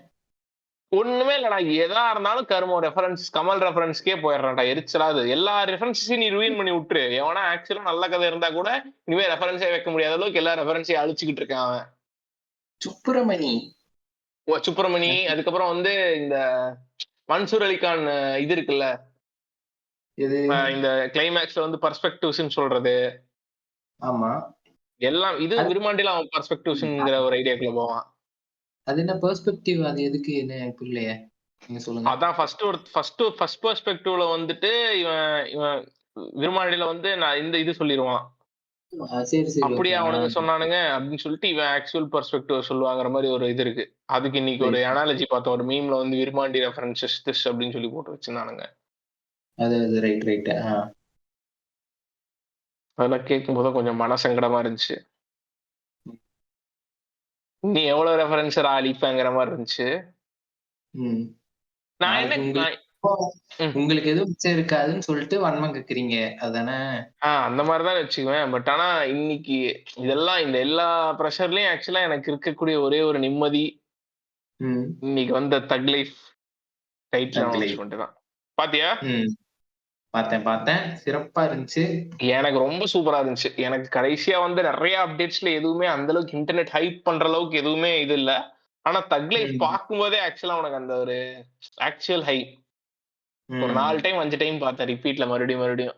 ஒண்ணுமே இல்லடா. எதா இருந்தாலும் கமல் ரெஃபரன்ஸ்க்கே போயிடுறான்டா. எரிச்சலாகுது. எல்லா ரெஃபரன்ஸையும் நீ ரூயின் பண்ணி விட்டுரு. எவனா ஆக்சுவலா நல்ல கதை இருந்தா கூட இனிமே ரெஃபரன்ஸே வைக்க முடியாத அளவுக்கு எல்லா ரெஃபரன்ஸையும் அழிச்சுக்கிட்டு இருக்கான் அவன். சுப்பிரமணி. சுப்பிரமணி, அதுக்கப்புறம் வந்து இந்த மன்சூர் அலிகான் இது இருக்குல்ல, எது? இந்த கிளைமாக்ஸ்ல வந்து பெர்ஸ்பெக்டிவ்ஸ்ன்னு சொல்றது. ஆமா. எல்லாம் இது அது விரும்மாண்டில அவன் பெர்ஸ்பெக்டிவ்ஸ்ங்கிற ஒரு ஐடியாக்குள்ள போவான். அது என்ன பெர்ஸ்பெக்டிவ் அது எதுக்கு என்ன எனக்கு புரியலையே. நீங்க சொல்லுங்க. அதான் ஃபர்ஸ்ட் பெர்ஸ்பெக்டிவ்ல வந்துட்டு இவன் இவன் விரும்மாண்டில வந்து நான் இந்த இது சொல்லிருவான். சரி, சரி. ஓகே. அப்படியே அவனுங்க சொன்னானுங்க அப்படின்னு சொல்லிட்டு இவன் ஆக்சுவல் பெர்ஸ்பெக்டிவ் சொல்லுவாங்கிற மாதிரி ஒரு இது இருக்கு. அதுக்கு இன்னைக்கு ஒரு ரைட். அனாலஜி பார்த்தோம். ஒரு மீம்ல வந்து விரும்மாண்டி ரெஃபரன்சஸ் திஸ் அப்படின்னு சொல்லி போட்டு வச்சிருந்தானுங்க. அது ரைட். அதெல்லாம் கேட்கும்போது கொஞ்சம் மனசங்கடமா இருந்துச்சு. நீ எவ்வளவு ரெஃபரன்ஸரா அழிப்பேங்கிற மாதிரி இருந்துச்சு. ம். நான் என்ன நாளைக்கு உங்களுக்கு நான் ம். உங்களுக்கு எதுவும் மிச்சம் இருக்காதுன்னு சொல்லிட்டு வன்மம் கக்குறீங்க. அதானே? அந்த மாதிரி தான் வச்சுக்குவேன். பட் ஆனா இன்னைக்கு இதெல்லாம் இந்த எல்லா பிரஷர்லயும் ஆக்சுவலா எனக்கு இருக்கக்கூடிய ஒரே ஒரு நிம்மதி, ம். இன்னைக்கு வந்த தக் லைஃப் டைட்டில் தக் லைஃப். அனௌன்ஸ்மென்ட் தான். பாத்தியா? ம். பார்த்தேன். சிறப்பா இருந்துச்சு. எனக்கு ரொம்ப சூப்பரா இருந்துச்சு. எனக்கு கடைசியா வந்து நெறைய அப்டேட்ஸ்ல எதுவுமே அந்த அளவுக்கு இன்டர்நெட் ஹைப் பண்ற அளவுக்கு எதுவுமே இது இல்ல. ஆனா தக் லைஃப் ம். பார்க்கும்போதே ஆக்சுவலா உனக்கு அந்த ஒரு ஆக்சுவல் ஹைப். ஒரு 4 ம். டைம் 5 டைம் பார்த்தேன் ரிப்பீட்ல மறுபடியும்.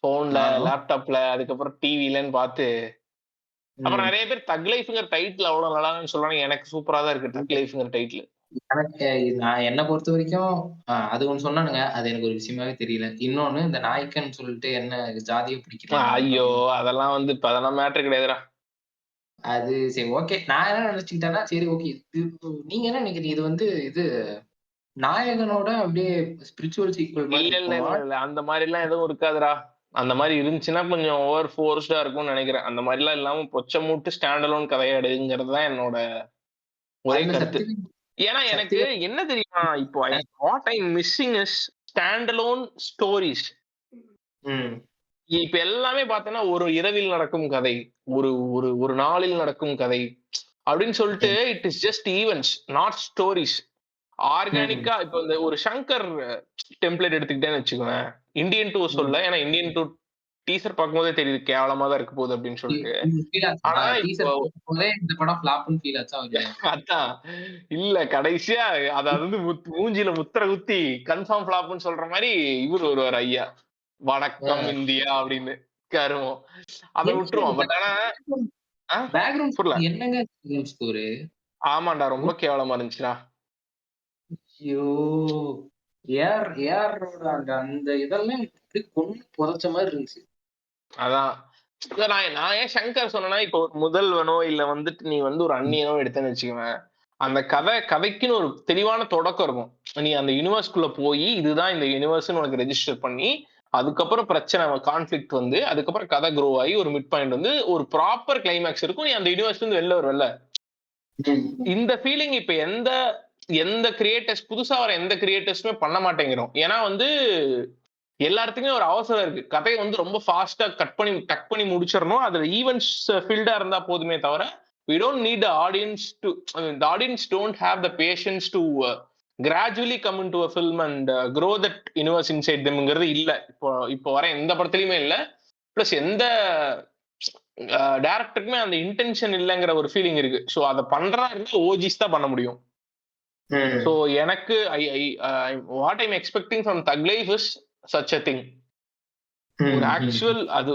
ஃபோன்ல, நானும். லேப்டாப்ல அதுக்கப்புறம் டிவிலன்னு பார்த்து, அப்புறம் ம். நெறைய பேர் தக் லைஃப்ங்கிற டைட்டில் அவ்வளோ நல்லா இல்லன்னு சொல்றாங்க. எனக்கு சூப்பரா தான் இருக்கு தக் லைஃப்ங்கிற டைட்டில். எனக்கு நான் என்ன பொறுத்தவரைக்கும் அது ஒண்ணு சொன்னானுங்க. அது எனக்கு ஒரு விஷயமாவே தெரியல. இன்னொன்னு இந்த நாய்க்கன்னு சொல்லிட்டு என்ன ஜாதிய பிடிக்கிறாங்க ஐயோ! அப்படின்னு. அதெல்லாம் வந்து இப்ப அதெல்லாம் மேட்டர் கிடையாதுடா. அது சரி ஓகே. நான் என்ன நினைச்சுக்கிட்டேன்னா, சரி ஓகே. நீங்க என்ன நினைக்கிறீங்க? இது வந்து இது நாயகனோட அப்படியே ஸ்பிரிச்சுவல் சீக்வல் மாரி இருக்குமா? இல்ல. அந்த மாரிலாம் எதுவும் இருக்காதுடா. அந்த மாரி இருந்துச்சுன்னா கொஞ்சம் ஓவர் ஃபோர்ஸ்டா இருக்கும்னு நெனைக்கிறேன். அந்த மாரிலாம் இல்லாம பொச்ச மூட்டு ஸ்டாண்ட் அலோன் கதையா எடுங்கிறது தான் என்னோட ஒரே அதுல கருத்து. சக்திவேல் ஏன்னா எனக்கு சக்திவேல் என்ன தெரியுமா? இப்போ what I missing is stand alone stories. ம். இப்ப எல்லாமே பார்த்தேன்னா, ஒரு இரவில் நடக்கும் கதை. ஒரு ஒரு ஒரு நாளில் நடக்கும் கதை. அப்படின்னு சொல்லிட்டு ம். It is just events, not stories. ம். ஆர்கானிக்கா இப்ப இந்த ஒரு ஷங்கர் டெம்ப்ளேட் எடுத்துக்கிட்டேன்னு வச்சுக்கோங்களேன். இந்தியன் 2 ம். சொல்ல. ஏன்னா இந்தியன் 2 டீசர் பார்க்கும்போதே தெரியுது கேவலமா தான் இருக்க போகுது அப்படின்னு சொல்லிட்டு. ஃபீல் ஆச்சா? ஆனா இப்போ டீசர் போடும்போதே இந்த படம் ஃப்ளாப்ன்னு ஃபீல் ஆச்சா இல்லையா உங்களுக்கு? அதான். இல்ல கடைசியா அத வந்து மூஞ்சில முத்திர குத்தி கன்ஃபார்ம் ஃப்ளாப்ன்னு சொல்ற மாரி இவரு வருவாரு ஐயா. வணக்கம் ஆ. இந்தியா அப்படின்னு. கருமம். அத என்ன விட்டுருவோம். பட் ஆனா ஆ பேக்கிரவுண்ட் புரியல. என்னங்க பேக்கிரவுண்ட் ஸ்கோரு? ஆமாண்டா ரொம்ப கேவலமா இருந்துச்சுடா. ஐயோ! ஏஆரோட அந்த அந்த இதெல்லாம் அப்படியே கொன்னு புதைச்ச மாரி இருந்துச்சு. அதான். நான் ஏன் சங்கர் சொன்னேன்னா, இப்போ ஒரு முதல்வனோ இல்ல வந்துட்டு நீ வந்து ஒரு அந்நியனோ எடுத்தேன்னு வச்சுக்கோவேன். அந்த கதைக்குன்னு ஒரு தெளிவான தொடக்கம் இருக்கும். நீ அந்த யுனிவர்ஸ்குள்ள போயி, இதுதான் இந்த யுனிவர்ஸ்ன்னு உனக்கு ரெஜிஸ்டர் பண்ணி, அதுக்கப்புறம் பிரச்சனை கான்ஃப்ளிக்ட் வந்து, அதுக்கப்புறம் கதை க்ரோ ஆகி ஒரு மிட் பாயிண்ட் வந்து ஒரு ப்ராப்பர் கிளைமாக்ஸ் இருக்கும். நீ அந்த யுனிவர்ஸ்ல இருந்து வெளில வருவல்ல. இந்த ஃபீலிங் இப்ப எந்த எந்த கிரியேட்டர்ஸ் புதுசா வர எந்த கிரியேட்டர்ஸுமே பண்ண மாட்டேங்கிறோம். ஏன்னா வந்து எல்லாத்துக்குமே ஒரு அவசரம் இருக்கு. கதைய வந்து ரொம்ப ஃபாஸ்ட்டா கட் பண்ணி முடிச்சிரணும். அதுல ஈவென்ட்ஸ் ஃபில்டா இருந்தா போதுமே தவிர, we don't need the audience to I mean, the audience don't have the patience to gradually come into a film and grow that universe inside themங்கிறது இல்ல. இப்போ வர எந்த படத்துலயுமே இல்ல. பிளஸ் எந்த டைரக்டருக்குமே அந்த இன்டென்ஷன் இல்லங்கிற ஒரு ஃபீலிங் இருக்கு. சோ அத பண்றாருன்னா ஓஜிஸ் தான் பண்ண முடியும். சோ எனக்கு வாட் ஐம் எக்ஸ்பெக்டிங் ஃப்ரம் தக் life is such a thing. ஒரு ஆக்சுவல் அது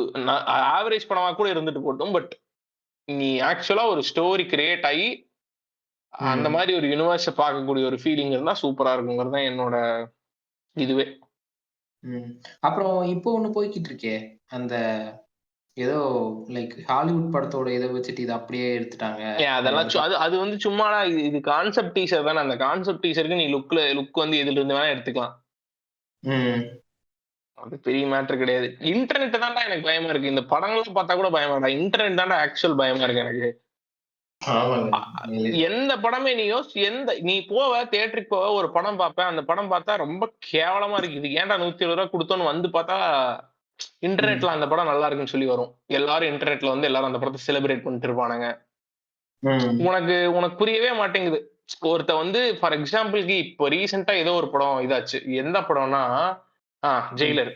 ஆவரேஜ் படமா கூட இருந்துட்டு போட்டும். பட் நீ ஆக்சுவலா ஒரு ஸ்டோரி கிரியேட் ஆகி அந்த மாதிரி ஒரு யூனிவர்ஸ பார்க்கக்கூடிய ஒரு ஃபீலிங் இருந்தா சூப்பரா இருக்குங்கிறது தான் என்னோட இதுவே. அப்புறம் இப்போ ஒண்ணு போய்க்கிட்டு இருக்கே. அந்த ஏதோ லைக் ஹாலிவுட் படத்தோட இத வச்சுட்டு இத அப்படியே எடுத்துட்டாங்க. அதெல்லாம் அது வந்து சும்மாடா இது கான்செப்ட் டீசர் தானே. அந்த கான்செப்ட் டீசருக்கு நீ லுக் வந்து எதுல இருந்து வேணா எடுத்துக்கலாம். அது பெரிய மேட்டர் கிடையாது. இன்டர்நெட் தான்டா எனக்கு பயமா இருக்கு. இந்த படங்கள்லாம் பார்த்தா கூட பயமா இல்ல. இன்டர்நெட் தான்டா ஆக்சுவல் பயமா இருக்கு எனக்கு. எந்த படமே நீ போவ தியேட்டருக்கு போவ ஒரு படம் பார்ப்ப. அந்த படம் பார்த்தா ரொம்ப கேவலமா இருக்கு. இது ஏன்டா 170 ரூபாய் கொடுத்தோன்னு வந்து பார்த்தா இன்டர்நெட்ல அந்த படம் நல்லா இருக்குன்னு சொல்லி வரும். எல்லாரும் இன்டர்நெட்ல வந்து எல்லாரும் அந்த படத்தை செலிப்ரேட் பண்ணிட்டு இருப்பானுங்க. உனக்கு புரியவே மாட்டேங்குது. ஒருத்த வந்து ஃபார் எக்ஸாம்பிளுக்கு இப்போ ரீசெண்டா ஏதோ ஒரு படம் இதாச்சு. எந்த படம்னா ஜெயிலர்.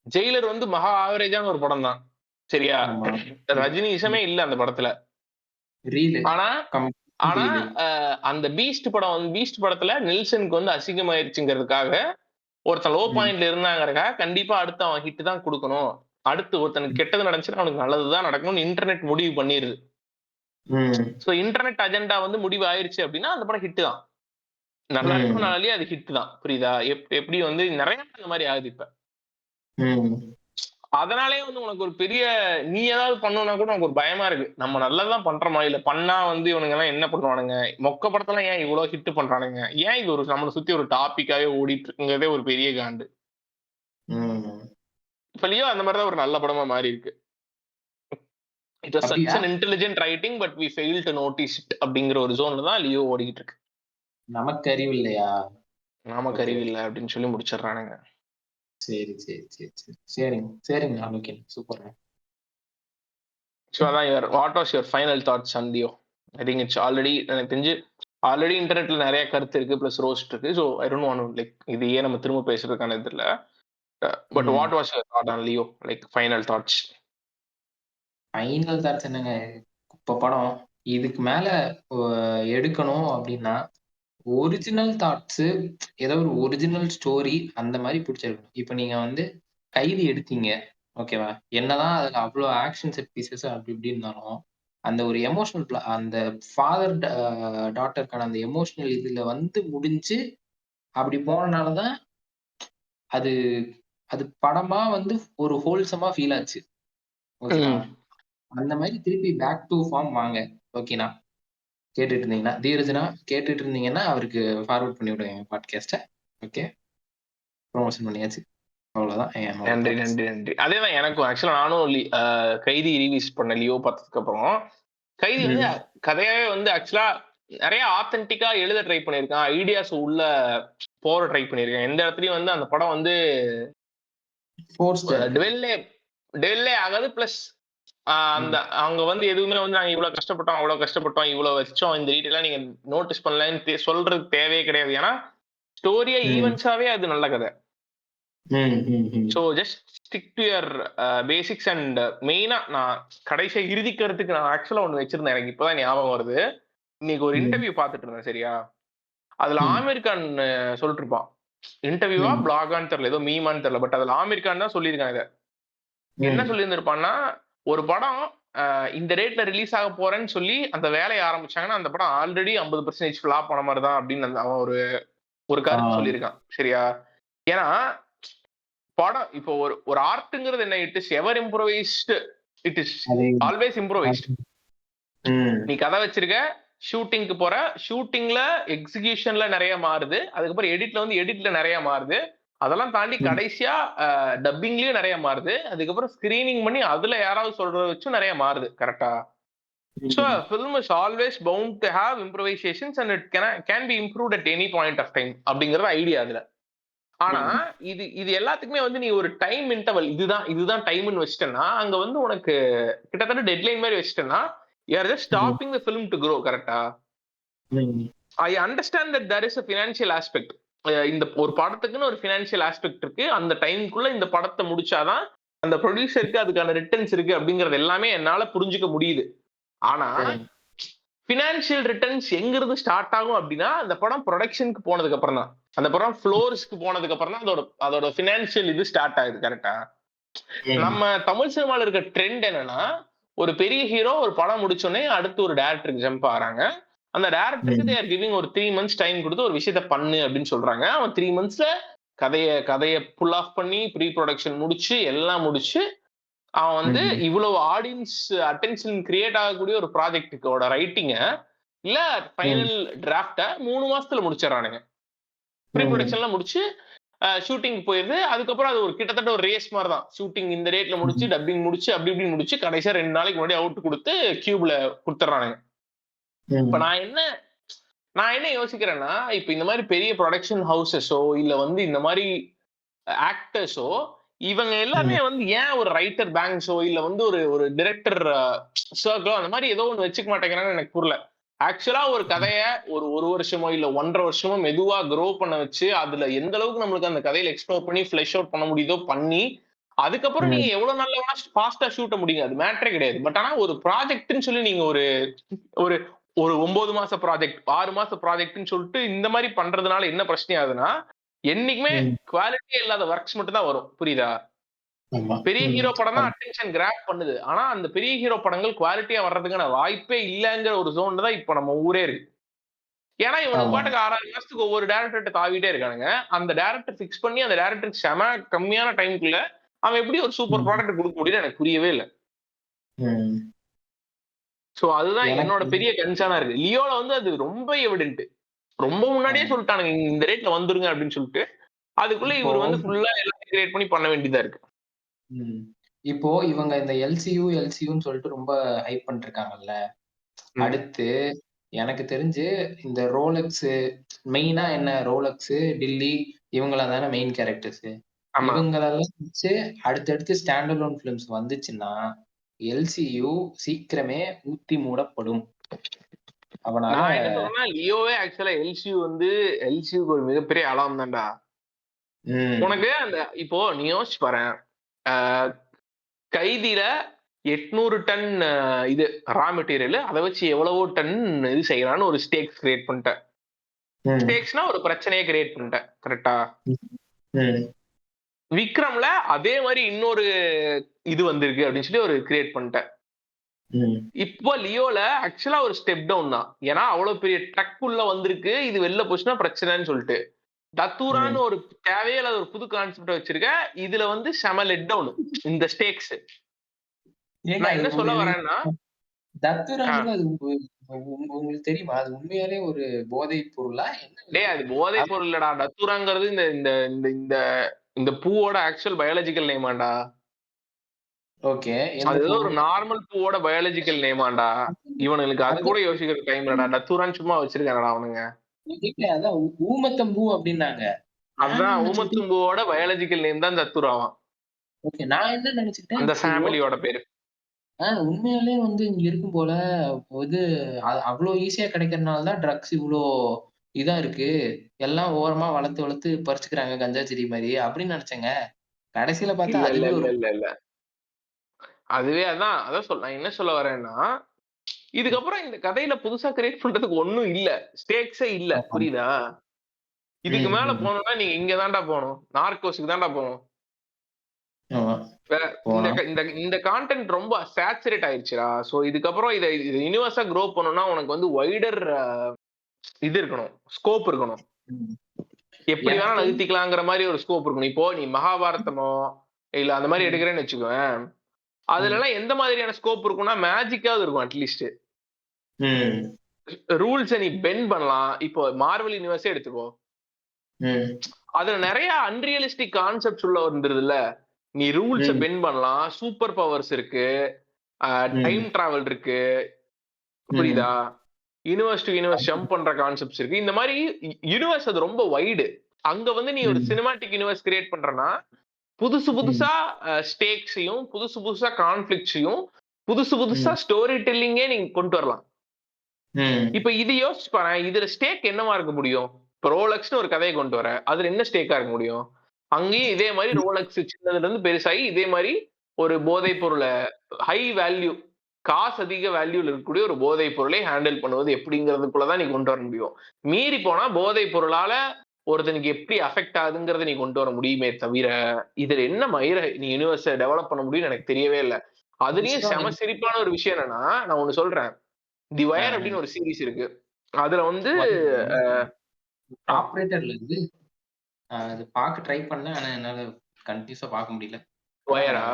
ஜெயிலர் வந்து மகா ஆவரேஜான ஒரு படம் தான். சரியா? ரஜினி இசமே இல்ல அந்த படத்துல. ஆனா அந்த பீஸ்ட் படத்துல நெல்சனுக்கு வந்து அசிங்கமாயிருச்சுங்கிறதுக்காக ஒருத்தன் லோ பாயிண்ட்ல இருந்தாங்கிறதுக்காக கண்டிப்பா அடுத்து அவன் ஹிட் தான் கொடுக்கணும். அடுத்து ஒருத்தனுக்கு கெட்டது நடந்துச்சுன்னா அவனுக்கு நல்லதுதான் நடக்கணும்னு இன்டர்நெட் முடிவு பண்ணிருது. சோ இன்டர்நெட் அஜெண்டா வந்து முடிவு ஆயிருச்சு அப்படின்னா அந்த படம் ஹிட் தான். நல்லா இருக்கும் நாளே அது ஹிட் தான். புரியுதா? எப்படி வந்து நிறைய அந்த மாதிரி ஆகுது இப்ப. அதனாலே வந்து உனக்கு ஒரு பெரிய நீ ஏதாவது பண்ணணும்னா கூட உனக்கு ஒரு பயமா இருக்கு. நம்ம நல்லதான் பண்றோமா இல்ல பண்ணா வந்து இவனுங்க எல்லாம் என்ன பண்ணுவானுங்க? மொக்க படத்தெல்லாம் ஏன் இவ்வளவு ஹிட் பண்றானுங்க? ஏன் இது ஒரு நம்மளை சுத்தி ஒரு டாபிக்காவே ஓடிட்டு இருக்குங்கிறதே ஒரு பெரிய காண்டு. இப்ப லியோ அந்த மாதிரிதான் ஒரு நல்ல படமா மாறி இருக்கு. It was such an intelligent writing but we failed to notice it அப்படிங்கிற ஒரு ஜோன்ல தான் லியோ ஓடிக்கிட்டு இருக்கு. நமக்கு அறிவு இல்லையா? நமக்கு அறிவு இல்லை அப்படின்னு சொல்லி முடிச்சிடுறானுங்க. சரிங்க. Okay super. ஸோ அதான் what was your final thoughts on Leo? I think it's already எனக்கு தெரிஞ்சு ஆல்ரெடி இன்டர்நெட்ல நிறைய கருத்து இருக்கு பிளஸ் ரோஸ்ட் இருக்கு. So I don't want like இது ஏன் நம்ம திரும்ப பேசுறதுக்கான இது இல்லை. But what was your thought on Leo? Like final thoughts. Final thoughts என்னங்க, இப்ப படம் இதுக்கு மேல எடுக்கணும் அப்படின்னா ஒரிஜினல் தாட்ஸ் ஏதோ ஒரு ஒரிஜினல் ஸ்டோரி அந்த மாதிரி பிடிச்சிருக்கணும். இப்ப நீங்க வந்து கைதி எடுத்தீங்க ஓகேவா, என்னதான் அதுல அவ்வளவு ஆக்ஷன் செட் பீசஸ் அப்படி இப்படி இருந்தாலும் அந்த ஒரு எமோஷனல் அந்த ஃபாதர் டாட்டருக்கான அந்த எமோஷனல் இதுல வந்து முடிஞ்சு அப்படி போனனாலதான் அது அது படமா வந்து ஒரு ஹோல்சமா ஃபீல் ஆச்சு. ஓகேவா, அந்த மாதிரி திருப்பி பேக் டு ஃபார்ம் வாங்க. ஓகேண்ணா, கேட்டுட்டு இருந்தீங்கன்னா தீரஜனா கேட்டுட்டு இருந்தீங்கன்னா அவருக்கு ஃபார்வர்ட் பண்ணி விடுங்க பாட்காஸ்ட. ஓகே, ப்ரொமோஷன் பண்ணியாச்சு, அவ்வளவுதான். நன்றி. அதேதான் எனக்கும். ஆக்சுவலா நானும் கைதி ரிலீஸ் பண்ண லியோ பார்த்ததுக்கு அப்புறம் கைதி வந்து கதையாவே வந்து ஆக்சுவலா நிறைய ஆத்தென்டிக்கா எழுத ட்ரை பண்ணிருக்கான். ஐடியாஸ் உள்ள போற ட்ரை பண்ணிருக்கேன். எந்த இடத்துலயும் வந்து அந்த படம் வந்து டெவல்லே ஆகாது. பிளஸ் அந்த அவங்க வந்து எதுவுமே வந்து நாங்க இவ்வளவு கஷ்டப்பட்டோம் இவ்வளவு வச்சோம் இந்த டீட்டெயிலா நீங்க நோட்டீஸ் பண்ணலன்னு சொல்றது தேவையே கிடையாது. ஏன்னா ஸ்டோரியா ஈவென்ட்ஸாவே அது நல்ல கதை. So just stick to your basics. And மெயினா நான் கடைசியா இறுதிக்கிறதுக்கு நான் ஆக்சுவலா ஒண்ணு வச்சிருந்தேன், எனக்கு இப்பதான் ஞாபகம் வருது. இன்னைக்கு ஒரு இன்டர்வியூ பார்த்துட்டு இருந்தேன். சரியா, அதுல ஆமீர் கான் சொல்லிட்டு இருப்பான். இன்டர்வியூவா பிளாகான்னு தெரியல, ஏதோ மீமான்னு தெரியல, பட் அதுல ஆமீர் கான் தான் சொல்லியிருக்காங்க. இதை என்ன சொல்லியிருந்திருப்பான்னா, ஒரு படம் இந்த ரேட்ல ரிலீஸ் ஆக போறேன்னு சொல்லி அந்த வேலையை ஆரம்பிச்சாங்கன்னா அந்த படம் ஆல்ரெடி 50% ஃபிளாப் ஆன மாதிரி தான் அப்படின்னு அவன் ஒரு கருத்து சொல்லியிருக்கான். சரியா, ஏன்னா படம் இப்போ ஒரு ஆர்ட்ங்கிறது என்ன, it is ever improvised, it is அது ஆல்வேஸ் இம்ப்ரோவைஸ்டு. ம். நீ கதை வச்சிருக்க, ஷூட்டிங்க்கு போற, ஷூட்டிங்ல எக்ஸிகியூஷன்ல நிறைய மாறுது, அதுக்கப்புறம் எடிட்ல நிறைய மாறுது, அதெல்லாம் தாண்டி ம். கடைசியா டப்பிங்லயும் நிறைய மாறுது, அதுக்கப்புறம் ஸ்கிரீனிங் பண்ணி அதுல யாராவது சொல்றத வச்சும் நிறைய மாறுது. கரெக்டா? So ம். a film is always bound to have improvisations and it can be improved at any point of time அப்படிங்கறது ஐடியா அதுல. ஆனா ம். இது எல்லாத்துக்குமே வந்து நீ ஒரு டைம் இன்டர்வல், இதுதான் டைம்னு வச்சிட்டேன்னா, அங்க வந்து உனக்கு கிட்டத்தட்ட டெட்லைன் மாதிரி வச்சிட்டேன்னா, you are just ம். stopping the film to grow. கரெக்டா? ம். I understand that there is a financial aspect. இந்த ஒரு படத்துக்குன்னு ஒரு ஃபினான்ஷியல் ஆஸ்பெக்ட் இருக்கு. அந்த டைம்க்குள்ள இந்த படத்தை முடிச்சாதான் அந்த ப்ரொடியூசருக்கு அதுக்கான ரிட்டர்ன்ஸ் இருக்கு அப்படிங்கறது எல்லாமே என்னால புரிஞ்சுக்க முடியுது. ஆனா சரி. பினான்சியல் ரிட்டர்ன்ஸ் எங்கிருந்து ஸ்டார்ட் ஆகும் அப்படின்னா, அந்த படம் ப்ரொடக்ஷனுக்கு போனதுக்கு அப்புறம் தான். அந்த படம் ஃப்ளோர்ஸ்க்கு போனதுக்கு அப்புறம் தான் அதோட பினான்சியல் இது ஸ்டார்ட் ஆகுது. கரெக்டா? ம். நம்ம தமிழ் சினிமால இருக்க ட்ரெண்ட் என்னன்னா, ஒரு பெரிய ஹீரோ ஒரு படம் முடிச்சோடனே அடுத்து ஒரு டைரக்டருக்கு ஜம்ப் ஆறாங்க. அந்த டைரக்டருக்கு தே ம். ஆர் கிவிங் ஒரு 3 months டைம் கொடுத்து ஒரு விஷயத்த பண்ணு அப்படின்னு சொல்றாங்க. அவன் 3 monthsல கதைய புல் ஆஃப் பண்ணி ப்ரீ ப்ரொடக்ஷன் முடிச்சு எல்லாம் முடிச்சு அவன் வந்து ம். இவ்வளவு ஆடியன்ஸ் அட்டென்ஷன் கிரியேட் ஆகக்கூடிய ஒரு ப்ராஜெக்டுக்கோட ரைட்டிங்க இல்ல ம். ஃபைனல் டிராஃப்ட 3 மாசத்துல முடிச்சிடறானுங்க. ப்ரீ ம். ப்ரொடக்ஷன்லாம் முடிச்சு ஷூட்டிங் போயிருது. அதுக்கப்புறம் அது ஒரு கிட்டத்தட்ட ஒரு ரேஸ் மாதிரி தான். ஷூட்டிங் இந்த டேட்ல முடிச்சு, ம். டப்பிங் முடிச்சு, அப்படி இப்படி முடிச்சு கடைசியா 2 நாளைக்கு முன்னாடி அவுட் கொடுத்து கியூப்ல கொடுத்துட்றானுங்க. இப்ப ம். நான் என்ன யோசிக்கிறேன்னா, இப்ப இந்த மாதிரி பெரிய ப்ரொடக்ஷன் ஹவுசஸோ இல்ல வந்து இந்த மாதிரி ஆக்டர்ஸோ இவங்க எல்லாமே ம். வந்து ஏன் ஒரு ரைட்டர் பேங்க்ஸோ இல்ல வந்து ஒரு ஒரு டிரெக்டர் சர்க்கிளோ அந்த மாதிரி ஏதோ ஒன்று வச்சுக்க மாட்டேங்கிறாங்கன்னு எனக்கு புரியல. ஆக்சுவலா ஒரு கதைய ஒரு வருஷமோ இல்ல 1.5 வருஷமோ மெதுவா க்ரோ பண்ண வச்சு அதுல எந்த அளவுக்கு நம்மளுக்கு அந்த கதையில எக்ஸ்ப்ளோர் பண்ணி ஃபிளஷ் அவுட் பண்ண முடியுதோ பண்ணி அதுக்கப்புறம் நீங்க ம். எவ்வளவு நல்ல வேணா ஃபாஸ்டா ஷூட்ட முடியுங்க, அது மேட்டரே கிடையாது. பட் ஆனா ஒரு ப்ராஜெக்ட்னு சொல்லி நீங்க ஒரு ஒரு ஒரு 9 மாச ப்ராஜெக்ட் 6 மாச ப்ராஜெக்ட்னு சொல்லிட்டு இந்த மாதிரி பண்றதுனால என்ன பிரச்சனை ஆகுதுன்னா, என்னைக்குமே ம். குவாலிட்டியே இல்லாத ஒர்க்ஸ் மட்டும் தான் வரும். புரியுதா? ஆமா. பெரிய ம். ஹீரோ படம் தான் ஆமா. அட்டென்ஷன் கிராப் பண்ணுது. ஆனா அந்த பெரிய ஹீரோ படங்கள் குவாலிட்டியா வர்றதுக்கான வாய்ப்பே இல்லங்கிற ஒரு ஜோன்ல தான் இப்ப நம்ம ஊரே இருக்கு. ஏன்னா இவனுக்கு ஆமா. பாட்டுக்கு 6 மாசத்துக்கு ஒவ்வொரு டைரக்டர்ட்ட தாவிட்டே இருக்கானுங்க. அந்த டைரக்டர் ஃபிக்ஸ் பண்ணி அந்த டைரக்டருக்கு செம கம்மியான டைம்க்குள்ள அவன் எப்படி ஒரு சூப்பர் ம். ப்ராடக்ட் கொடுக்க முடியும்னு எனக்கு புரியவே இல்ல. ம். சோ அதுதான் என்னோட எனக்கு பெரிய கன்சர்னா இருக்கு. லியோல வந்து அது ரொம்ப எவிடென்ட். ரொம்ப முன்னாடியே ஆமா. சொல்லிட்டானுங்க இந்த ரேட்ல வந்துருங்க அப்படின்னு சொல்லிட்டு. அதுக்குள்ள இப்போ இவர் வந்து ஃபுல்லா எல்லாத்தையும் கிரியேட் பண்ணி பண்ண வேண்டியதா இருக்கு. ம். இப்போ இவங்க இந்த எல்சியூன்னு சொல்லிட்டு ரொம்ப ஹைப் பண்ணிருக்காங்கல்ல. ம். அடுத்து எனக்கு தெரிஞ்சு இந்த ரோலெக்ஸு மெயினா என்ன ரோலெக்ஸு, டில்லி இவங்கலாம் தானே மெயின் கேரக்டர்ஸு. ஆமா. இவங்களெல்லாம் வச்சு அடுத்தடுத்து ஸ்டாண்ட் அலோன் ஃபிலிம்ஸ் வந்துச்சுன்னா, எல்சியூ சீக்கிரமே ஊத்தி மூடப்படும். அவனால நான் என்ன சொல்றேன்னா, லியோவே ஆக்சுவலா எல்சியூக்கு ஒரு மிகப்பெரிய அலார்ம் தான்டா. ம். உனக்கு அந்த இப்போ நீ யோசிச்சு பாரேன். அ கைதில 800 டன் இது ரா மெட்டீரியல். அத வச்சு எவ்வளவோ டன் இது செய்யலாம்னு ஒரு ஸ்டேக்ஸ் கிரியேட் பண்ணிட்டேன். ம். ஸ்டேக்ஸ்னா ஒரு பிரச்சனைய கிரியேட் பண்ணிட்டேன். கரெக்ட்டா? ம். ம். விக்ரம்ல அதே மாரி இன்னொரு இது வந்திருக்கு அப்படின்னு சொல்லி ஒரு கிரியேட் பண்ணிட்டேன். ம். இப்போ லியோல ஆக்சுவலா ஒரு ஸ்டெப் டவுன் தான். ஏன்னா அவ்வளவு பெரிய ட்ரக் உள்ள வந்திருக்கு. இது வெளில போச்சுன்னா பிரச்சனைன்னு சொல்லிட்டு. ம். தத்தூரான்னு ஒரு தேவையே இல்லாத ஒரு புது கான்செப்ட் வச்சிருக்க. இதுல வந்து செம லெட் டவுன் இந்த ஸ்டேக்ஸ். ஏங்க நான் அது என்ன சொல்ல உங்களுக்கு வரேன்னா ஆ. தத்துராங்கிறது அது உங்களுக்கு தெரியுமா? அது உண்மையாலே ஒரு போதைப் பொருளா? என்ன டேய் அது போதைப் அது பொருள் இல்லடா. டத்தூராங்கிறது இந்த இந்த இந்த இந்த இந்த பூவோட ஆக்சுவல் பயாலஜிக்கல் நேமாண்டா. ஓகே. எந்த அது பூ? ஏதோ ஒரு நார்மல் பூவோட பயாலஜிக்கல் நேமாண்டா. இவனுங்களுக்கு அது கூட அதான் யோசிக்கிறதுக்கு டைம் இல்லடா. டத்தூரான்னு சும்மா வச்சிருக்கானுடா அவனுங்க. இல்ல அதான் ஊமத்தம்பூ அப்டின்னாங்க. நான் என்ன அதான் நெனச்சுக்கிட்டேன் ஊமத்தும்பூவோட பயாலஜிக்கல் நேம் தான் தத்தூராவாம். ஓகே. நான் என்ன நெனச்சுக்கிட்டேன், அந்த சரி ஓகே. ஃபேமிலியோட பேரு. உண்மையாலே வந்து இங்க இருக்கும் போல. இது அவ்ளோ ஈஸியா கிடைக்கிறனால தான் ட்ரக்ஸ் இவ்ளோ இதா இருக்கு. எல்லாம் ஓரமா வளர்த்து வளர்த்து பறிச்சுக்கிறாங்க கஞ்சா செடி மாரி அப்டின்னு நெனச்சேங்க. கடைசில பார்த்தா இல்ல, இல்ல, அதுவே இல்ல, ஒரு இல்ல, இல்ல. அதான் நான் என்ன சொல்ல வரேன்னா, இதுக்கப்புறம் இந்த கதையில புதுசா கிரியேட் பண்றதுக்கு ஒண்ணும் இல்ல. ஸ்டேக்ஸே இல்ல. ஆமா. புரியுதா? இதுக்கு ம், மேல ம். போணும்னா நீங்க இங்க தான்டா போணும். நார்கோஸ்க்கு தான்டா போணும். ஆமா. வே இந்த போனா க இந்த இந்த கான்டென்ட் ரொம்ப சேச்சுரேட் ஆயிருச்சுடா. சோ இதுக்கப்புறம் இத யுனிவர்ஸா குரோ பண்ணனும்னா உனக்கு வந்து வைடர் இது இருக்கணும். ஸ்கோப் இருக்கணும். ம். எப்படி வேணா எனக்கு நகர்த்திக்கலாங்கிற மாதிரி ஒரு ஸ்கோப் இருக்கும். இப்போ நீ மகாபாரதமோ இல்ல அந்த மாதிரி ம், எடுக்கிறேன்னு வச்சுக்கோவேன், அதுல ம், எல்லாம் எந்த மாதிரியான ஸ்கோப் இருக்கும்னா மேஜிக்காவது இருக்கும் அட்லீஸ்ட். ம், ரூல்ஸ நீ பெண்ட் பண்ணலாம். இப்போ மார்வல் யூனிவர்ஸே எடுத்துக்கோ. ம், அதுல நிறைய அன்ரியலிஸ்டிக் கான்செப்ட்ஸ் உள்ள வந்துருதுல்ல. நீ ரூல்ஸ ம், பெண்ட் பண்ணலாம். சூப்பர் பவர்ஸ் இருக்கு. டைம் ம், டிராவல் இருக்கு. புரியுதா? ம், யூனிவர்ஸ் டு யூனிவர்ஸ் ஜம்ப் பண்ற கான்செப்ட்ஸ் இருக்கு. இந்த மாதிரி யூனிவர்ஸ் அது ரொம்ப வைடு. அங்க வந்து நீ ஒரு ம், சினிமாட்டிக் யூனிவர்ஸ் கிரியேட் பண்றன்னா, புதுசு ம், புதுசா ஸ்டேக்ஸையும், புதுசு புதுசா கான்ஃப்ளிக்ட்ஸையும், புதுசு புதுசா ம், ஸ்டோரி டெல்லிங்கே நீங்க கொண்டு வரலாம். ம், இப்ப இது யோசிச்சு பாரேன். இதுல ஸ்டேக் என்னவா இருக்க முடியும்? இப்ப ரோலக்ஸ்ன்னு ஒரு கதைய கொண்டு வர. அதுல என்ன ஸ்டேக்கா இருக்க முடியும்? அங்கேயும் இதே மாரி ரோலக்ஸ் சின்னதுல இருந்து பெருசாகி இதே மாரி ஒரு போதைப் பொருள ஹை வேல்யூ காசு அதிக வேல்யூல இருக்கக்கூடிய ஒரு போதைப் பொருளை ஹேண்டில் பண்ணுவது எப்படிங்கிறதுக்குள்ள தான் நீ கொண்டு வர முடியும். மீறி போனா போதைப் பொருளால ஒருத்தனுக்கு எப்படி அஃபெக்ட் ஆகுதுங்கிறத நீ கொண்டு வர முடியுமே தவிர, இதுல என்ன மயிர நீ யுனிவர்ஸ டெவலப் பண்ண முடியும்னு எனக்கு தெரியவே இல்ல. அதுலயும் புதுசா செம சிரிப்பான ஒரு விஷயம் என்னன்னா, நான் ஒண்ணு சொல்றேன். தி வயர் அ அப்படின்னு ஒரு சீரிஸ் இருக்கு. அதுல வந்து அ அ ஆப்ரேட்டர்ல இருந்து அது பார்க்க ட்ரை பண்ணேன். ஆனா என்னால கன்டினியூஸா பார்க்க முடியல. ஆனா வயரா?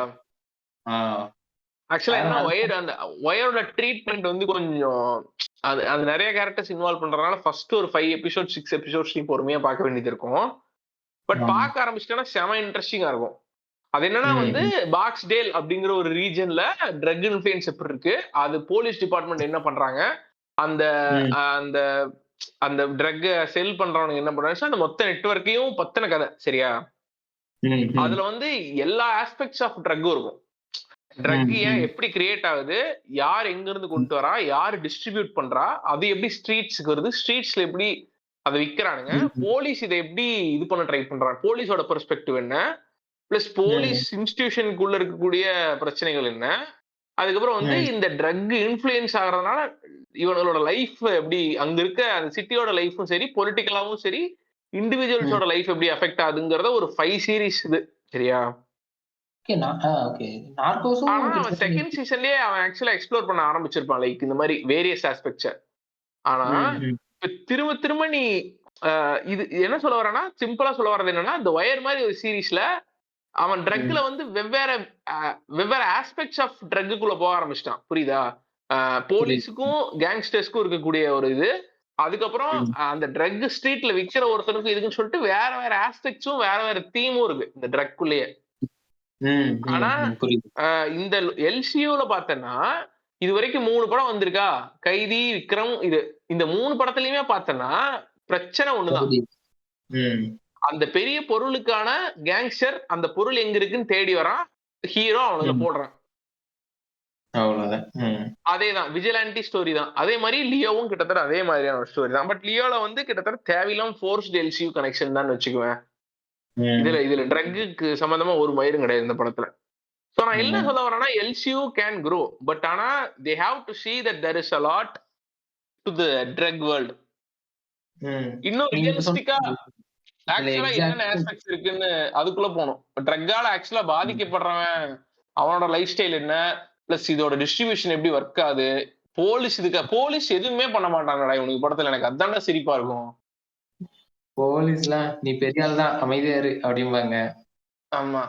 ஆ ஆக்சுவலா வேற என்ன நல்ல அந்த வயரோட ட்ரீட்மெண்ட் வந்து கொஞ்சம் அது அது நெறைய கேரக்டர்ஸ் இன்வால்வ் பண்றதுனால ஃபர்ஸ்ட் ஒரு 5 எபிசோட், 6 எபிசோட்ஸ் நீ பொறுமையா பார்க்க வேண்டியது இருக்கும். பட் ஆ. பார்க்க ஆரம்பிச்சிட்டேன்னா செம இன்ட்ரஸ்டிங்கா இருக்கும். அது என்னன்னா ம், வந்து ம், பாக்ஸ்டேல் அப்படிங்கிற ஒரு ரீஜியன்ல ட்ரக் இன்ஃப்ளூயன்ஸ் எப்படி இருக்கு? அது போலீஸ் டிபார்ட்மெண்ட் என்ன பண்றாங்க? அந்த ம், அந்த அந்த ட்ரக்க செல் பண்றவனுங்க என்ன பண்றாங்க? அந்த மொத்த நெட்வொர்க்கையும் பத்தின கதை. சரியா? ம், ம், அதுல வந்து எல்லா ஆஸ்பெக்ட்ஸ் ஆஃப் ட்ரக்கும் இருக்கும். ட்ரக் ம், ஏன் ம், எப்படி கிரியேட் ஆகுது? யார் எங்கிருந்து ம், கொண்டு வரா? யார் டிஸ்ட்ரிபியூட் பண்றா? அது எப்படி ஸ்ட்ரீட்ஸ்க்கு வருது? ஸ்ட்ரீட்ஸ்ல எப்படி அத விக்கிறானுங்க? ம், போலீஸ் இத எப்படி இது பண்ண ட்ரை பண்றாங்க? போலீஸோட பெர்ஸ்பெக்டிவ் என்ன? பிளஸ் போலீஸ் ம், இன்ஸ்டிடியூஷனுக்குள்ள இருக்கக்கூடிய பிரச்சனைகள் என்ன? அதுக்கப்புறம் வந்து ம், இந்த ட்ரக் இன்ஃப்ளூயன்ஸ் ஆகுறதுனால இவனுங்களோட லைஃப் எப்படி அங்க இருக்க அந்த சிட்டியோட லைஃப்பும் சரி, பொலிட்டிக்கலாவும் சரி, ம். இண்டிவிஜுவல்ஸோட லைஃப் எப்படி அஃபெக்ட் ஆகுதுங்கிறத ஒரு 5 சீரிஸ் இது. சரியா? ஓகே. ஓகே. நார்கோஸும் ஆனா, அவன் கிட்டத்தட்ட செகண்ட் சீசன்லயே அவன் ஆக்சுவலா எக்ஸ்ப்ளோர் பண்ண ஆரம்பிச்சிருப்பான். லைக் இந்த மாரி வேரியஸ் ஆஸ்பெக்ட்ஸ. ஆனா, ம், ம், இப்ப திரும்ப திரும்ப நீ இது என்ன சொல்ல வரேன்னா, சிம்பிளா சொல்ல வர்றது என்னன்னா, இந்த ஒயர் மாரி ஒரு சீரிஸ்ல அவன் ட்ரக்ல ம், வந்து அ வெவ்வேற ஆஸ்பெக்ட்ஸ் ஆஃப் ட்ரக்குக்குள்ள போக ஆரம்பிச்சுட்டான். புரியுதா? அ புரியுது. போலீஸுக்கும், கேங்ஸ்டர்ஸ்க்கும் இருக்கக்கூடிய ஒரு இது. அதுக்கப்புறம் ம், அந்த ட்ரக் ஸ்ட்ரீட்ல விக்கிற ஒருத்தனுக்கும் இதுக்குன்னு சொல்லிட்டு வேற வேற ஆஸ்பெக்ட்ஸும், வேற வேற தீமும் இருக்கு. இந்த ட்ரக்குள்ளயே. ம், ம், ஆனா, ம். புரியுது. இந்த எல்சியூல பார்த்தேன்னா, இதுவரைக்கும் 3 படம் வந்திருக்கா? கைதி, விக்ரம் இது. இந்த 3 படத்துலயுமே பார்த்தேன்னா, பிரச்சனை ஒண்ணுதான். பகுதி. ம். அந்த பெரிய பொருளுக்கான கேங்ஸ்டர் அந்த பொருள் எங்க இருக்குன்னு தேடி வரான். ஹீரோ அவனுங்கள ம். போடுறான். அவ்வளோதான். ம். அதேதான். விஜிலான்டி ஸ்டோரி தான். அதே மாரி லியோவும் கிட்டத்தட்ட அதே மாதிரியான ஒரு ஸ்டோரி தான். பட் லியோல வந்து கிட்டத்தட்ட தேவையில்லாம ஃபோர்ஸ்ட் எல்சியூ கனெக்ஷன் தான் வச்சுக்குவேன். இதுல ம். இதுல ட்ரக்குக்கு சம்மந்தமா ஒரு மயிரும் கிடையாது இந்த படத்துல. சோ நான் என்ன ம். சொல்ல வரேன்னா, எல்சியூ கேன் க்ரோ. பட் ஆனா they have to see that there is a lot to the drug world. ம். இன்னும் நீங்க இப்ப ரியலிஸ்டிக்கா சொன்னது இதுல ஆக்சுவலா என்னென்ன எக்ஸாக்ட்டா ஆஸ்பெக்ட்ஸ் இருக்குன்னு அதுக்குள்ள போணும். ட்ரக்கால ஆக்சுவலா ம். பாதிக்கப்படுறவன், அவனோட லைஃப் ஸ்டைல் என்ன? பிளஸ் இதோட டிஸ்ட்ரிபியூஷன் எப்படி ஒர்க் ஆகுது? போலீஸ் எதுவுமே பண்ண மாட்டாங்கடா இவனுங்க படத்துல. எனக்கு அதான்டா சிரிப்பா இருக்கும். போலீஸ்லாம் "நீ பெரிய ஆள் தான் அமைதியா இரு" அப்படிம்பாங்க. ஆமா.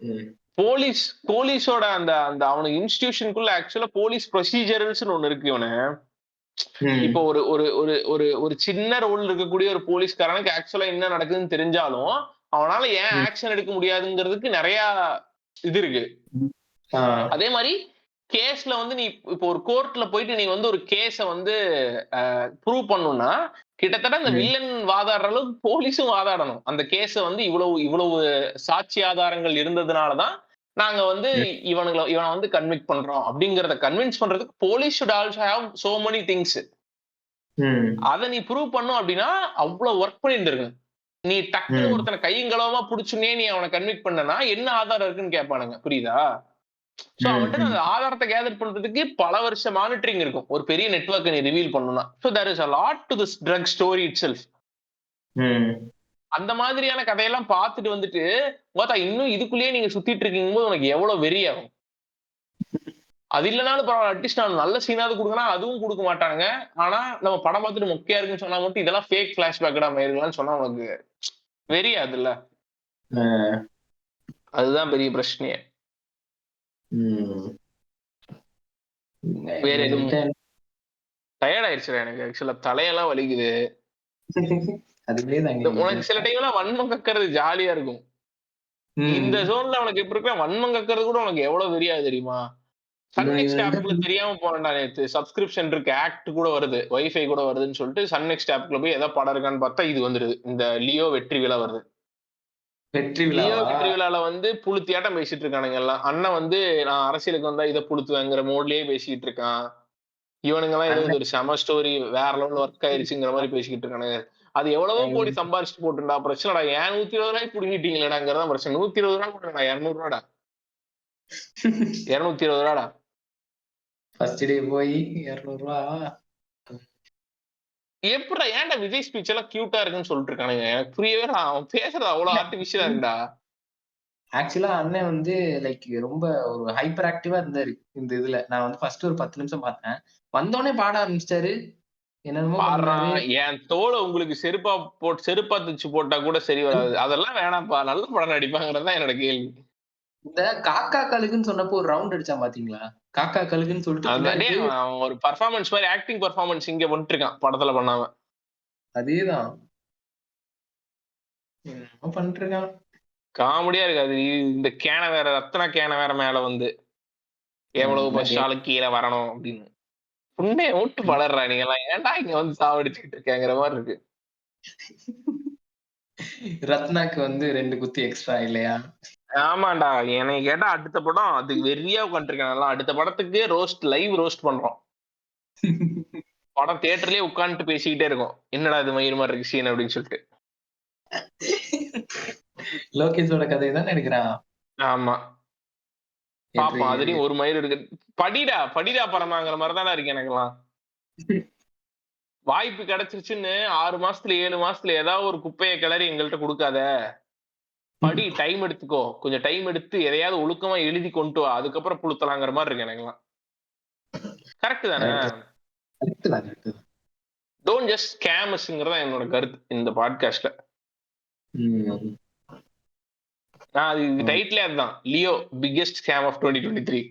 ம். போலீஸ் போலீஸோட அந்த அந்த அவனுக்கு இன்ஸ்டிடியூஷனுக்குள்ள ஆக்சுவலா போலீஸ் ப்ரொசீஜரல்ஸ்ன்னு ஒண்ணு இருக்கு இவனு. இப்போ ம். ஒரு ஒரு ஒரு ஒரு ஒரு சின்ன ரோல் இருக்கக்கூடிய ஒரு போலீஸ்காரனுக்கு ஆக்சுவலா என்ன நடக்குதுன்னு தெரிஞ்சாலும், அவனால ஏன் ம். ஆக்ஷன் எடுக்க முடியாதுங்கிறதுக்கு நெறைய இது இருக்கு. ம். ஆ. அதே மாரி கேஸ்ல வந்து நீ இப்போ ஒரு கோர்ட்ல போயிட்டு நீ வந்து ஒரு கேஸ வந்து ப்ரூவ் பண்ணணும்னா, கிட்டத்தட்ட அந்த ம். வில்லன் வாதாடுற அளவுக்கு போலீஸும் வாதாடணும். அந்த கேஸ வந்து இவ்வளவு இவ்வளவு சாட்சி ஆதாரங்கள் இருந்ததுனால தான், நாங்க வந்து ம். இவன வந்து கன்விக்ட் பண்றோம். அப்படிங்கிறத கன்வின்ஸ் பண்றதுக்கு police should also have so many things. ம். அத நீ ப்ரூவ் பண்ணணும் அப்படின்னா, அவ்வளவு வொர்க் பண்ணியிருந்திருக்கணும். நீ டக்குன்னு ம். ஒருத்தன கையும் களவுமா புடிச்சோனே நீ அவன கன்விக்ட் பண்ணனா, என்ன ஆதாரம் இருக்குன்னு கேட்பானுங்க. புரியுதா? சோ ம். அவன்ட்ட ம். அந்த ஆதாரத்த கேதர் பண்றதுக்கு பல வருஷ மானிட்டரிங் இருக்கும். ஒரு பெரிய நெட்வொர்க்க நீ ரிவீல் பண்ணணும்னா. So there is a lot to this drug story itself. ம். அந்த மாதிரியான கதையெல்லாம் பார்த்துட்டு வந்துட்டு, இன்னும் இதுக்குள்ளேயே நீங்க சுத்திட்டு இருக்கீங்கும்போது உனக்கு எவ்வளவு வெறியாகும். அது இல்லனாலும் பரவால்ல. அட்லீஸ்ட் நான் நல்ல சீனாவது குடுக்குறேன். அதுவும் குடுக்க மாட்டாங்க. ஆனா, நம்ம படம் பார்த்துட்டு மொக்கையா இருக்குன்னு சொன்னா மட்டும், இதெல்லாம் ஃபேக் ஃபிளாஷ்பேக்டா மயிருங்களான்னு சொன்னா உனக்கு வெறியாதுல்ல. ஆ. அதுதான் பெரிய பிரச்சனையே. ம். வேற எதுவும் என்கிட்ட டயர்ட் ஆயிருச்சுடா எனக்கு. ஆக்சுவலா தலையெல்லாம் வலிக்குது. அதுவே தாங்க உனக்கு சில டைம்லாம் வன்மம் கக்கறது ஜாலியா இருக்கும். இந்த ம். ஜோன்ல உனக்கு எப்படி இருக்குன்னா, வன்மம் கக்கறது கூட உனக்கு எவ்வளவு வெறியா தெரியுமா? சன் நெக்ஸ்ட் இவன்ட்ட ஆப்க்குள்ள தெரியாம போனேன்டா நேத்து. சப்ஸ்கிரிப்ஷன் இருக்கு. ஆக்ட் கூட வருது. வைஃபை கூட வருதுன்னு சொல்லிட்டு சன் நெக்ஸ்ட் ஆப்க்குள்ள போய் ஏதோ படம் இருக்கான்னு பார்த்தா இது வந்துருது. இந்த லியோ வெற்றி விழா வருது. வெற்றி லியோ விழாவா? வெற்றி விழால வந்து புளுத்தியாட்டம் பேசிட்டு இருக்கானுங்க எல்லாம். அண்ணன் வந்து நான் அரசியலுக்கு வந்தா இத புளுத்துவேங்கிற மோட்லயே பேசிட்டு இருக்கான். இவனுங்கலாம் ஏதோ இது அண்ணன் ஒரு செம ஸ்டோரி வேற லெவல்ல ஒர்க் ஆயிருச்சுங்கிற மாரி பேசிக்கிட்டு இருக்கானுங்க. அது எவ்வளவோ கோடி சம்பாரிச்சுட்டு போட்டும்டா. பிரச்சனைடா. ஏன் ரூ. 120 புடுங்கிட்டீங்களேடாங்கிறது தான் பிரச்சனை. ரூ. 120 குடுங்கடா. ரூ. 200 ரூ. 220 ஃபர்ஸ்ட் டே போய் ரூ. 200 எப்புட்றா ஏன்டா விஜய் ஸ்பீச் எல்லாம் கியூட்டா இருக்குன்னு சொல்லிட்டு இருக்கானுங்க. எனக்கு புரியவே இல்ல. அவன் பேசுறது அவ்வளவு இல்ல. ஆர்டிபிஷியலா இருக்குடா. ஆக்சுவலா அண்ணன் வந்து லைக் ரொம்ப ஒரு ஹைப்பர் ஆக்டிவா இருந்தாரு. இந்த இதுல. நான் வந்து ஃபர்ஸ்ட் ஒரு 10 நிமிஷம் பார்த்தேன். வந்தோனே பாட ஆரம்பிச்சிட்டாரு. என்னென்னமோ பார்றா பண்ணாரு. என் தோல உங்களுக்கு செருப்பா தச்சு போட்டா கூட சரி வராது. அதெல்லாம் வேணாம்ப்பா. நல்ல படம் நடிப்பாங்கிறது தான் என்னோட கேள்வி. இந்த காக்கா கழுகுன்னு சொன்னப்போ ஒரு ரவுண்ட் அடிச்சான் பாத்தீங்களா? காக்கா கழுகுன்னு சொல்லிட்டு அதான் பின்னாடி டேய் போய் அவன் ஒரு பெர்ஃபார்மன்ஸ் மாரி ஆக்டிங் பெர்ஃபார்மன்ஸ் இங்க பண்ணிட்டு இருக்கான். படத்துல பண்ணாம. அதேதான். என்னமோ பண்ணிட்டு இருக்கான். காமெடியா இருக்காது. இந்த ரத்னா கேன வேற மேல வந்து எவ்வளவு என்ன பஸ்ஸாலும் கீழ வரணும் அப்படின்னு. புண்டைய விட்டு படர்றா நீங்கலாம். ஏன்டா இங்க வந்து சாவடிச்சுக்கிட்டு இருக்கேங்கிற மாரி இருக்கு. ரத்னாக்கு வந்து 2 குத்தி எக்ஸ்ட்ரா இல்லையா? ஆமாண்டா. என்னைய கேட்டா அடுத்த படம் அதுக்கு வெறியா உட்காந்துருக்கேன் நல்லா. அடுத்த படத்துக்கு லைவ் ரோஸ்ட் பண்றோம். படம் தியேட்டர்லயே உட்கார்ந்துட்டு பேசிக்கிட்டே இருக்கோம். என்னடா இது மயிர் மாரி இருக்கு சீன் அப்படின்னு சொல்லிட்டு. லோகேஷோட கதை தானே எடுக்குறான். ஆமா. என்று பாப்போம். அதுலயும் ஒரு மயிர் இருக்கு. படிடா படமாங்கிற மாரி தானே இருக்கு எனக்கெல்லாம். வாய்ப்பு கிடைச்சிருச்சுன்னு 6 மாசத்துல 7 மாசத்துல ஏதாவது ஒரு குப்பைய கிளறி எங்கள்ட்ட குடுக்காத. டைம் எடுத்துக்கோ. கொஞ்சம் டைம் எடுத்து எதையாவது ஒழுக்கமா எழுதி கொண்டு வா. அதுக்கப்புறம் புளுத்தலாங்கிற மாரி இருக்கு எனக்கெல்லாம். கரெக்ட் தானே? கரெக்ட் கரெக்ட் தான் கரெக்ட் தான். டோன்ட் ஜஸ்ட் ஸ்கேம் அஸ்ங்கிறது தான் என்னோட கருத்து இந்த பாட்காஸ்ட்ல. ம். அது ம். டைட்டிலே அதுதான். Leo biggest scam of 2023.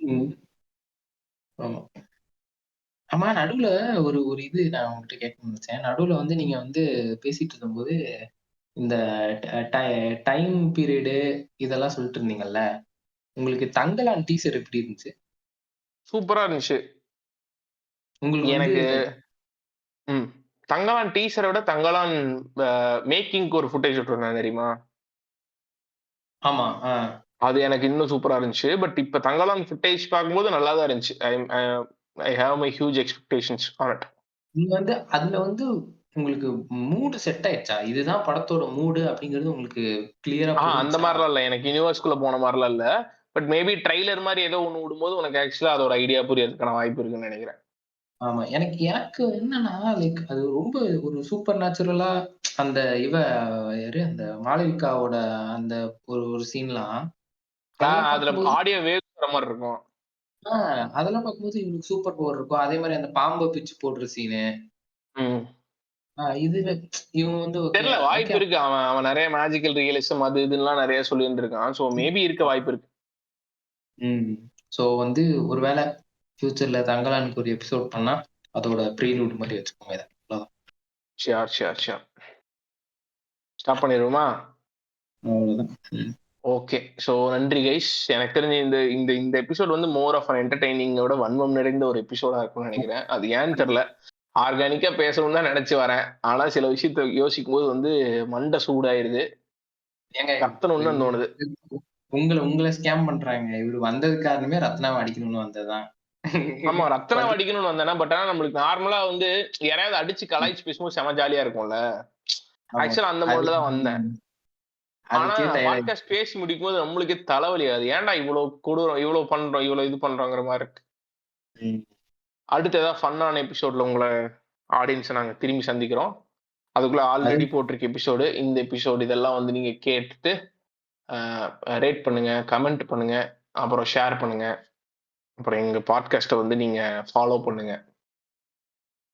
ம். ஆமா. ஆமா நடுவுல ஒரு ஒரு இது நான் உங்ககிட்ட கேட்கணும்னு நெனச்சேன். நடுவுல வந்து நீங்க வந்து பேசிட்டு இருக்கும்போது, இந்த ட டை டைம் பீரியடு இதெல்லாம் சொல்லிட்டு இருந்தீங்கல்ல. உங்களுக்கு தங்கலான் டீசர் எப்படி இருந்துச்சு? சூப்பரா இருந்துச்சு. உங்களுக்கு வந்து எனக்கு லைக் ம். தங்கலான் டீசர விட தங்கலான் அ மேக்கிங்க்கு ஒரு ஃபுட்டேஜ் விட்டுருந்தாங்க தெரியுமா? ஆமா. ஆ. அது எனக்கு இன்னும் சூப்பரா இருந்துச்சு. பட் இப்ப தங்கலான் ஃபுட்டேஜ் பார்க்கும்போது நல்லா தான் இருந்துச்சு. I have my huge expectations on it. நீங்க வந்து அதுல வந்து உங்களுக்கு மூடு செட் ஆயிடுச்சா? இதுதான் படத்தோட மூடு அப்படிங்கிறது உங்களுக்கு கிளியரா அந்த புரிஞ்சுச்சா? மாரிலாம் இல்ல. எனக்கு யுனிவர்ஸ்குள்ள போன மாரிலாம் இல்ல. பட் மேபி ட்ரெய்லர் மாரி ஏதோ ஒண்ணு விடும்போது உனக்கு ஆக்சுவலா அதோட ஐடியா புரியறதுக்கான வாய்ப்பு இருக்குன்னு நெனைக்கிறேன். ஆமா. எனக்கு எனக்கு என்னன்னா, லைக் அது ரொம்ப ஒரு சூப்பர் நேச்சுரலா அந்த யாரு அந்த மாளவிகாவோட அந்த ஒரு ஒரு சீன்லாம், அதெல்லாம் அதுல பார்க்கும்போது ஆடியோ வேவ்ஸ் வர மாரி இருக்கும். ஆ அதெல்லாம் பார்க்கும்போது இவங்களுக்கு சூப்பர் பவர் இருக்கும். அதே மாரி அந்த பாம்ப பிச்சு போடுற சீனு. ம். இதுல இவங்க வந்து ஓகே தெரியல ஓகே. வாய்ப்பு இருக்கு. அவன் அவன் நெறைய மேஜிக்கல் ரியலிசம் அது இதுன்னுலாம் நெறைய சொல்லியிருந்திருக்கான். சோ மேபி இருக்க வாய்ப்பு இருக்கு. ம். சோ வந்து ஒரு வேள ஃபியூச்சர்ல தங்கலானுக்கு ஒரு எபிசோட் பண்ணா, அதோட ப்ரீலூட் மாரி வச்சுக்கோங்க இத. அவ்வளவுதான். ஷியோர். ஸ்டாப் பண்ணிருவோமா? அவ்வளவுதான். ம். ஓகே. சோ நன்றி கைஸ். எனக்கு தெரிஞ்சு இந்த இந்த இந்த எபிசோட் வந்து மோர் ஆஃப் அன் என்டர்டெய்னிங்கோட வன்மம் நிறைந்த ஒரு எபிசோடா இருக்கும்னு நெனைக்கிறேன். அது ஏன்னு தெரியல. ஆர்கானிக்கா பேசணும்னு தான் நெனைச்சு வரேன். ஆனா சில விஷயத்த யோசிக்கும்போது வந்து மண்டை சூடாயிருது. ஏங்க கத்தணும்னு தான் தோணுது. உங்கள ஸ்கேம் பண்றாங்க. இவரு வந்ததுக்கு காரணமே ரத்னாவ அடிக்கணும்னு வந்ததுதான். ஆமா ரத்தனாவ வந்து அடிக்கணும்னு வந்தேன்னா, பட் ஆனா நம்மளுக்கு நார்மலா வந்து யாரையாவது அடிச்சு கலாய்ச்சு பேசும்போது செம ஜாலியா இருக்கும்ல. ஆமா. ஆக்சுவலா அந்த அது மோட்ல தான் வந்தேன். ஆனா அதுக்கே டயர்ட் பாட்காஸ்ட் பேசி முடிக்கும்போது நம்மளுக்கே தலைவலி ஆகுது. ஏன்டா இவ்ளோ கொடூரம், இவ்ளோ பண்றோம், இவ்ளோ இது பண்றோங்கிற மாரி இருக்கு. ம். அடுத்து ஏதாவது ஃபன்னான எபிசோட்ல உங்கள ஆடியன்ஸ நாங்க திரும்பி சந்திக்கிறோம். அதுக்குள்ள அது ஆல்ரெடி போட்டிருக்க எபிசோடு, இந்த எபிசோடு இதெல்லாம் வந்து நீங்க கேட்டுட்டு, ரேட் பண்ணுங்க, கமெண்ட் பண்ணுங்க, அப்புறம் ஷேர் பண்ணுங்க. அப்புறம் எங்க பாட்காஸ்ட்டை வந்து நீங்க ஃபாலோ பண்ணுங்க.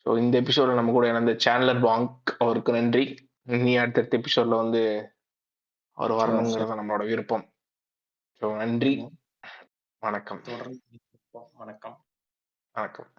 ஸோ இந்த எபிசோட்ல நம்ம கூட இணைந்த சேனலர் பாங்க் அவருக்கு நன்றி. இனி அடுத்தடுத்த எபிசோட்ல வந்து அவர் ஷூர், ஷூர். வரணுங்கிறது நம்மளோட விருப்பம். ஸோ நன்றி. ஆமா. வணக்கம். தொடர்ந்து வணக்கம். வணக்கம்.